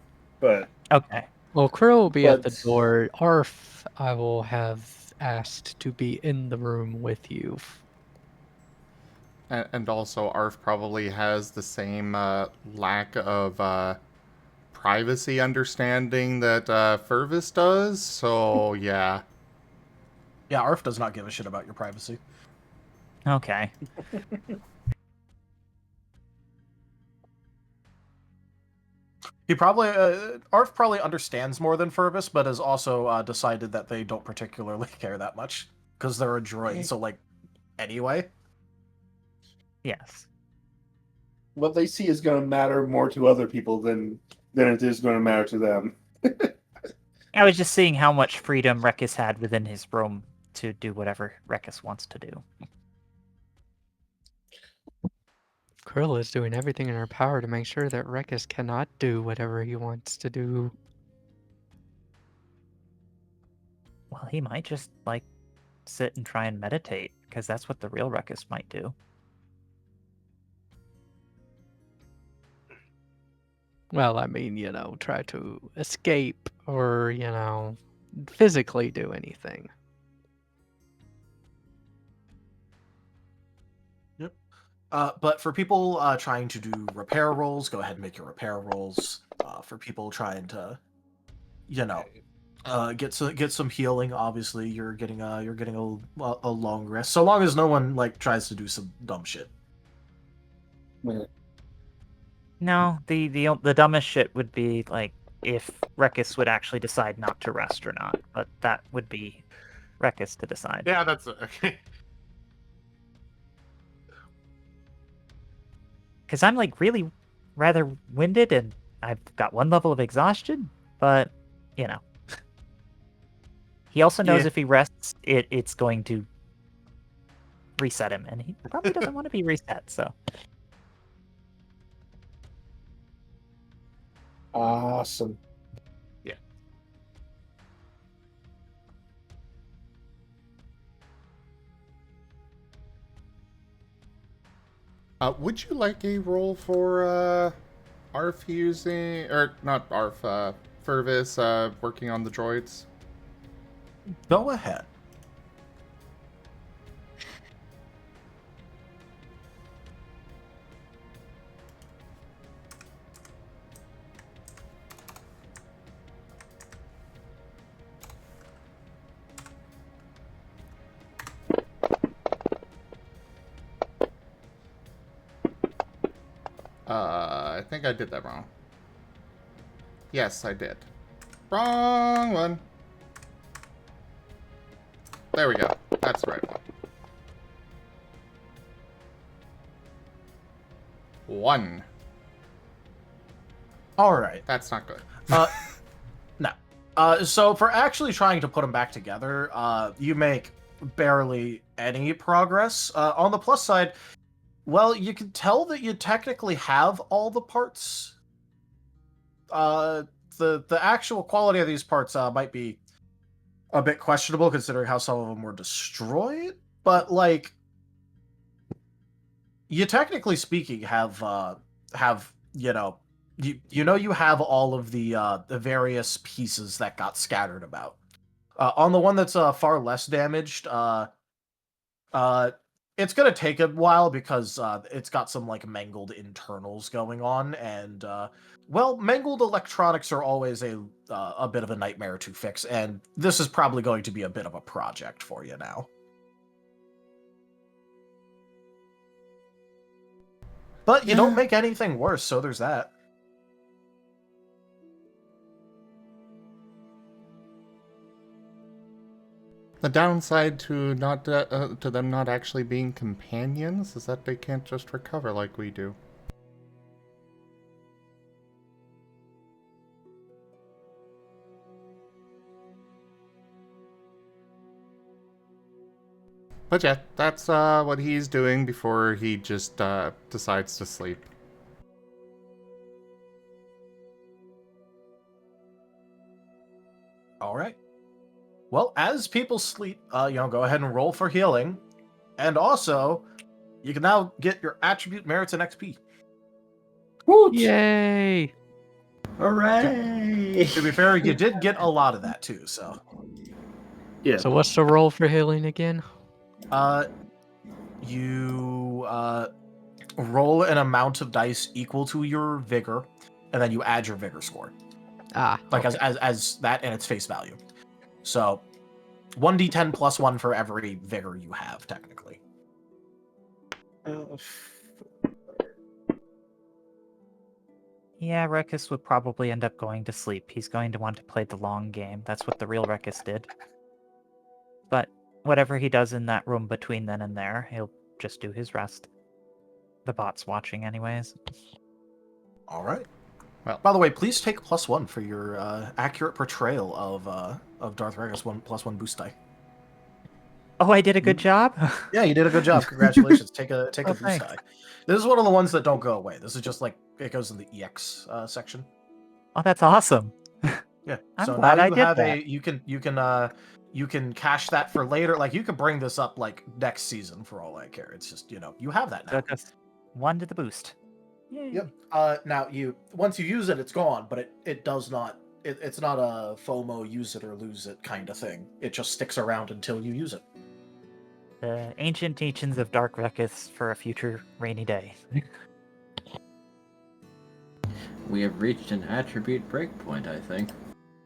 but Okay. Well, Krill will be at the But- door. Arf, I will have asked to be in the room with you. And also, Arf probably has the same lack of privacy understanding that Fervis does. So, yeah. Yeah, Arf does not give a shit about your privacy. Okay. He probably Arf probably understands more than Fervis, but has also decided that they don't particularly care that much because they're a droid. So, like, anyway. Yes. what they see is going to matter more to other people than it is going to matter to them. I was just seeing how much freedom Regis had within his room to do whatever Regis wants to do. Krill is doing everything in her power to make sure that Regis cannot do whatever he wants to do. Well, he might just, like, sit and try and meditate, because that's what the real Regis might do. Well, I mean, try to escape or, physically do anything. Yep. But for people trying to do repair rolls, go ahead and make your repair rolls. For people trying to, get some healing, obviously you're getting a long rest. So long as no one like tries to do some dumb shit. No, the dumbest shit would be, like, if Regis would actually decide not to rest or not, but that would be Regis to decide. Yeah, that's okay. Because I'm, like, really rather winded, and I've got 1 level of exhaustion, but, He also knows Yeah. if he rests, it's going to reset him, and he probably doesn't want to be reset, so... Awesome. Would you like a roll for Arf using, or not Arf, Fervis working on the droids? Go ahead. I think I did that wrong. Yes, I did. Wrong one. There we go. That's the right one. 1. All right. That's not good. No. So for actually trying to put them back together, you make barely any progress. On the plus side, well, you can tell that you technically have all the parts. The actual quality of these parts might be a bit questionable considering how some of them were destroyed, but like you technically speaking have you have all of the various pieces that got scattered about. On the one that's far less damaged, It's gonna take a while because it's got some like mangled internals going on, and well, mangled electronics are always a bit of a nightmare to fix, and this is probably going to be a bit of a project for you now. But you don't make anything worse, so there's that. The downside to to them not actually being companions is that they can't just recover like we do. But yeah, that's what he's doing before he just decides to sleep. All right. Well, as people sleep, go ahead and roll for healing, and also, you can now get your attribute merits and XP. Woot! Yay! Hooray! To be fair, you did get a lot of that too. So, Yeah. So what's the roll for healing again? you roll an amount of dice equal to your vigor, and then you add your vigor score, Okay. as that and its face value. So, 1d10 plus 1 for every vigor you have, technically. Yeah, Regis would probably end up going to sleep. He's going to want to play the long game. That's what the real Regis did. But whatever he does in that room between then and there, he'll just do his rest. The bot's watching anyways. All right. Well, By the way, please take +1 for your accurate portrayal of Darth Regis 1+1 boost die. Oh, I did a good job? Yeah, you did a good job. Congratulations. Take a boost thanks. die. This is one of the ones that don't go away. This is just like it goes in the EX section. Oh, that's awesome. Yeah. I'm so glad now I you did have that. you can cash that for later. Like you could bring this up like next season for all I care. It's just, you have that now. So just 1 to the boost. Yay. Yep. Now once you use it, it's gone, but it does not. It's not a FOMO use it or lose it kind of thing. It just sticks around until you use it. The ancient teachings of Dark Regis for a future rainy day. We have reached an attribute breakpoint, I think.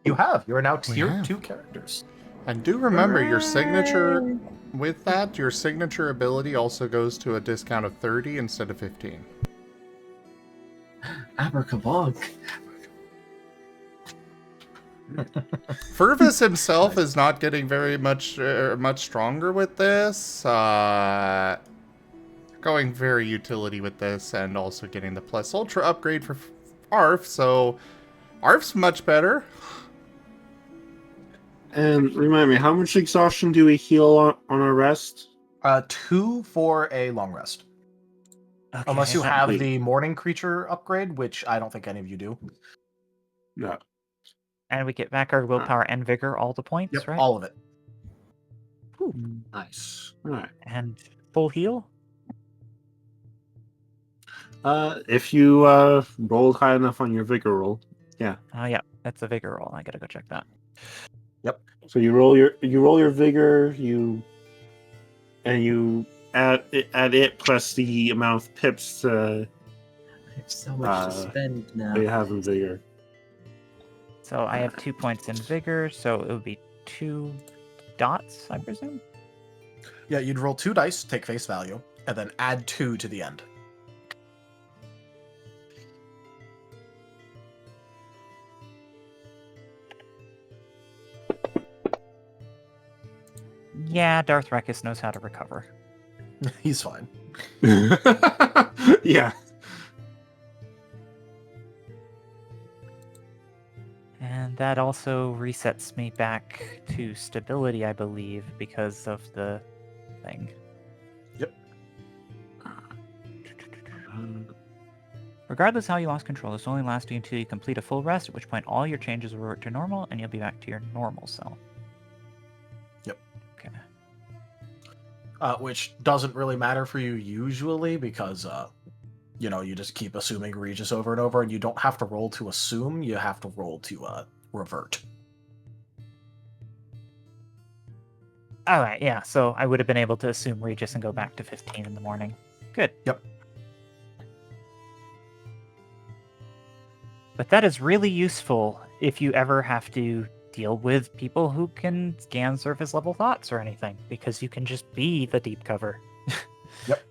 You have. You are now tier have. 2 characters. And do remember your signature, with that, your signature ability also goes to a discount of 30 instead of 15. Abracabonk! Fervis himself is not getting very much stronger with this. Going very utility with this, and also getting the plus ultra upgrade for Arf. So Arf's much better. And remind me, how much exhaustion do we heal on a rest? 2 for a long rest. Okay, Unless you that- have Wait. the morning creature upgrade, which I don't think any of you do. No. And we get back our willpower and vigor, all the points, right? All of it. Nice. All right. And full heal? If you rolled high enough on your vigor roll, yeah. Oh yeah, that's a vigor roll. I gotta go check that. So you roll your vigor, you add it plus the amount of pips I have so much to Uh, spend now. that you have in vigor. So I have 2 points in vigor, so it would be 2 dots, I presume? Yeah, you'd roll 2 dice, take face value, and then add 2 to the end. Yeah, Darth Regis knows how to recover. He's fine. Yeah. And that also resets me back to stability, I believe, because of the thing. Yep. Regardless how you lost control, this only lasts you until you complete a full rest, at which point all your changes will revert to normal, and you'll be back to your normal self. Yep. Okay. Which doesn't really matter for you usually because, you just keep assuming Regis over and over, and you don't have to roll to assume, you have to roll to revert. All right, yeah. So I would have been able to assume Regis and go back to 15 in the morning. Good. Yep. But that is really useful if you ever have to deal with people who can scan surface level thoughts or anything, because you can just be the deep cover. Yep.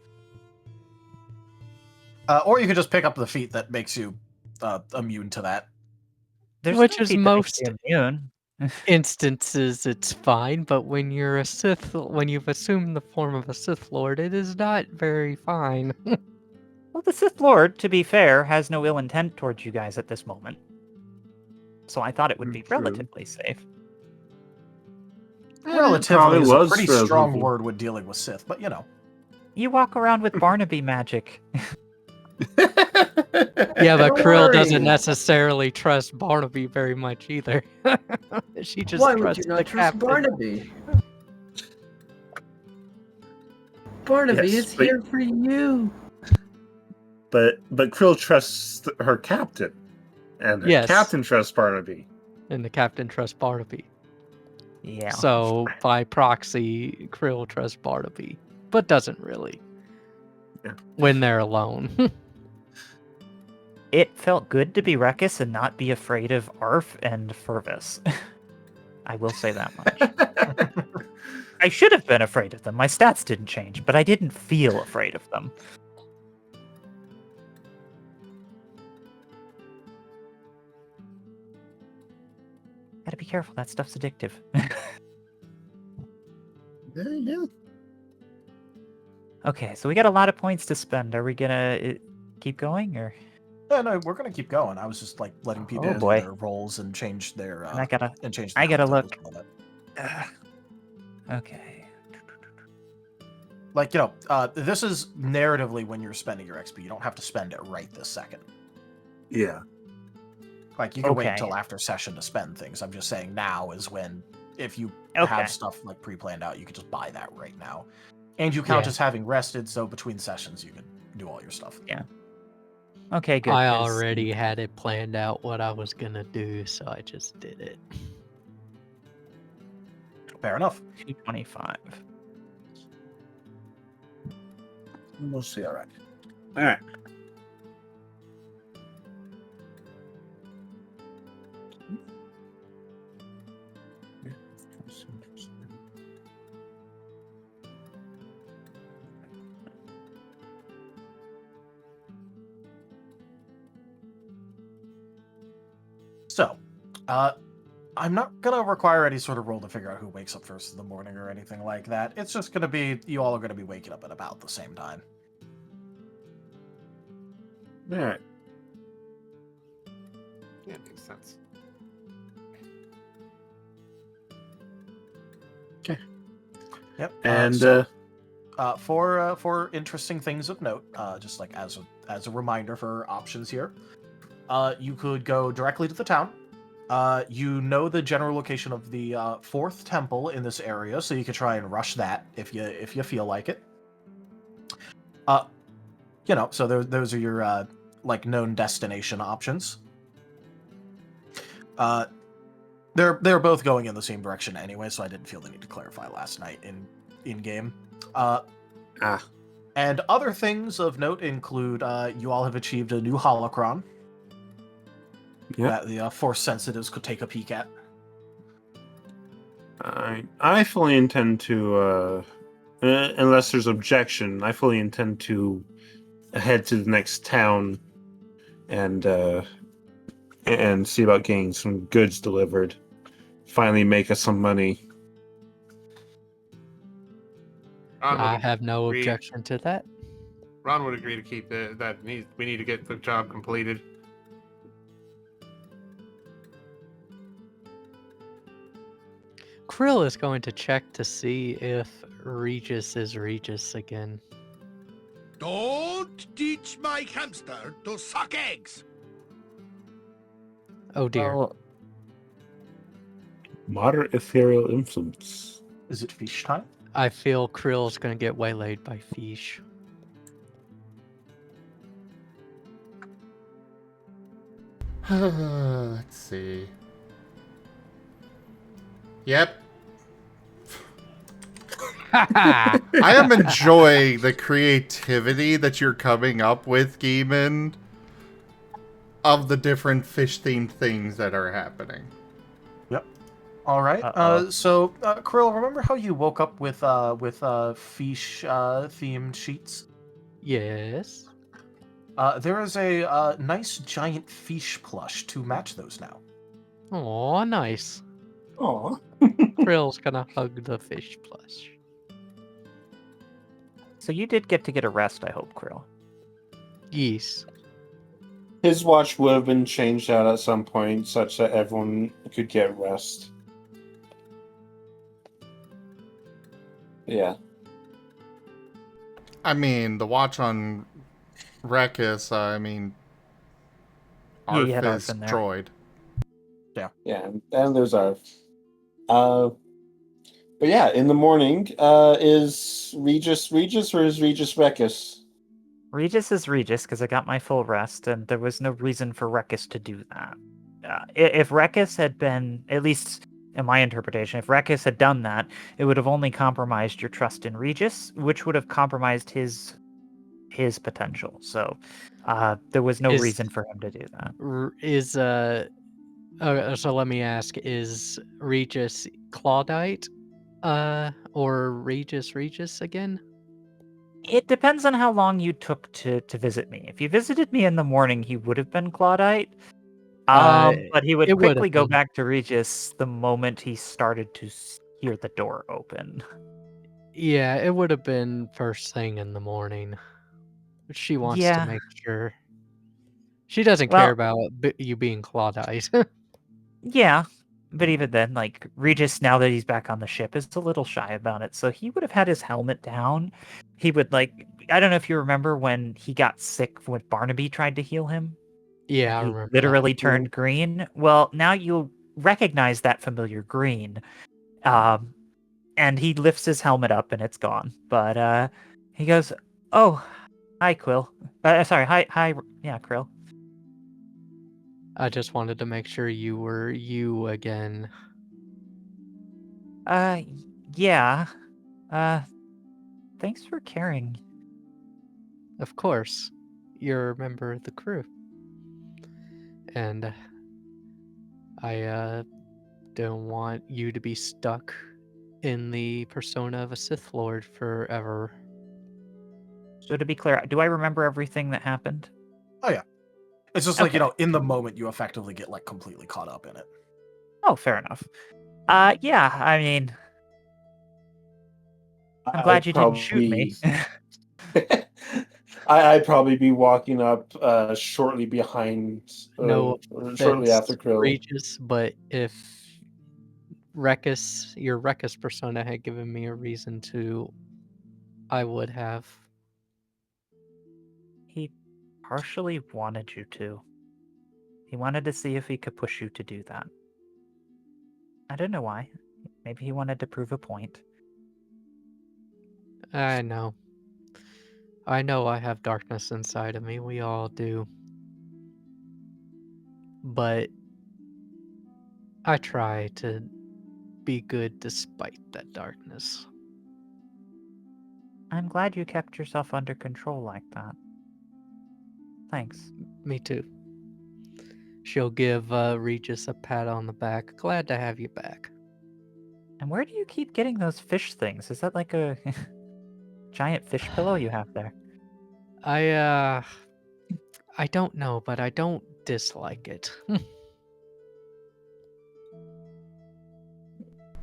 Or you could just pick up the feat that makes you immune to that. There's Which no is feat that makes most you immune. instances it's fine, but when you're a Sith, when you've assumed the form of a Sith Lord, it is not very fine. Well, the Sith Lord, to be fair, has no ill intent towards you guys at this moment. So I thought it would be True. relatively safe. Relatively probably is a was pretty strong relatively. word when dealing with Sith, but you know. You walk around with Barnaby magic. Yeah, but Don't Krill doesn't worry. necessarily trust Barnaby very much either. She just Why would trusts you the not trust captain. Barnaby? Barnaby Yes, is but- here for you. But Krill trusts her captain, and her Yes. captain trusts Barnaby. And the captain trusts Barnaby. Yeah. So, by proxy, Krill trusts Barnaby, but doesn't really. Yeah. When they're alone. It felt good to be Regis and not be afraid of Arf and Fervis. I will say that much. I should have been afraid of them. My stats didn't change, but I didn't feel afraid of them. Gotta be careful, that stuff's addictive. Yeah. Okay, so we got a lot of points to spend. Are we gonna keep going, or? Yeah, no, we're gonna keep going. I was just like letting people Oh, do boy. their roles and change their And I gotta change. I gotta content look. as well. Okay. Like, this is narratively when you're spending your XP. You don't have to spend it right this second. Yeah. Like, you can wait Okay. until after session to spend things. I'm just saying now is when, if you Okay. have stuff like pre-planned out, you can just buy that right now. And you count Yeah. as having rested, so between sessions you can do all your stuff. Yeah. Okay, good. I 'cause- already had it planned out what I was gonna do, so I just did it. Fair enough. 225. We'll see. All right. So, I'm not gonna require any sort of roll to figure out who wakes up first in the morning or anything like that. It's just gonna be you all are gonna be waking up at about the same time. All right. Yeah, makes sense. Yep. And for interesting things of note, just like as a reminder for options here, you could go directly to the town. You know the general location of the fourth temple in this area, so you could try and rush that if you feel like it. So those are your like known destination options. They're both going in the same direction anyway, so I didn't feel the need to clarify last night in game. And other things of note include you all have achieved a new holocron that the Force sensitives could take a peek at. I fully intend to, unless there's objection, I fully intend to head to the next town and see about getting some goods delivered. Finally, make us some money. I have no agree. objection to that. Ron would agree to keep that. We need to get the job completed. Krill is going to check to see if Regis is Regis again. Don't teach my hamster to suck eggs. Oh dear. Well, Moderate ethereal influence. Is it fish time? I feel Krill's going to get waylaid by Fish. Let's see. Yep. I am enjoying the creativity that you're coming up with, Geeman, of the different fish-themed things that are happening. Yep. All right. Uh-oh. So, Krill, remember how you woke up with fish themed sheets? Yes. There is a nice giant fish plush to match those now. Oh, nice. Aw. Krill's gonna hug the fish plush. So you did get to get a rest, I hope, Krill. Yes. His watch would have been changed out at some point such that everyone could get rest. Yeah. I mean, the watch on Regis, Yeah, you had Arf Arf is in there. droid. Yeah, and there's our. But yeah, in the morning, is Regis or is Regis Recus? Regis is Regis because I got my full rest, and there was no reason for Rekis to do that. If Rekis had been, at least in my interpretation, if Rekis had done that, it would have only compromised your trust in Regis, which would have compromised his potential. So there was no Is- reason for him to do that. So let me ask: is Regis Claudite, or Regis again? It depends on how long you took to visit me. If you visited me in the morning, he would have been Claudite. But he would it would quickly have go been. back to Regis the moment he started to hear the door open. Yeah, it would have been first thing in the morning. She wants Yeah. to make sure. She doesn't Well- care about you being Claudite. Yeah, but even then, like, Regis, now that he's back on the ship, is a little shy about it. So he would have had his helmet down. He would, like, I don't know if you remember when he got sick when Barnaby tried to heal him. Yeah, I He remember. literally turned green. Well, now you'll recognize that familiar green. And he lifts his helmet up and it's gone. But he goes, "Oh, hi, Quill. Sorry, hi, yeah, Krill. I just wanted to make sure you were you again. Yeah. Thanks for caring." Of course, you're a member of the crew. And I don't want you to be stuck in the persona of a Sith Lord forever. So to be clear, do I remember everything that happened? Oh yeah. It's just like, Okay. in the moment you effectively get like completely caught up in it. Oh, fair enough. Yeah, I mean, I'm glad you didn't shoot me. I'd probably be walking up shortly behind, No shortly offense, after Krill. Regis, but if your Rekis persona had given me a reason to, I would have. He partially wanted you to. He wanted to see if he could push you to do that. I don't know why. Maybe he wanted to prove a point. I know. I know I have darkness inside of me. We all do. But I try to be good despite that darkness. I'm glad you kept yourself under control like that. Thanks. Me too. She'll give Regis a pat on the back. Glad to have you back. And where do you keep getting those fish things? Is that like a giant fish pillow you have there? I don't know, but I don't dislike it.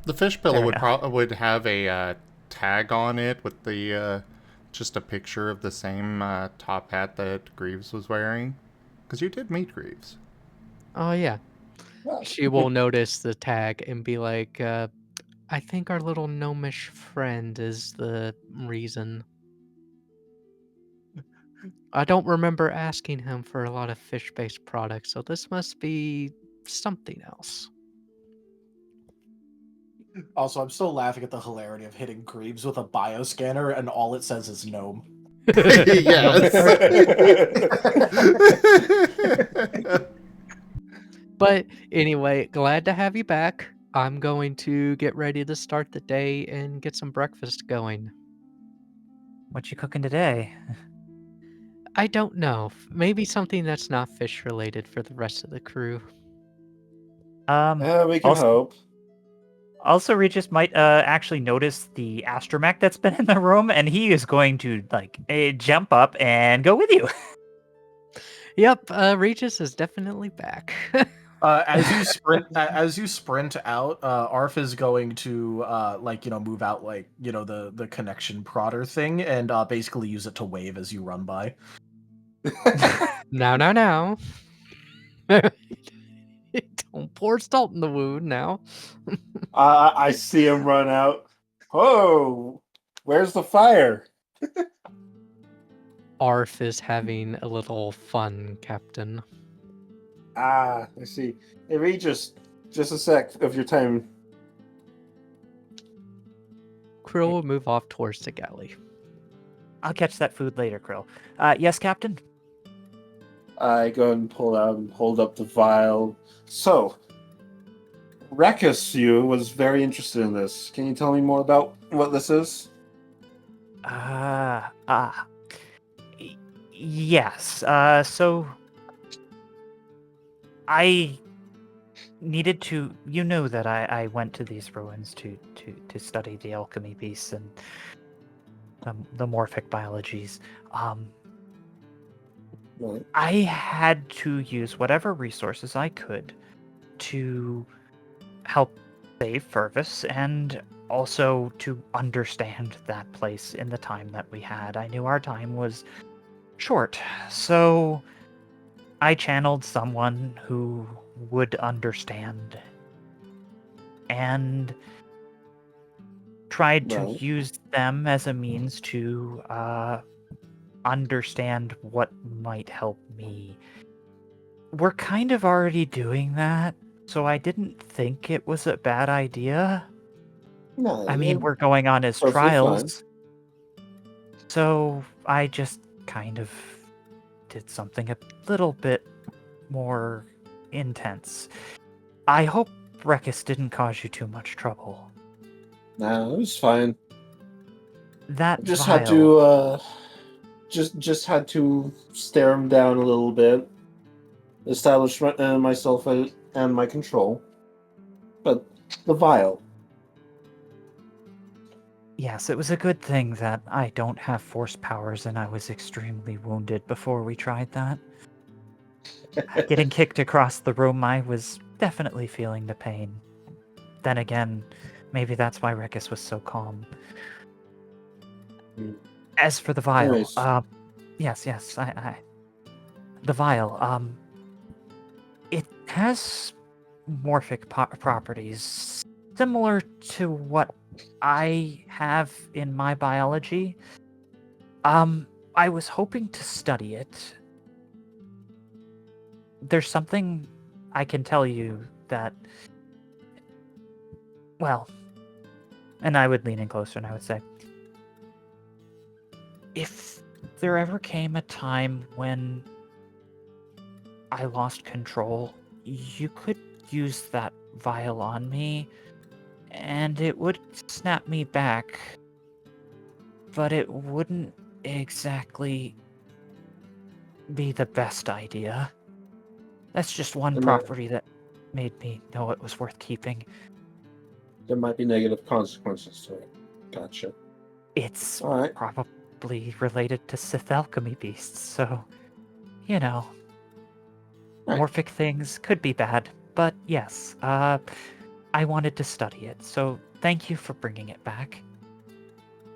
The fish pillow Fair would have a tag on it with the just a picture of the same top hat that Greaves was wearing. Because you did meet Greaves. Oh yeah. She will notice the tag and be like, I think our little gnomish friend is the reason. I don't remember asking him for a lot of fish-based products, so this must be something else. Also, I'm still laughing at the hilarity of hitting Greaves with a bioscanner and all it says is gnome. Yes. But anyway, glad to have you back. I'm going to get ready to start the day and get some breakfast going. What you cooking today? I don't know. Maybe something that's not fish related for the rest of the crew. We can hope. Also, Regis might actually notice the astromech that's been in the room, and he is going to jump up and go with you. Yep, Regis is definitely back. As you sprint out, Arf is going to move out the connection prodder thing and basically use it to wave as you run by. Now. Don't pour salt in the wound now. I see him run out. Oh, where's the fire? Arf is having a little fun, Captain. I see. Hey, Regis, just a sec of your time. Krill will move off towards the galley. I'll catch that food later, Krill. Yes, Captain? I go and pull out and hold up the vial. So, Regis, was very interested in this. Can you tell me more about what this is? Yes. So I needed to. You know that I went to these ruins to study the alchemy beasts and the morphic biologies. Right. I had to use whatever resources I could to help save Fervis and also to understand that place in the time that we had. I knew our time was short, so I channeled someone who would understand and tried to Right. use them as a means to understand what might help me. We're kind of already doing that, so I didn't think it was a bad idea. No, I mean, we're going on as perfectly trials. So I just kind of did something a little bit more intense. I hope Regis didn't cause you too much trouble. No, it was fine. That Just vial, had to just had to stare him down a little bit, establish myself and my control. But the vial. Yes, it was a good thing that I don't have force powers and I was extremely wounded before we tried that. Getting kicked across the room, I was definitely feeling the pain. Then again, maybe that's why Regis was so calm. As for the vial, Anyways. yes, the vial, it has morphic properties similar to what I have in my biology. I was hoping to study it. There's something I can tell you that, well, and I would lean in closer and I would say, if there ever came a time when I lost control, you could use that vial on me, and it would snap me back, but it wouldn't exactly be the best idea. That's just one property that made me know it was worth keeping. There might be negative consequences to it. Gotcha. It's All right. probably related to Sith alchemy beasts, so, you know, Right. morphic things could be bad, but yes, I wanted to study it, so thank you for bringing it back.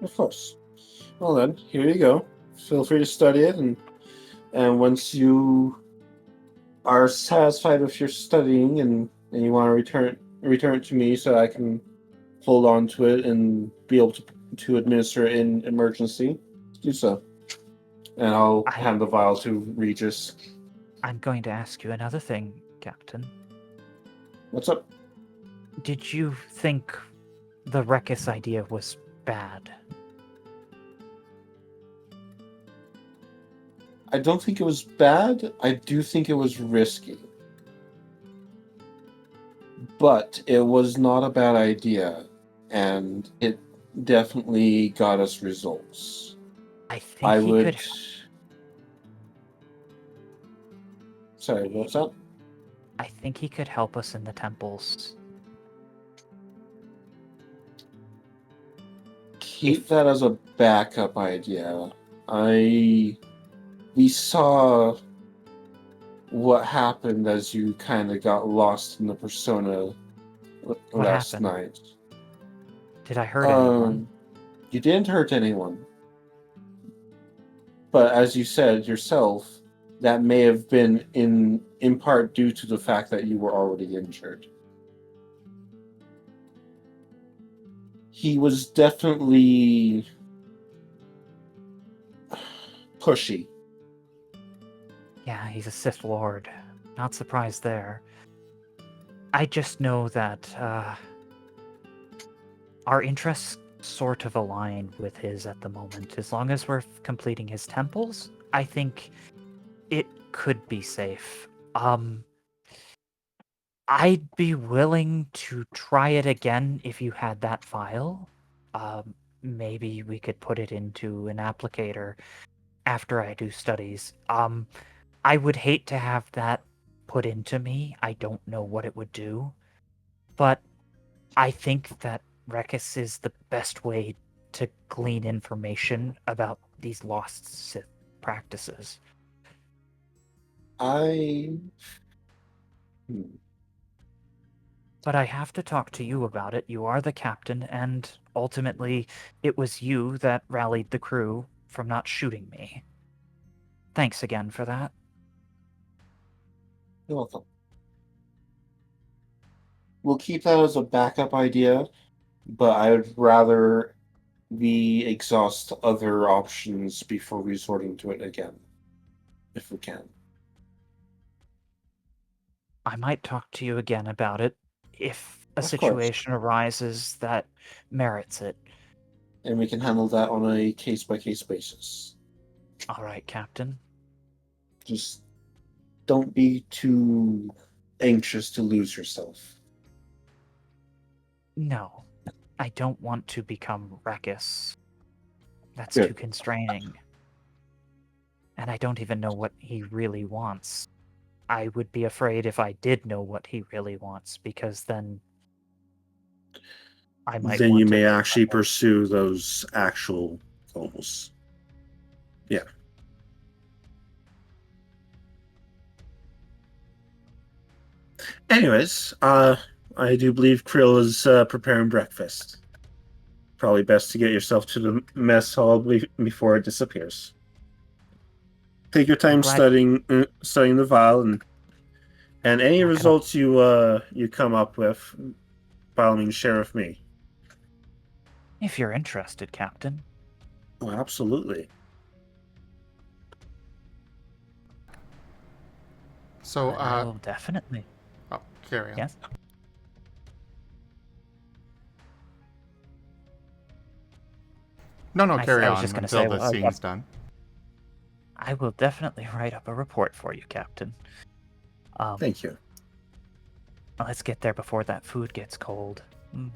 Of course. Well then, here you go. Feel free to study it, and once you are satisfied with your studying and you want to return it to me so I can hold on to it and be able to administer it in emergency, do so. And I'll hand the vial to Regis. I'm going to ask you another thing, Captain. What's up? Did you think the Regis idea was bad? I don't think it was bad. I do think it was risky. but it was not a bad idea, and it definitely got us results. I think he would. could. Sorry, what's that? I think he could help us in the temples. Keep that as a backup idea. We saw what happened as you kind of got lost in the persona last happened? night. Did I hurt anyone? You didn't hurt anyone. But as you said yourself, that may have been in part due to the fact that you were already injured. He was definitely pushy. Yeah, he's a Sith Lord. Not surprised there. I just know that our interests sort of align with his at the moment. As long as we're completing his temples, I think it could be safe. I'd be willing to try it again if you had that file. Maybe we could put it into an applicator after I do studies. I would hate to have that put into me. I don't know what it would do. But I think that Regis is the best way to glean information about these lost Sith practices. But I have to talk to you about it. You are the captain, and ultimately, it was you that rallied the crew from not shooting me. Thanks again for that. You're welcome. We'll keep that as a backup idea, but I would rather we exhaust other options before resorting to it again, if we can. I might talk to you again about it if a Of situation arises that merits it. And we can handle that on a case-by-case basis. All right, Captain. Just don't be too anxious to lose yourself. No, I don't want to become Regis. That's Good. too constraining. And I don't even know what he really wants. I would be afraid if I did know what he really wants, because then I might Then want you to may make actually my own. pursue those actual goals. Yeah. Anyways, I do believe Krill is preparing breakfast. Probably best to get yourself to the mess hall before it disappears. Take your time studying the vial, and any results you come up with, by all means, share with me. If you're interested, Captain. Oh, absolutely. So, I will definitely. Oh, carry on. Yes? No, carry I was on just gonna until say, the well, scene's done. I will definitely write up a report for you, Captain. Thank you. Let's get there before that food gets cold.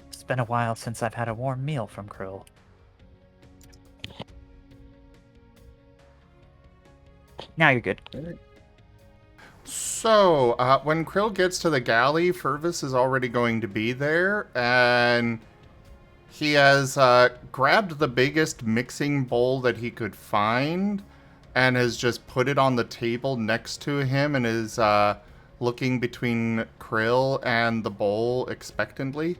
It's been a while since I've had a warm meal from Krill. Now you're good. So, when Krill gets to the galley, Fervis is already going to be there, and he has grabbed the biggest mixing bowl that he could find, and has just put it on the table next to him, and is looking between Krill and the bowl expectantly.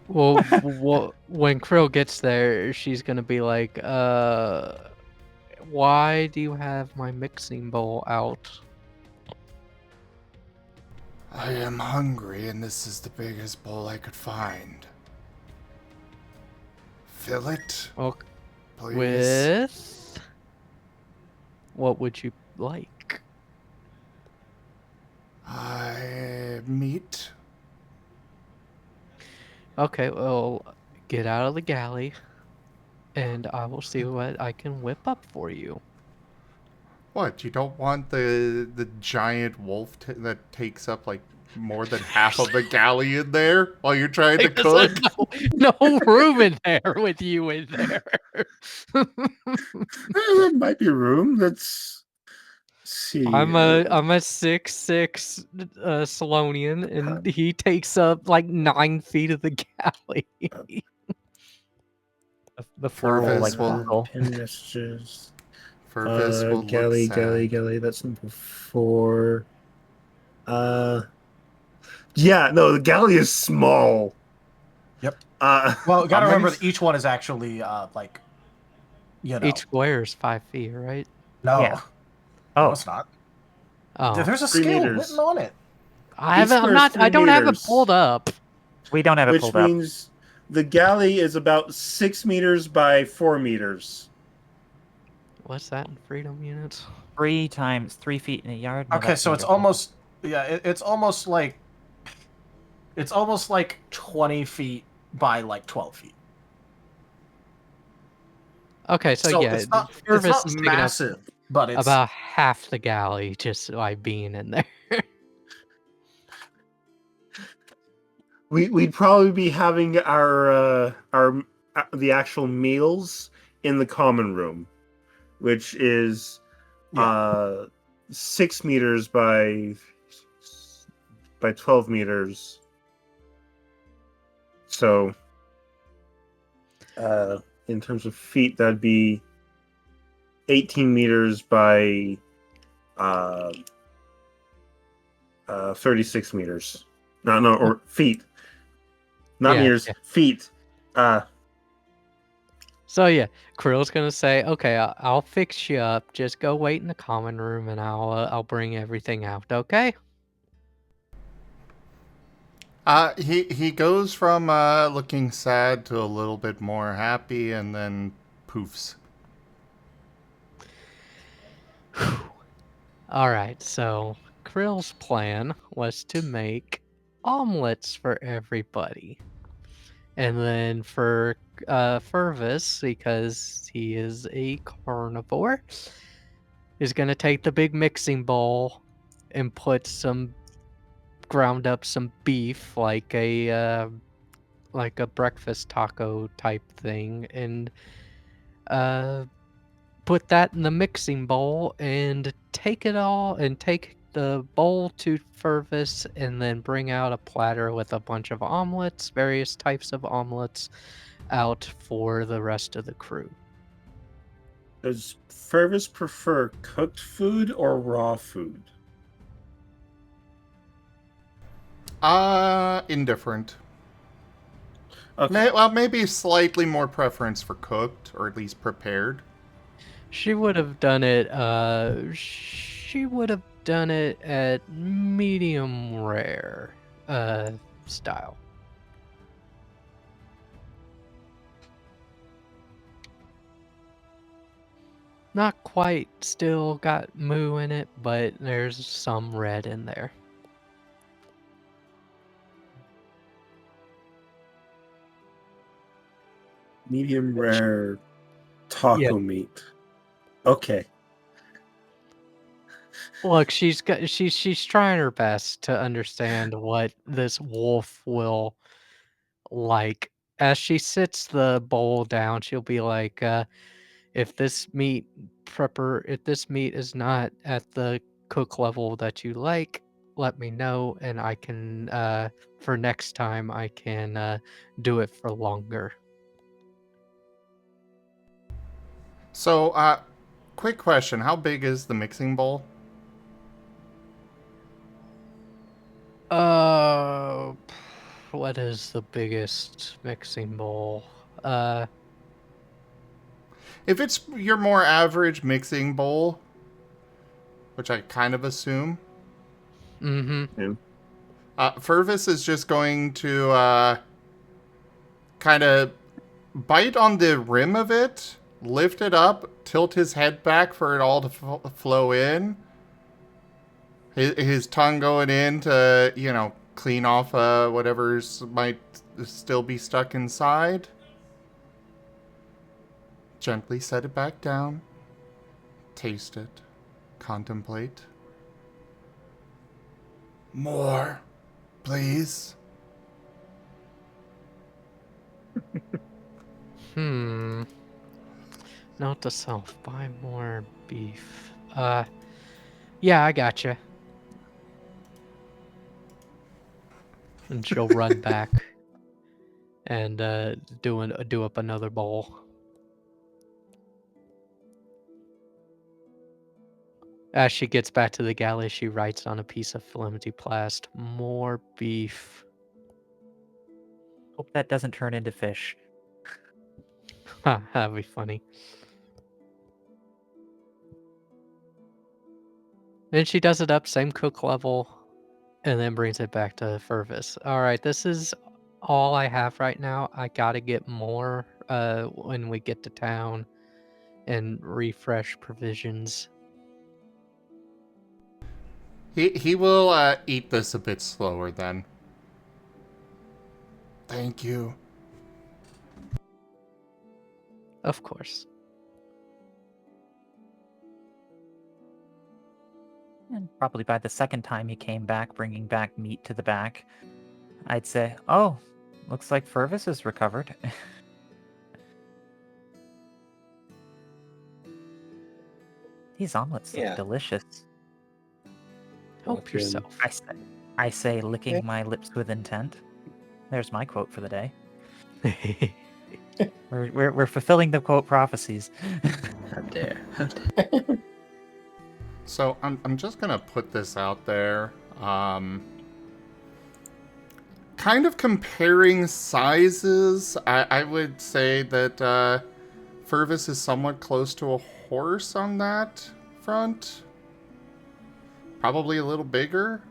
Well, when Krill gets there, she's gonna be like, why do you have my mixing bowl out? I am hungry, and this is the biggest bowl I could find. Fill it, Well, please. with what would you like? Meat. Okay, well, get out of the galley, and I will see what I can whip up for you. What? You don't want the giant wolf that takes up like more than half of the galley in there while you're trying to cook? No room in there with you in there. There might be room. Let's see. I'm a 6'6" Salonian, and he takes up like 9 feet of the galley. The floor will like Fervis will- buckle. Pin messages. Fervis will Galley, look sad. galley. That's number 4. Yeah, no, the galley is small. Yep. Uh, Well, gotta How many remember s- that each one is actually like, you know, Each square is 5 feet, right? no, Yeah. no, Oh, it's not. Oh, There's a 3 scale meters. written on it. I haven't. I'm square is not. 3 I don't have it meters. pulled up. we don't have it which pulled up. means the galley is about 6 meters by 4 meters. What's that in freedom units? 3 times 3 feet in a yard. No, Okay, that's so it's beautiful. almost it's almost like 20 feet by like 12 feet. Okay, so yeah, it's not, Fervis is taking up massive, but it's about half the galley just by being in there. We'd probably be having the actual meals in the common room, which is 6 meters by 12 meters. So, in terms of feet, that'd be 18 meters by 36 meters. No, or feet. Not Yeah, meters, yeah. feet. So yeah, Krill's gonna say, "Okay, I'll fix you up. Just go wait in the common room, and I'll bring everything out. Okay?" He goes from looking sad to a little bit more happy, and then poofs. All right. So Krill's plan was to make omelets for everybody, and then for Fervis, because he is a carnivore, is gonna take the big mixing bowl and put ground up some beef, like a breakfast taco type thing, and put that in the mixing bowl and take the bowl to Fervis, and then bring out a platter with a bunch of omelets, various types of omelets, out for the rest of the crew. Does Fervis prefer cooked food or raw food? Indifferent. Okay. Maybe slightly more preference for cooked, or at least prepared. She would have done it. She would have done it at medium rare, style. Not quite. Still got moo in it, but there's some red in there. Medium rare taco meat. Okay. Look, she's trying her best to understand what this wolf will like. As she sits the bowl down, she'll be like, if this meat is not at the cook level that you like, let me know, and I can for next time I can do it for longer. So, quick question: how big is the mixing bowl? What is the biggest mixing bowl? If it's your more average mixing bowl, which I kind of assume, Fervis is just going to kind of bite on the rim of it, lift it up, tilt his head back for it all to flow in. His tongue going in to, clean off whatever's might still be stuck inside. Gently set it back down. Taste it. contemplate. More, please. Note to self, buy more beef. Yeah, I gotcha. And she'll run back and do up another bowl. As she gets back to the galley, she writes on a piece of flimsy plast, more beef. Hope that doesn't turn into fish. That'd be funny. Then she does it up, same cook level, and then brings it back to Fervis. Alright, this is all I have right now. I gotta get more when we get to town and refresh provisions. He will eat this a bit slower then. Thank you. Of course. And probably by the second time he came back, bringing back meat to the back, I'd say, oh, looks like Fervis is recovered. These omelets look delicious. Help yourself. I say, licking my lips with intent. There's my quote for the day. We're fulfilling the quote prophecies. How dare. So I'm just gonna put this out there. Kind of comparing sizes, I would say that Fervis is somewhat close to a horse on that front. Probably a little bigger.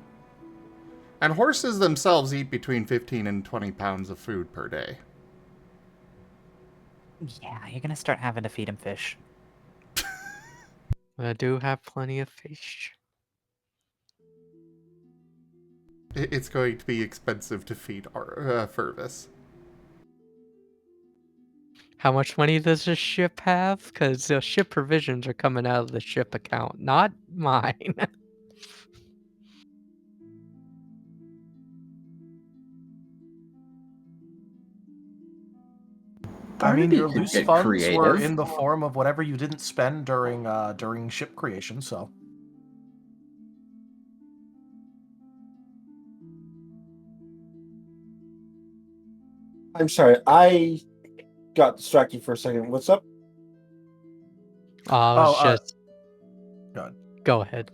And horses themselves eat between 15 and 20 pounds of food per day. Yeah, you're gonna start having to feed him fish. I do have plenty of fish. It's going to be expensive to feed our Fervis. How much money does this ship have? Because the ship provisions are coming out of the ship account, not mine. I mean, your Barnaby could loose get funds were creative. in the form of whatever you didn't spend during ship creation, so. I'm sorry, I got distracted for a second. What's up? Just... Go ahead.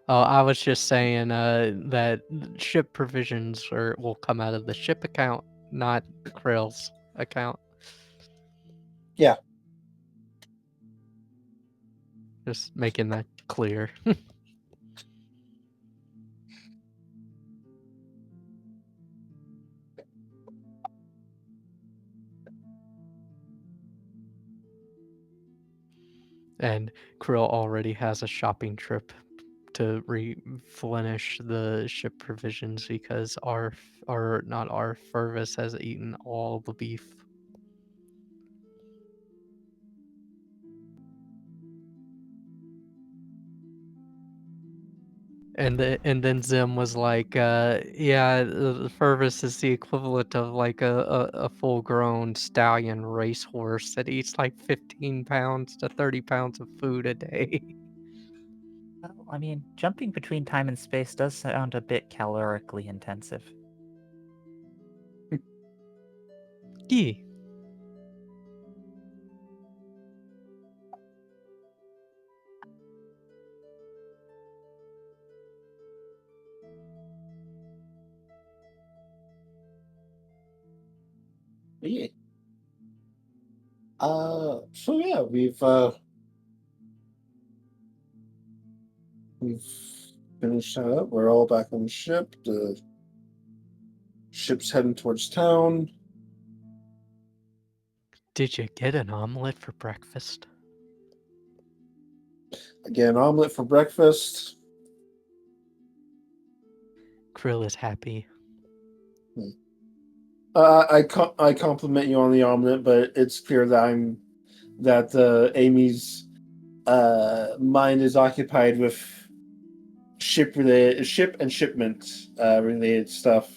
Oh, I was just saying that ship provisions will come out of the ship account, not Krill's account. Yeah. Just making that clear. And Krill already has a shopping trip to replenish the ship provisions because Fervis has eaten all the beef. And then Zim was like, yeah, Fervis is the equivalent of like a full-grown stallion racehorse that eats like 15 pounds to 30 pounds of food a day. Well, I mean, jumping between time and space does sound a bit calorically intensive. Yeah. Yeah. So yeah, we've finished that up. We're all back on the ship. The ship's heading towards town. Did you get an omelet for breakfast? Again, omelet for breakfast. Krill is happy. I compliment you on the omelet, but it's clear that Amy's mind is occupied with ship and shipment related stuff.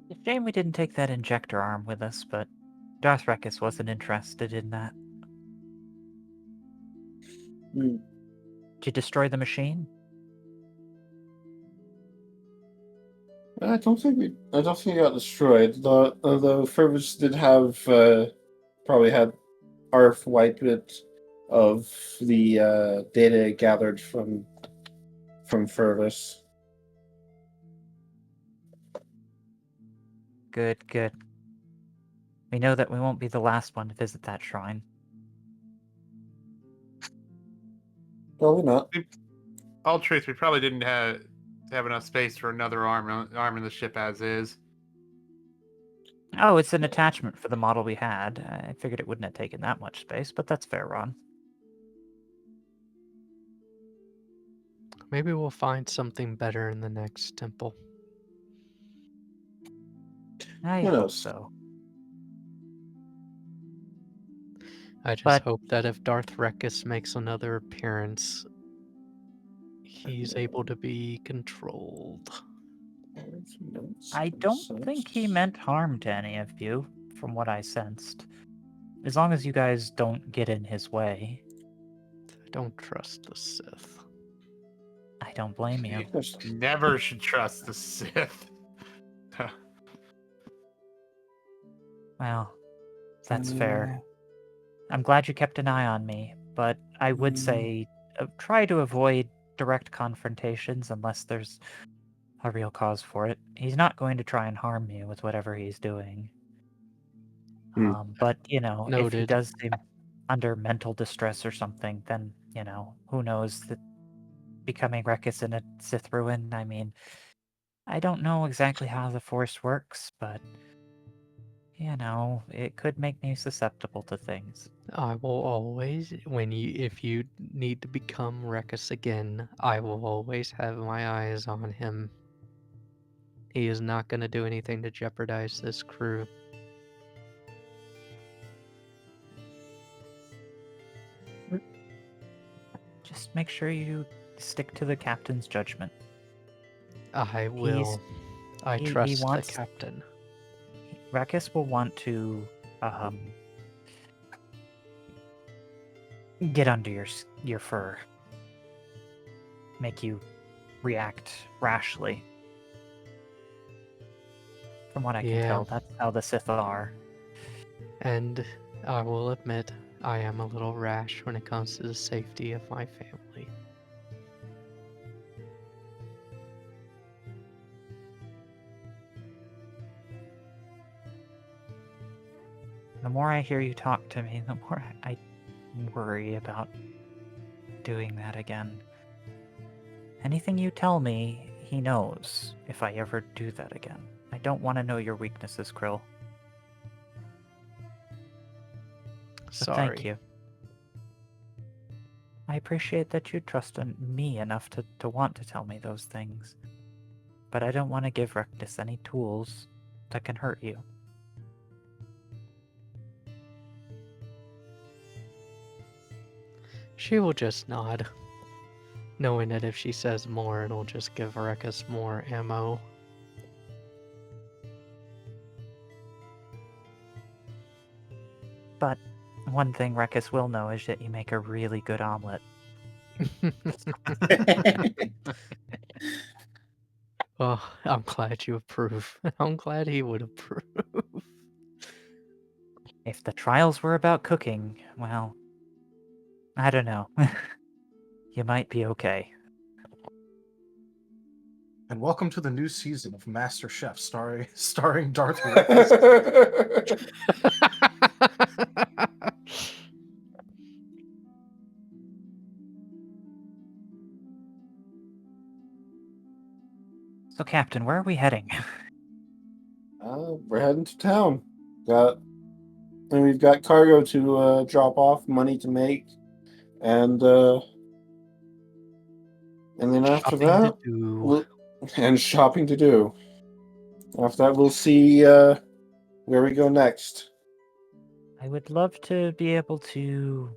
It's a shame we didn't take that injector arm with us, but Darth Regis wasn't interested in that. Hmm. Did you destroy the machine? I don't think it got destroyed. Although Fervis did have probably had ARF wipe it of the data gathered from Fervis. Good, good. We know that we won't be the last one to visit that shrine. Probably not. All truth, we probably didn't have enough space for another arm in the ship as is. Oh, it's an attachment for the model we had. I figured it wouldn't have taken that much space, but that's fair, Ron. Maybe we'll find something better in the next temple. I Who hope knows? so. I just But- hope that if Darth Regis makes another appearance, he's able to be controlled. I don't think he meant harm to any of you, from what I sensed. As long as you guys don't get in his way. I don't trust the Sith. I don't blame you. Never should trust the Sith. Well, that's fair. I'm glad you kept an eye on me, but I would say try to avoid direct confrontations unless there's a real cause for it. He's not going to try and harm you with whatever he's doing. But, if he Noted. does seem under mental distress or something, then, who knows that becoming Regis in a Sith ruin, I mean, I don't know exactly how the Force works, but, it could make me susceptible to things. I will always, if you need to become Regis again, I will always have my eyes on him. He is not going to do anything to jeopardize this crew. Just make sure you stick to the captain's judgment. I will. I he trust the wants- captain. Regis will want to get under your fur, make you react rashly. From what I can Yeah. tell, that's how the Sith are. And I will admit, I am a little rash when it comes to the safety of my family. The more I hear you talk to me, the more I worry about doing that again. Anything you tell me, he knows if I ever do that again. I don't want to know your weaknesses, Krill. So Sorry. thank you. I appreciate that you trust in me enough to want to tell me those things. But I don't want to give Regis any tools that can hurt you. She will just nod, knowing that if she says more, it'll just give Regis more ammo. But one thing Regis will know is that you make a really good omelet. Well, I'm glad you approve. I'm glad he would approve. If the trials were about cooking, well, I don't know. You might be okay. And welcome to the new season of Master Chef, starring Darth Regis. So, Captain, where are we heading? We're heading to town. We've got cargo to drop off, money to make, and then after Shopping that, to do. and shopping to do. After that, we'll see where we go next. I would love to be able to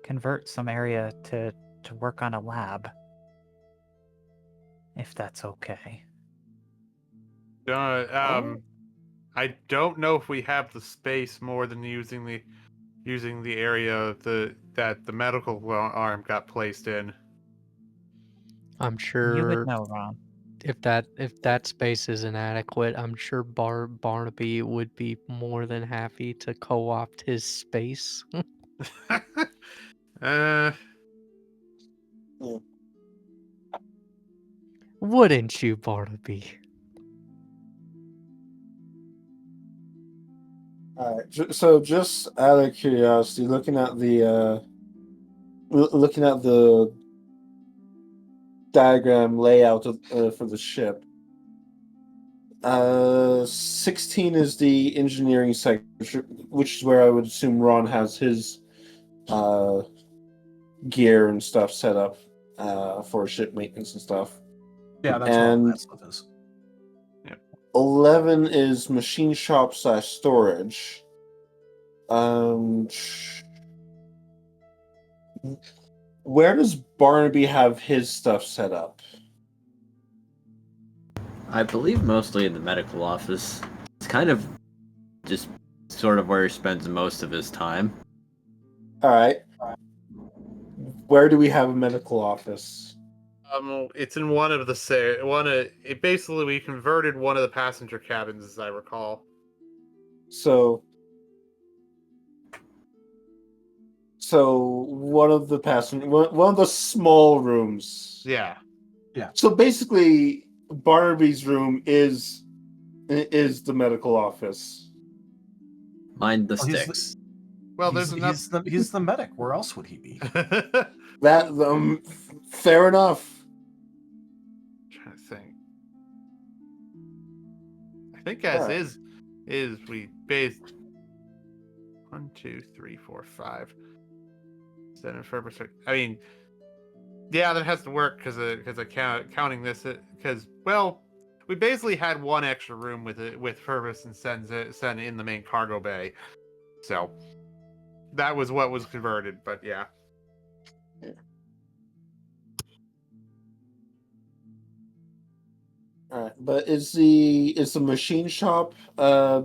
convert some area to work on a lab. If that's okay. I don't know if we have the space more than using the area that the medical arm got placed in. I'm You would sure know, Ron. if that space is inadequate, I'm sure Barnaby would be more than happy to co-opt his space. Wouldn't you, Barnaby? All right. So, just out of curiosity, looking at the diagram layout for the ship, 16 is the engineering section, which is where I would assume Ron has his gear and stuff set up for ship maintenance and stuff. Yeah, that's where all that stuff is. 11 is machine shop / storage. Where does Barnaby have his stuff set up? I believe mostly in the medical office. It's kind of just sort of where he spends most of his time. All right. Where do we have a medical office? It's in one of it basically we converted one of the passenger cabins, as I recall. So one of the small rooms. Yeah. So basically, Barnaby's room is the medical office. Mind the Well, he's sticks. Well, there's enough. He's the medic. Where else would he be? That fair enough. Trying to think. I think as Alright. is we based 1, 2, 3, 4, 5. 7 Fervis. I mean, yeah, that has to work because of counting this because we basically had one extra room with Fervis and Sen in the main cargo bay, so that was what was converted. But yeah. All right, but is the machine shop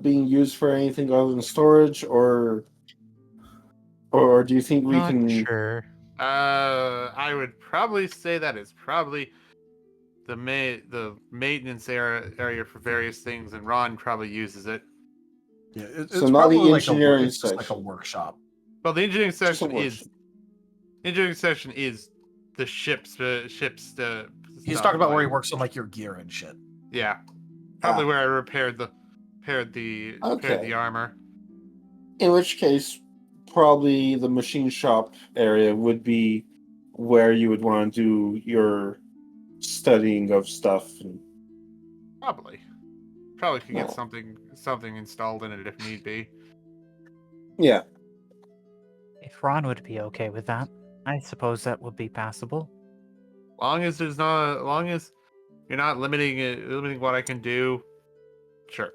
being used for anything other than storage, or do you think we Not can? sure. I would probably say that is probably the maintenance area for various things, and Ron probably uses it. Yeah, it's So not probably the like engineering it's just like a section. workshop. Well, the engineering Just a section is the ship's He's stuff, talking about where he like- works on like your gear and shit. Yeah, probably where I repaired the armor. In which case, probably the machine shop area would be where you would want to do your studying of stuff. Probably could get something installed in it if need be. Yeah. If Ron would be okay with that, I suppose that would be passable. Long as you're not limiting what I can do, sure.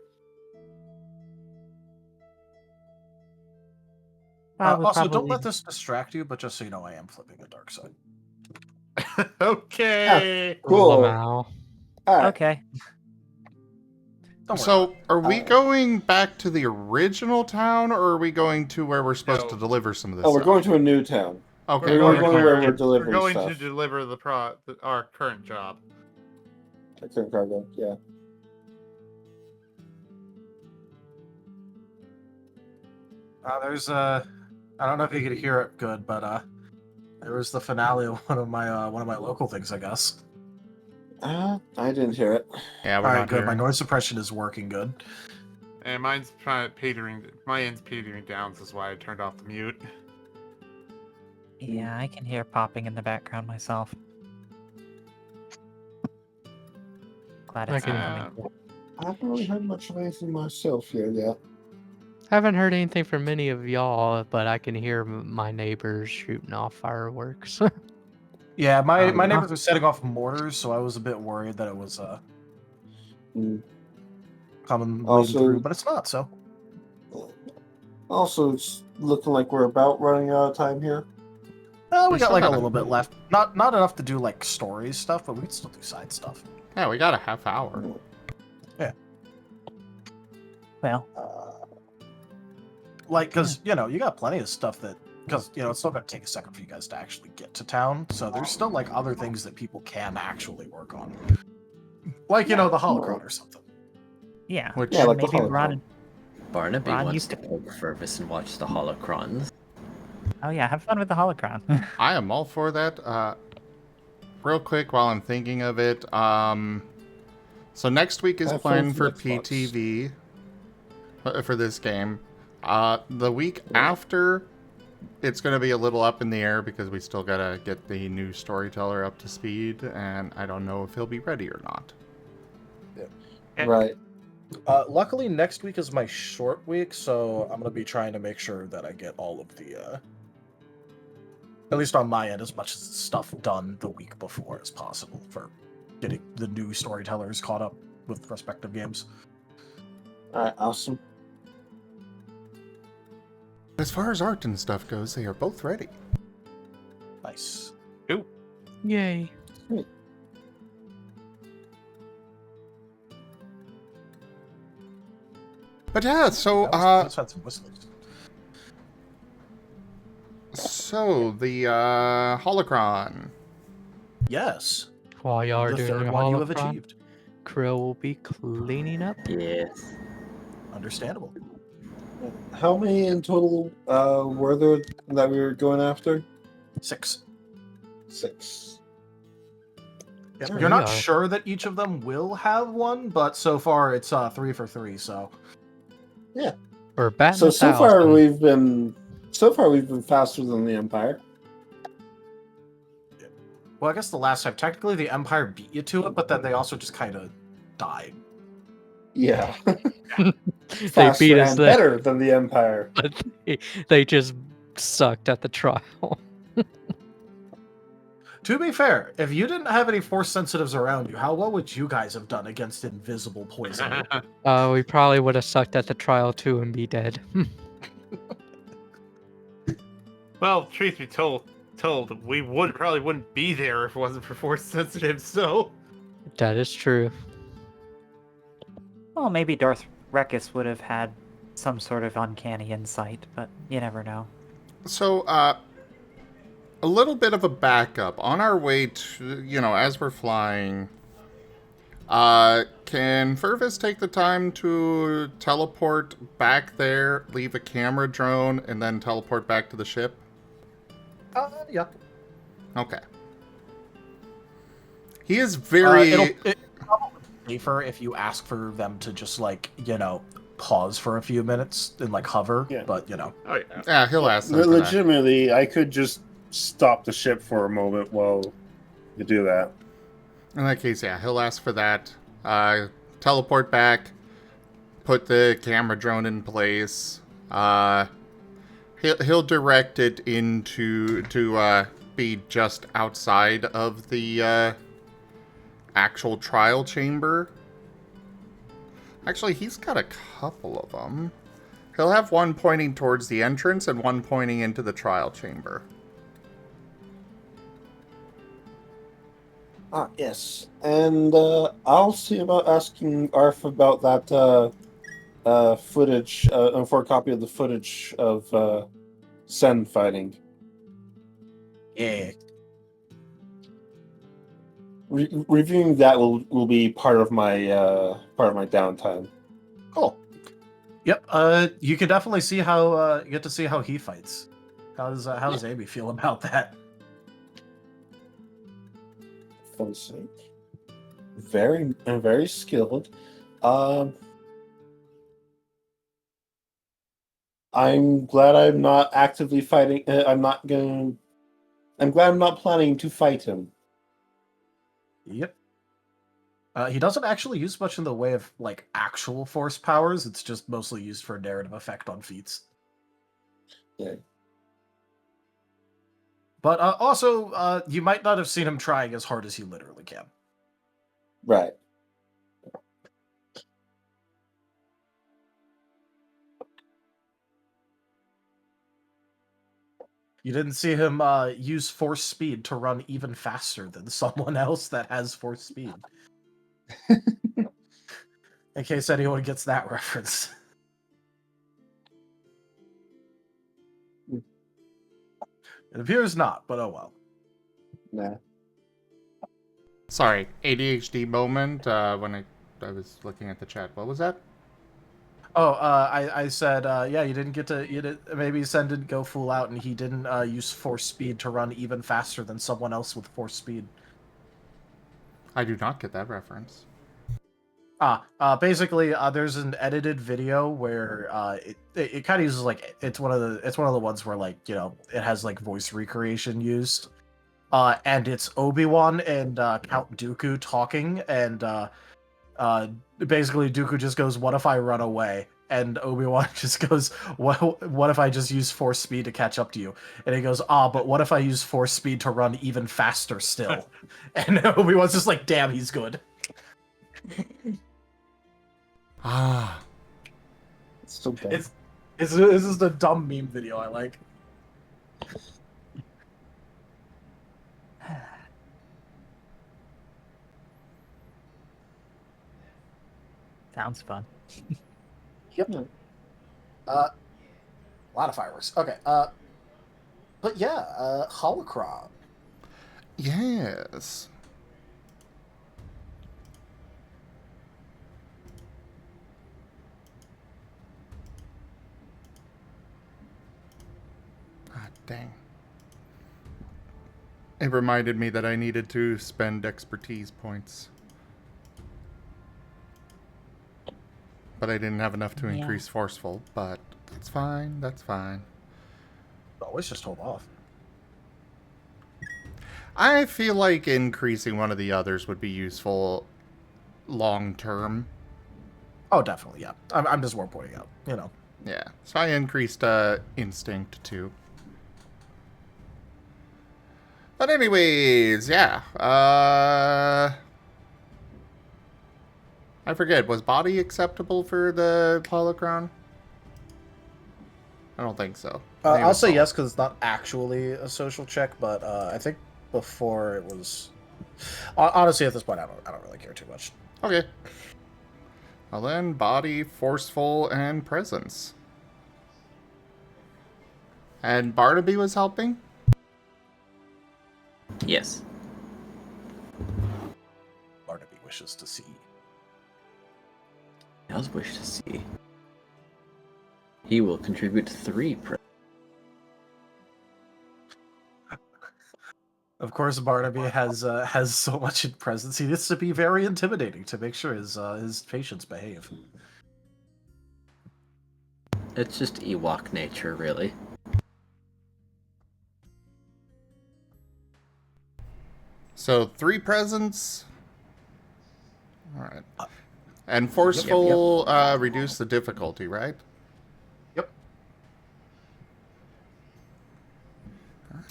Also, don't let this distract you, but just so you know, I am flipping a dark side. Okay. Cool. Lamau. All right. Okay. Don't worry. So, are we going back to the original town, or are we going to where we're supposed to deliver some of this Oh, we're stuff? going to a new town. Okay, We're going where we're delivering We're going stuff. to deliver our current job. Current cargo, yeah. There's I don't know if you could hear it good, but there was the finale of one of my local things, I guess. I didn't hear it. Yeah, All we're right, not good. here. My noise suppression is working good. And mine's petering. My end's petering down, so that's why I turned off the mute. Yeah, I can hear popping in the background myself. Glad it's I can- not coming. I haven't really heard much of anything myself here yet. Haven't heard anything from many of y'all, but I can hear my neighbors shooting off fireworks. Yeah, my Um, neighbors were setting off mortars, so I was a bit worried that it was Mm. coming Also- through, but it's not. So Also, it's looking like we're about running out of time here. We got like a little bit left. Not enough to do like story stuff, but we can still do side stuff. Yeah, we got a half hour. Yeah. Well, Like, because, you know, you got plenty of stuff that, because, you know, it's still going to take a second for you guys to actually get to town. So there's still, like, other things that people can actually work on. Like, you know, the holocron or something. yeah. Which- Yeah, like the maybe holocron. Ron. Barnaby Ron wants used to poke Fervis and watch the holocrons. Oh yeah, have fun with the holocron. I am all for that. Real quick, while I'm thinking of it, so next week is Have fun planned with for Xbox. PTV for this game. The week after, it's going to be a little up in the air because we still got to get the new storyteller up to speed, and I don't know if he'll be ready or not. Right. Luckily, next week is my short week, so I'm going to be trying to make sure that I get all of the, at least on my end, as much stuff done the week before as possible for getting the new storytellers caught up with respective games. Alright, awesome. As far as art and stuff goes, they are both ready. Nice. Yay. But yeah, so Let's have some whistlers. so the holocron. Yes. While y'all are The doing third the one you have holocron, achieved. Krill will be cleaning up. Yes. Understandable. How many in total were there that we were going after? 6. 6. Yeah, We you're not are. sure that each of them will have one, but so far it's 3 for 3. So We're batting So 1,000. far we've been faster than the Empire. well, I guess the last time technically the Empire beat you to it, but then they also just kind of died. Yeah. They Faster beat us and there, better than the Empire. but they just sucked at the trial. To be fair, if you didn't have any force sensitives around you, how well would you guys have done against invisible poison? We probably would have sucked at the trial too and be dead. Well, truth be told, we probably wouldn't be there if it wasn't for force sensitive. So That is true. Well, maybe Darth Regis would have had some sort of uncanny insight, but you never know. So, a little bit of a backup. On our way to, as we're flying, can Fervis take the time to teleport back there, leave a camera drone, and then teleport back to the ship? Yeah. Okay. He is very... It's probably safer if you ask for them to just, like, pause for a few minutes and, like, hover. Yeah. But, oh yeah. Yeah, he'll ask them for that. Legitimately, I could just stop the ship for a moment while you do that. In that case, yeah, he'll ask for that. Teleport back, put the camera drone in place. He'll direct it to be just outside of the actual trial chamber. Actually, he's got a couple of them. He'll have one pointing towards the entrance and one pointing into the trial chamber. Yes. And I'll see about asking Arf about that footage, for a copy of the footage of Sen fighting. yeah. Reviewing that will be part of my downtime. Cool. Yep. You can definitely see how you get to see how he fights. How does Amy feel about that? For sake. Very skilled. I'm glad I'm not actively fighting. I'm glad I'm not planning to fight him. Yep. He doesn't actually use much in the way of like actual force powers. It's just mostly used for narrative effect on feats. Yeah. But also, you might not have seen him trying as hard as he literally can. Right. You didn't see him use force speed to run even faster than someone else that has force speed. In case anyone gets that reference. It appears not, but oh well. Nah. Sorry, ADHD moment when I was looking at the chat. What was that? Oh, I said, yeah, you didn't maybe Sen didn't go full out and he didn't use force speed to run even faster than someone else with force speed. I do not get that reference. Basically, there's an edited video where it kind of uses like it's one of the ones where like it has like voice recreation used, and it's Obi-Wan and Count Dooku talking, and basically Dooku just goes, "What if I run away?" And Obi-Wan just goes, "What if I just use force speed to catch up to you?" And he goes, but what if I use force speed to run even faster still?" And Obi-Wan's just like, "Damn, he's good." It's so bad. It's this is the dumb meme video I like. Sounds fun. Yep. A lot of fireworks. Okay. But yeah, Holocron. Yes. Ah, dang. It reminded me that I needed to spend expertise points. But I didn't have enough to increase forceful, but that's fine, that's fine. Always just hold off. I feel like increasing one of the others would be useful long term. Oh, definitely, yeah. I'm just more pointing out, Yeah, so I increased instinct too. But anyways, yeah. I forget, was body acceptable for the holocron? I don't think so. I'll say yes because it's not actually a social check, but I think before it was. Honestly, at this point, I don't really care too much. Okay. Well then, body, forceful, and presence. And Barnaby was helping? Yes. Barnaby wishes to see. He does wish to see. He will contribute 3 Of course, Barnaby has so much in presence. He needs to be very intimidating to make sure his patients behave. It's just Ewok nature, really. So 3 presence. Alright. And forceful reduce the difficulty, right? Yep.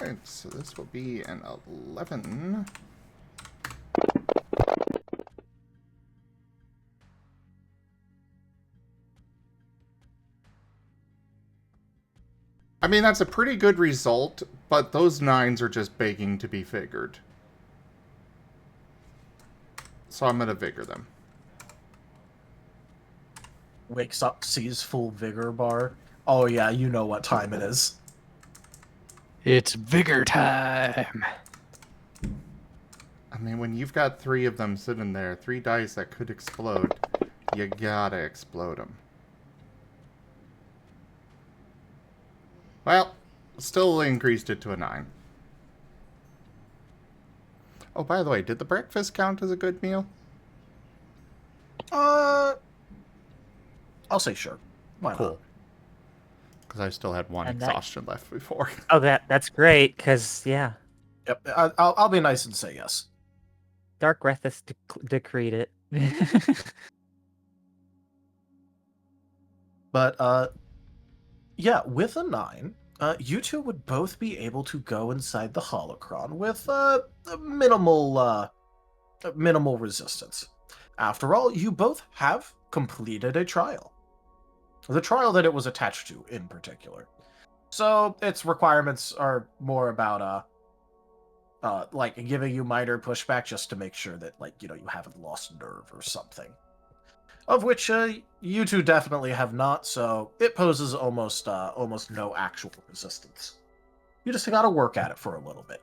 Alright, so this will be an 11. I mean, that's a pretty good result, but those 9s are just begging to be figured. So I'm going to vigor them. Wakes up, sees full vigor bar. Oh yeah, you know what time it is. It's vigor time. I mean, when you've got 3 of them sitting there, 3 dice that could explode, you gotta explode them. Well, still increased it to a 9. Oh, by the way, did the breakfast count as a good meal? I'll say sure. Why not? Cool. Because I still had 1 And that- exhaustion left before. Oh, that's great, because, yeah. Yep, I'll be nice and say yes. Dark Breath has decreed it. But, yeah, with a 9, you two would both be able to go inside the holocron with minimal resistance. After all, you both have completed a trial. The trial that it was attached to, in particular. So its requirements are more about like giving you minor pushback just to make sure that, like, you haven't lost nerve or something. Of which you two definitely have not, so it poses almost no actual resistance. You just gotta work at it for a little bit.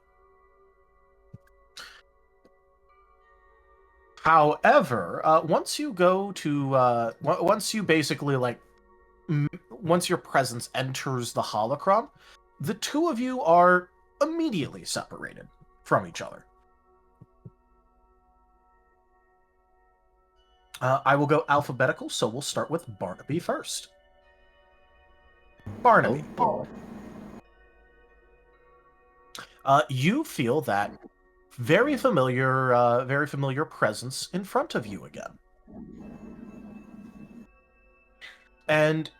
However, once you go to once you basically once your presence enters the holocron, the two of you are immediately separated from each other. I will go alphabetical, so we'll start with Barnaby first. Barnaby. Oh. You feel that very familiar presence in front of you again. And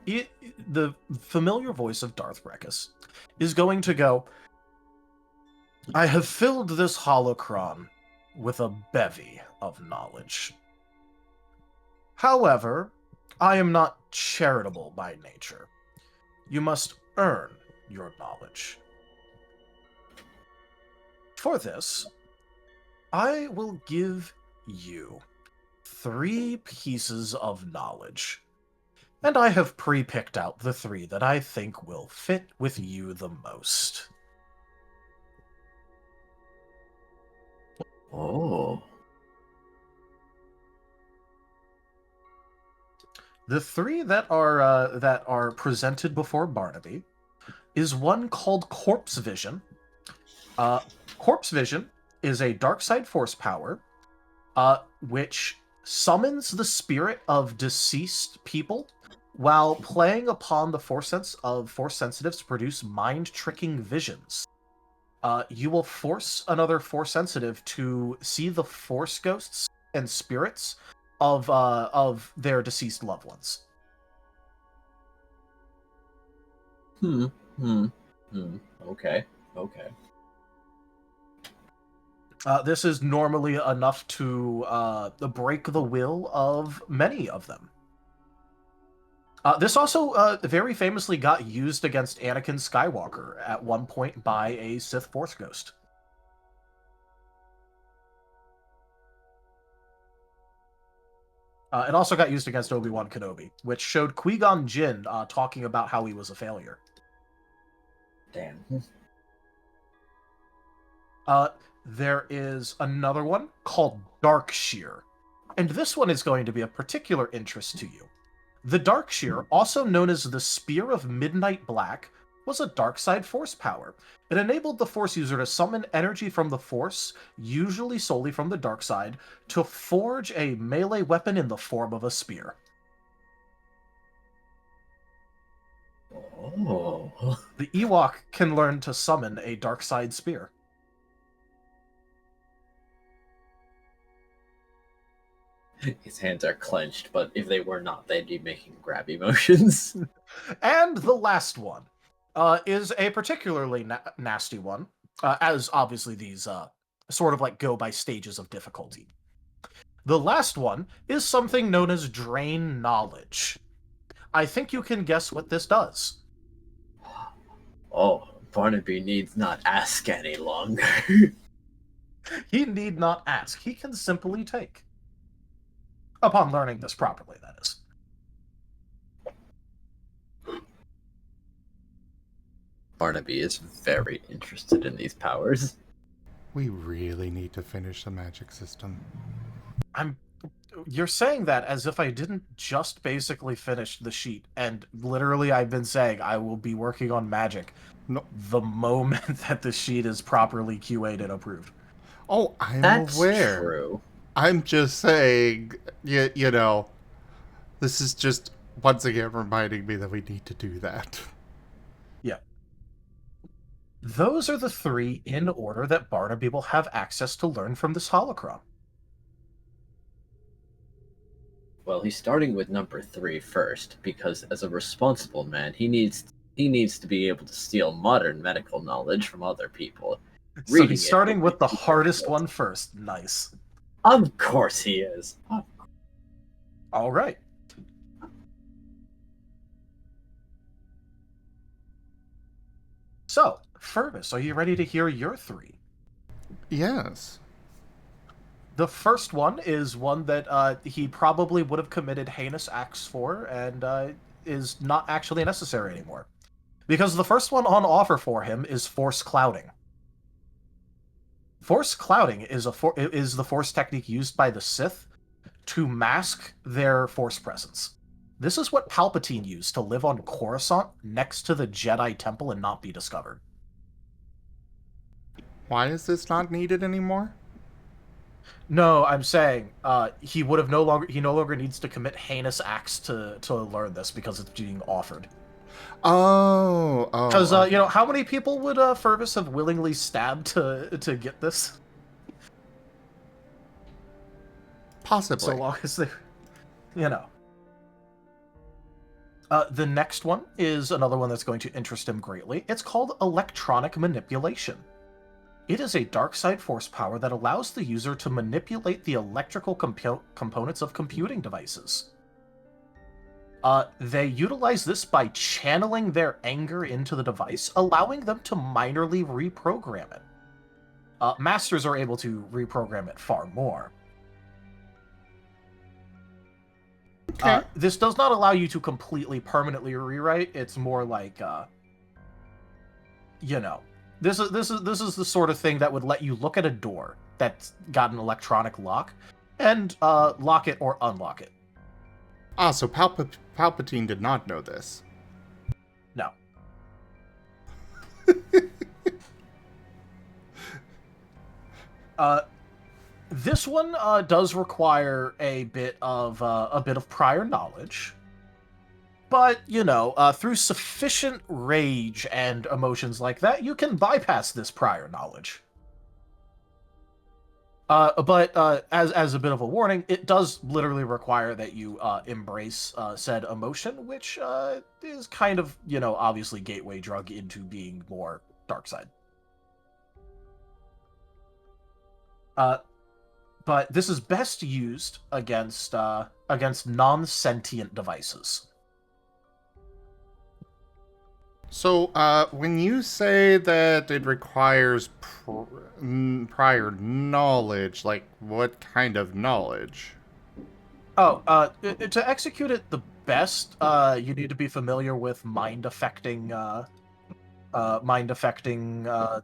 the familiar voice of Darth Regis is going to go, I have filled this holocron with a bevy of knowledge. However, I am not charitable by nature. You must earn your knowledge. For this, I will give you 3 pieces of knowledge. And I have pre-picked out the 3 that I think will fit with you the most. Oh. The 3 that are presented before Barnaby is one called Corpse Vision. Corpse Vision is a dark side force power, which summons the spirit of deceased people while playing upon the force sense of force sensitives to produce mind-tricking visions. You will force another force sensitive to see the force ghosts and spirits of their deceased loved ones. Okay. This is normally enough to break the will of many of them. This also very famously got used against Anakin Skywalker at one point by a Sith Force Ghost. It also got used against Obi-Wan Kenobi, which showed Qui-Gon Jinn talking about how he was a failure. Damn. There is another one called Dark Shear, and this one is going to be of particular interest to you. The Dark Shear, also known as the Spear of Midnight Black, was a dark side force power. It enabled the Force user to summon energy from the Force, usually solely from the dark side, to forge a melee weapon in the form of a spear. Oh. The Ewok can learn to summon a dark side spear. His hands are clenched, but if they were not, they'd be making grabby motions. And the last one is a particularly nasty one, as obviously these sort of like go by stages of difficulty. The last one is something known as Drain Knowledge. I think you can guess what this does. Oh, Barnaby needs not ask any longer. He need not ask. He can simply take. Upon learning this properly, that is. Barnaby is very interested in these powers. We really need to finish the magic system. You're saying that as if I didn't just basically finish the sheet, and literally I've been saying I will be working on magic the moment that the sheet is properly QA'd and approved. Oh, I'm That's aware. true. I'm just saying, you know, this is just once again reminding me that we need to do that. Yeah. Those are the 3 in order that Barnaby will have access to learn from this holocron. Well, he's starting with number 3 first, because as a responsible man, he needs to be able to steal modern medical knowledge from other people. So he's starting with the hardest one first. Nice. Of course he is. All right. So, Fervis, are you ready to hear your 3? Yes. The first one is one that he probably would have committed heinous acts for, and is not actually necessary anymore. Because the first one on offer for him is Force Clouding. Force Clouding is the Force technique used by the Sith to mask their Force presence. This is what Palpatine used to live on Coruscant next to the Jedi Temple and not be discovered. Why is this not needed anymore? No, I'm saying he no longer needs to commit heinous acts to learn this because it's being offered. Oh. Because how many people would Fervis have willingly stabbed to get this? Possibly. So long as they, The next one is another one that's going to interest him greatly. It's called Electronic Manipulation. It is a dark side force power that allows the user to manipulate the electrical components of computing devices. They utilize this by channeling their anger into the device, allowing them to minorly reprogram it. Masters are able to reprogram it far more. Okay. This does not allow you to completely permanently rewrite. It's more like, this is the sort of thing that would let you look at a door that's got an electronic lock and lock it or unlock it. Ah, so Palpatine did not know this. No. This one does require a bit of prior knowledge, but through sufficient rage and emotions like that, you can bypass this prior knowledge. But as a bit of a warning, it does literally require that you embrace said emotion, which is kind of obviously gateway drug into being more dark side. But this is best used against non-sentient devices. So, when you say that it requires prior knowledge, like, what kind of knowledge? Oh, to execute it the best, you need to be familiar with mind-affecting,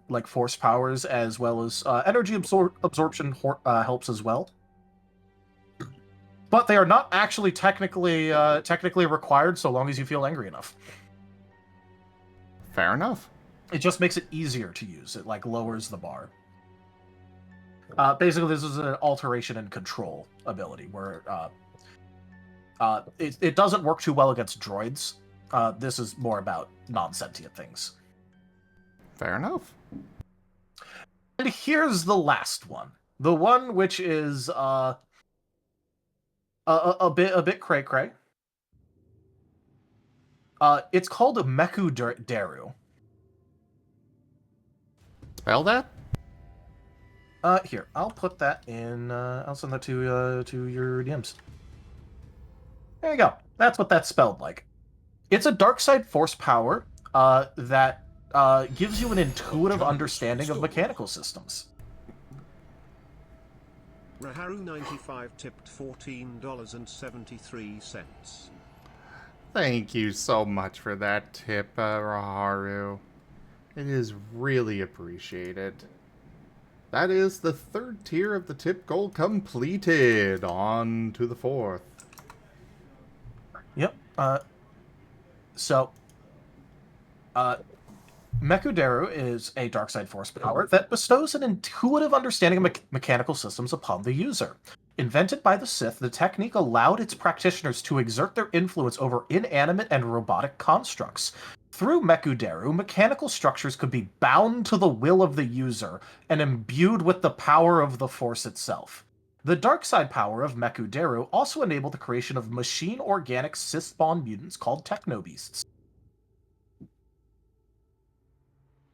like, force powers, as well as energy absorption helps as well. But they are not actually technically required so long as you feel angry enough. Fair enough. It just makes it easier to use. It, like, lowers the bar. Basically, this is an alteration and control ability, where it doesn't work too well against droids. This is more about non-sentient things. Fair enough. And here's the last one. The one which is a bit cray-cray. It's called Daru. Spell that? Here, I'll put that in. I'll send that to your DMs. There you go. That's what that's spelled like. It's a dark side force power that gives you an intuitive understanding of mechanical systems. Raharu95 tipped $14.73. Thank you so much for that tip, Raharu. It is really appreciated. That is the third tier of the tip goal completed. On to the fourth. Yep. Mekudaru is a dark side force power that bestows an intuitive understanding of mechanical systems upon the user. Invented by the Sith, the technique allowed its practitioners to exert their influence over inanimate and robotic constructs. Through Mekudaru, mechanical structures could be bound to the will of the user and imbued with the power of the Force itself. The dark side power of Mekudaru also enabled the creation of machine organic Sith-spawn mutants called Technobeasts.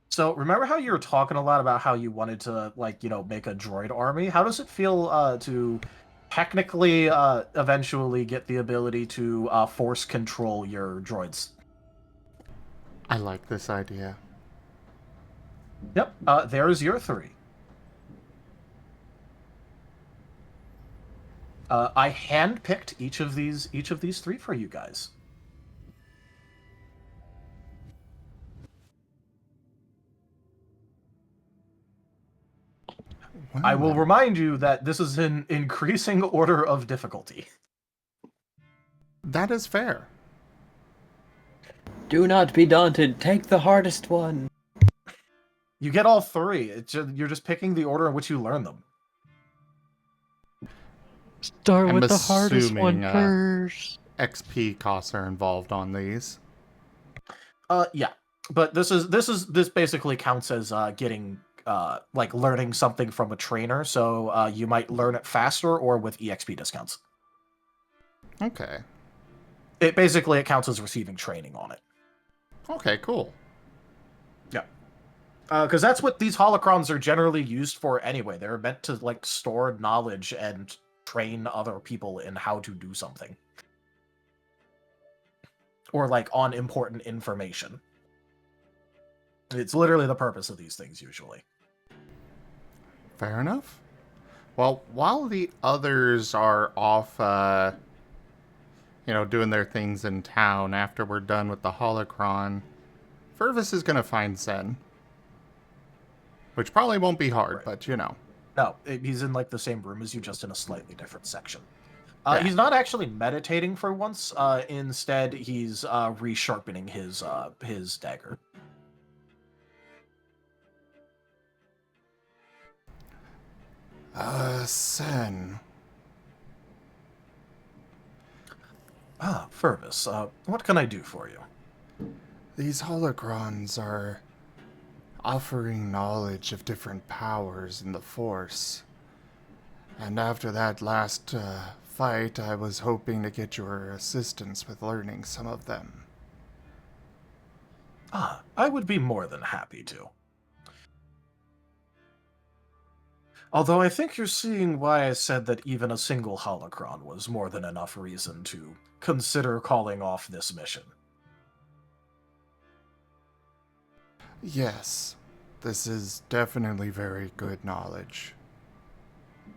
So, remember how you were talking a lot about how you wanted to, like, make a droid army? How does it feel to technically eventually get the ability to force control your droids? I like this idea. Yep, there's your 3. I handpicked each of these 3 for you guys. I will remind you that this is an increasing order of difficulty. That is fair. Do not be daunted. Take the hardest one. You get all 3. You're just picking the order in which you learn them. Start I'm with the hardest one assuming, first. XP costs are involved on these. Yeah, but this basically counts as getting like learning something from a trainer. So you might learn it faster or with EXP discounts. Okay. It basically counts as receiving training on it. Okay, cool. Yeah. Because that's what these holocrons are generally used for anyway. They're meant to like store knowledge and train other people in how to do something. Or like on important information. It's literally the purpose of these things usually. Fair enough. Well, while the others are off, doing their things in town after we're done with the holocron, Fervis is going to find Zen. Which probably won't be hard, Right. but No, he's in like the same room as you, just in a slightly different section. Yeah. He's not actually meditating for once. Instead, he's resharpening his dagger. Sen. Fervis, what can I do for you? These holocrons are offering knowledge of different powers in the Force. And after that last fight, I was hoping to get your assistance with learning some of them. I would be more than happy to. Although I think you're seeing why I said that even a single holocron was more than enough reason to consider calling off this mission. Yes, this is definitely very good knowledge.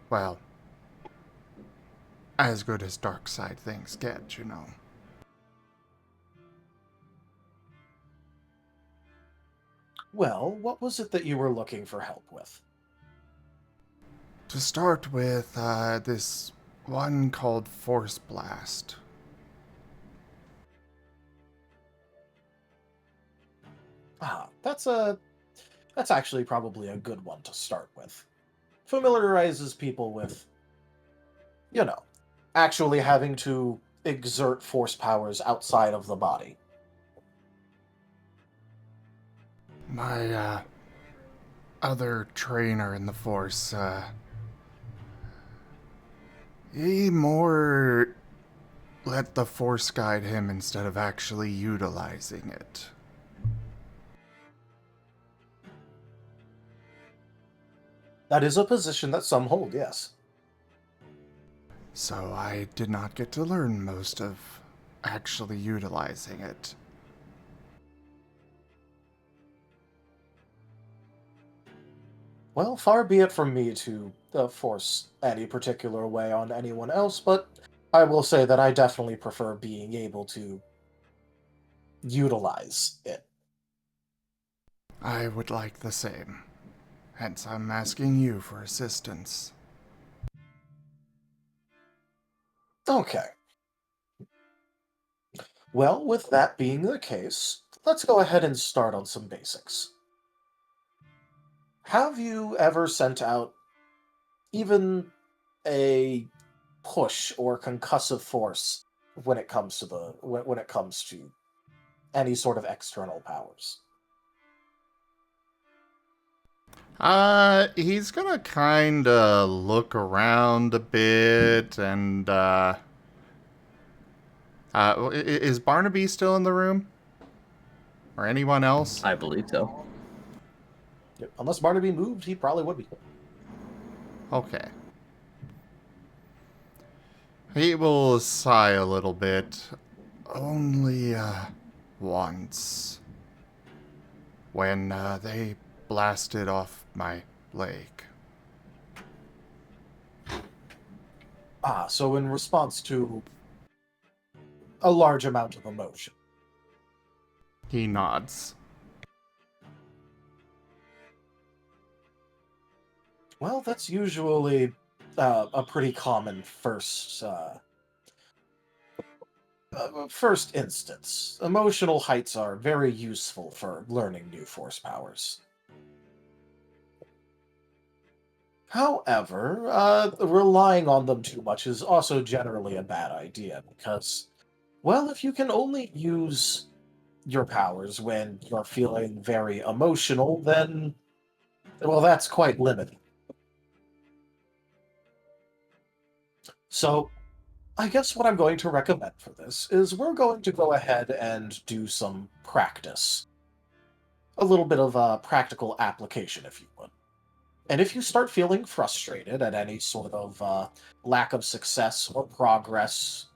Well, as good as dark side things get, Well, what was it that you were looking for help with? To start with, this one called Force Blast. That's actually probably a good one to start with. Familiarizes people with, actually having to exert force powers outside of the body. My, other trainer in the Force, he more let the Force guide him instead of actually utilizing it. That is a position that some hold, yes. So I did not get to learn most of actually utilizing it. Well, far be it from me to force any particular way on anyone else, but I will say that I definitely prefer being able to utilize it. I would like the same. Hence, I'm asking you for assistance. Okay. Well, with that being the case, let's go ahead and start on some basics. Have you ever sent out even a push or concussive force when it comes to any sort of external powers? He's gonna kinda look around a bit and, is Barnaby still in the room? Or anyone else? I believe so. Yep. Unless Barnaby moved, he probably would be. Okay. He will sigh a little bit. Only, once. When, they blasted off my leg. Ah, so in response to a large amount of emotion. He nods. Well, that's usually a pretty common first instance. Emotional heights are very useful for learning new force powers. However, relying on them too much is also generally a bad idea because, well, if you can only use your powers when you're feeling very emotional, then, well, that's quite limiting. So, I guess what I'm going to recommend for this is we're going to go ahead and do some practice. A little bit of practical application, if you would. And if you start feeling frustrated at any sort of lack of success or progress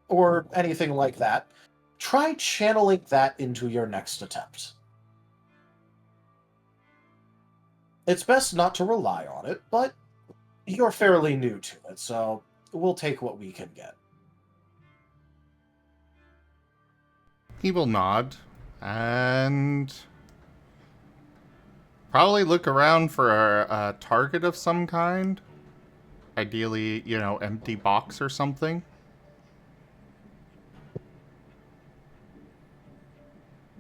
or anything like that, try channeling that into your next attempt. It's best not to rely on it, but you're fairly new to it, so we'll take what we can get. He will nod and probably look around for a target of some kind. Ideally, empty box or something.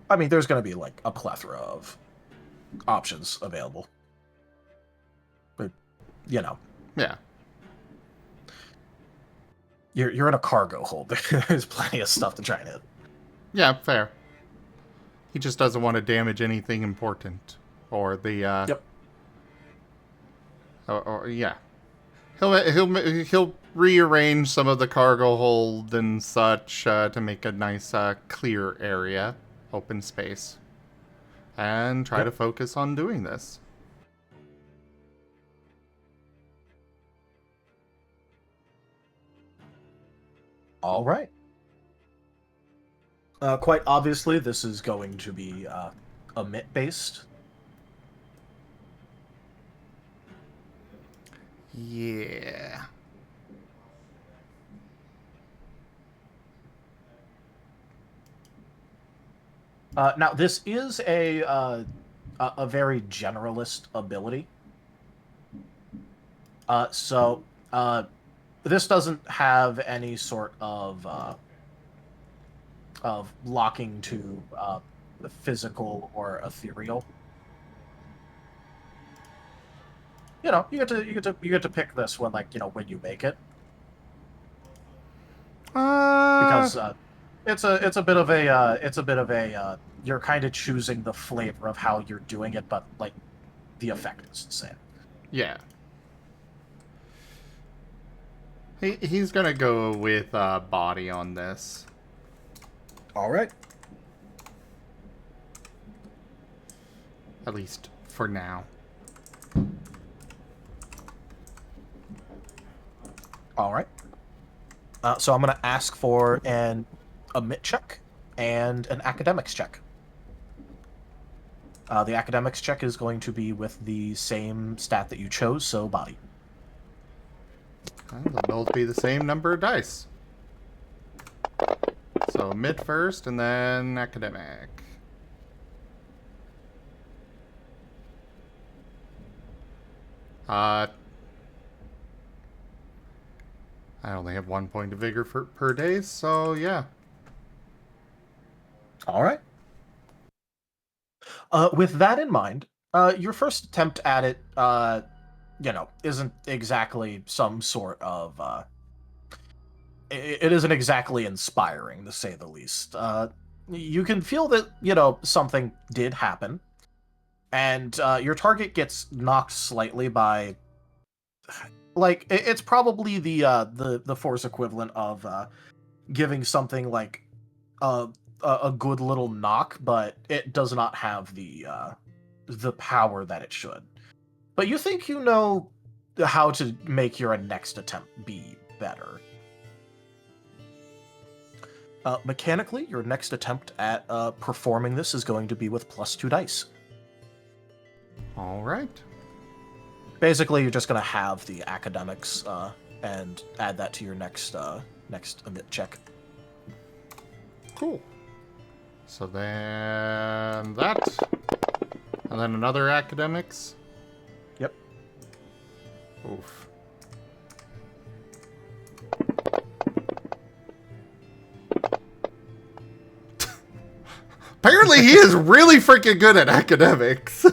I mean, there's going to be like a plethora of options available. But, Yeah. You're in a cargo hold. There's plenty of stuff to try and hit. Yeah, fair. He just doesn't want to damage anything important. Or the, Yep. Or yeah. He'll rearrange some of the cargo hold and such to make a nice clear area, open space, and try to focus on doing this. All right. Quite obviously, this is going to be emit-based. Yeah. Now, this is a very generalist ability. So this doesn't have any sort of locking to physical or ethereal. You get to pick this when when you make it. Because it's a bit of a you're kind of choosing the flavor of how you're doing it, but the effect is the same. Yeah. He's gonna go with body on this. All right. At least for now. All right. So I'm going to ask for an emit check and an academics check. The academics check is going to be with the same stat that you chose, so body. They'll both be the same number of dice. So mid first and then academic. I only have 1 point of vigor per day, so yeah. All right. With that in mind, your first attempt at it, isn't exactly some sort of. It isn't exactly inspiring, to say the least. You can feel that something did happen, and your target gets knocked slightly by. It's probably the force equivalent of giving something like a good little knock, but it does not have the power that it should. But you think you know how to make your next attempt be better. Mechanically, your next attempt at performing this is going to be with +2 dice. All right. Basically, you're just going to have the academics and add that to your next emit check. Cool. So then that. And then another academics. Yep. Oof. Apparently he is really freaking good at academics.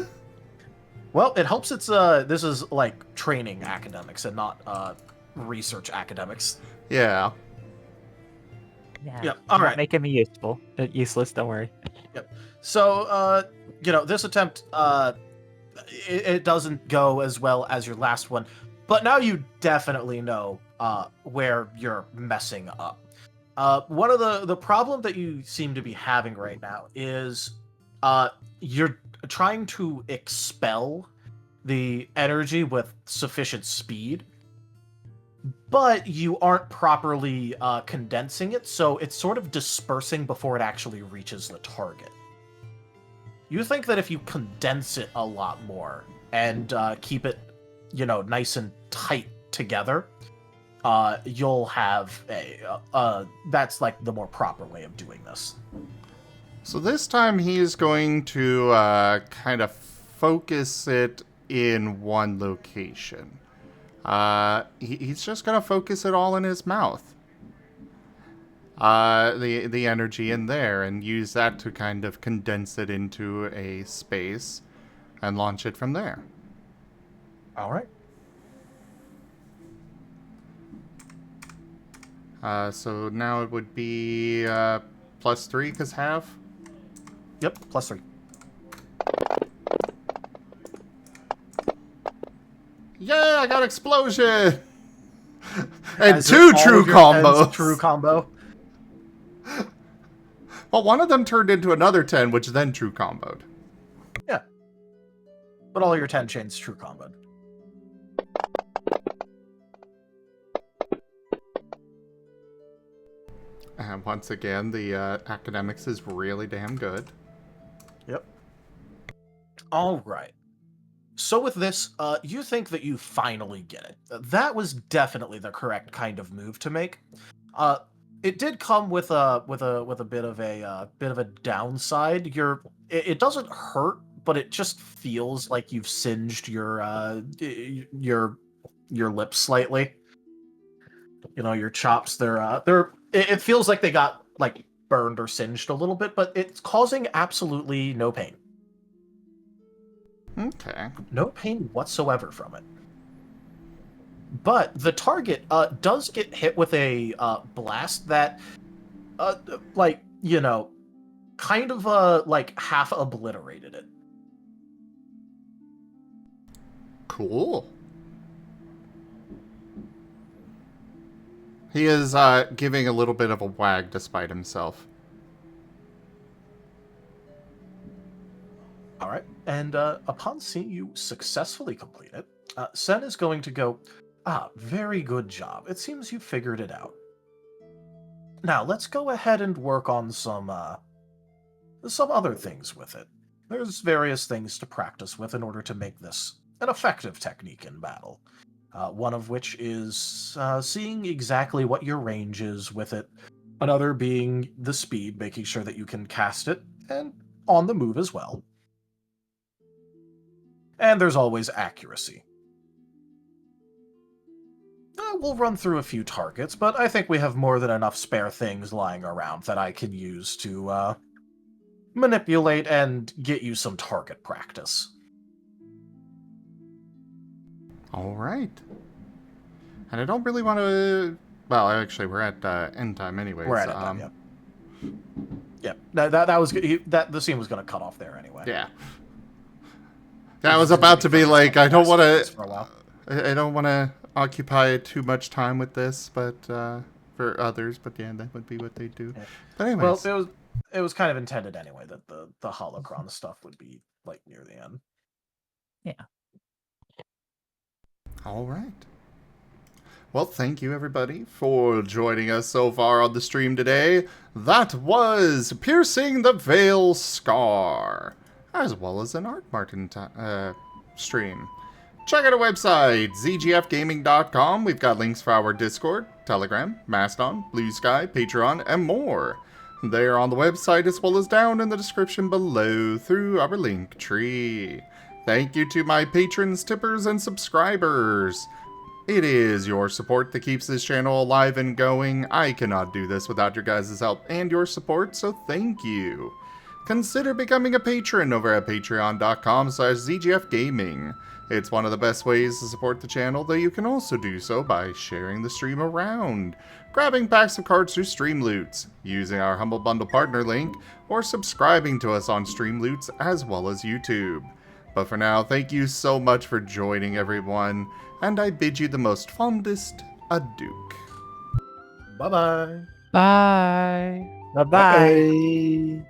Well, it helps it's this is like training academics and not research academics. Yeah. Yeah. Yep. All right. Making me useless. Don't worry. Yep. So, this attempt, it doesn't go as well as your last one, but now you definitely know where you're messing up. One of the problem that you seem to be having right now is you're trying to expel the energy with sufficient speed, but you aren't properly condensing it, so it's sort of dispersing before it actually reaches the target. You think that if you condense it a lot more and keep it, nice and tight together, you'll have that's like the more proper way of doing this. So this time he is going to kind of focus it in one location. He's just going to focus it all in his mouth. The energy in there, and use that to kind of condense it into a space and launch it from there. All right. So now it would be +3 because half. Yep, +3. Yeah, I got explosion! And As two all true of your combos. 10s true combo. Well, one of them turned into another 10, which then true comboed. Yeah. But all your 10 chains true comboed. And once again, the academics is really damn good. Yep. All right. So with this, you think that you finally get it. That was definitely the correct kind of move to make. It did come with a bit of a downside. It doesn't hurt, but it just feels like you've singed your lips slightly. Your chops. It feels like they got like burned or singed a little bit, but it's causing absolutely no pain. Okay. No pain whatsoever from it. But the target does get hit with a blast that, kind of half obliterated it. Cool. He is giving a little bit of a wag despite himself. All right. And upon seeing you successfully complete it, Sen is going to go, very good job. It seems you figured it out. Now, let's go ahead and work on some other things with it. There's various things to practice with in order to make this an effective technique in battle. One of which is seeing exactly what your range is with it. Another being the speed, making sure that you can cast it, and on the move as well. And there's always accuracy. We'll run through a few targets, but I think we have more than enough spare things lying around that I can use to manipulate and get you some target practice. All right. And I don't really want to... Well, actually, we're at end time anyways. We're at end time, yeah. Yeah, that was the scene was going to cut off there anyway. Yeah. That was about to be like, I don't want to occupy too much time with this, but for others, but yeah, that would be what they do. Yeah. But anyways. Well, it was kind of intended anyway that the holocron stuff would be like near the end. Yeah. All right. Well, thank you everybody for joining us so far on the stream today. That was Piercing the Veil Scar. as well as an art Marten stream. Check out our website, zgfgaming.com. We've got links for our Discord, Telegram, Mastodon, Blue Sky, Patreon, and more. They are on the website as well as down in the description below through our link tree. Thank you to my patrons, tippers, and subscribers. It is your support that keeps this channel alive and going. I cannot do this without your guys' help and your support, so thank you. Consider becoming a patron over at patreon.com/zgfgaming. It's one of the best ways to support the channel, though you can also do so by sharing the stream around, grabbing packs of cards through Streamloots, using our Humble Bundle partner link, or subscribing to us on Streamloots as well as YouTube. But for now, thank you so much for joining, everyone, and I bid you the most fondest adieu. Bye-bye. Bye. Bye-bye. Bye.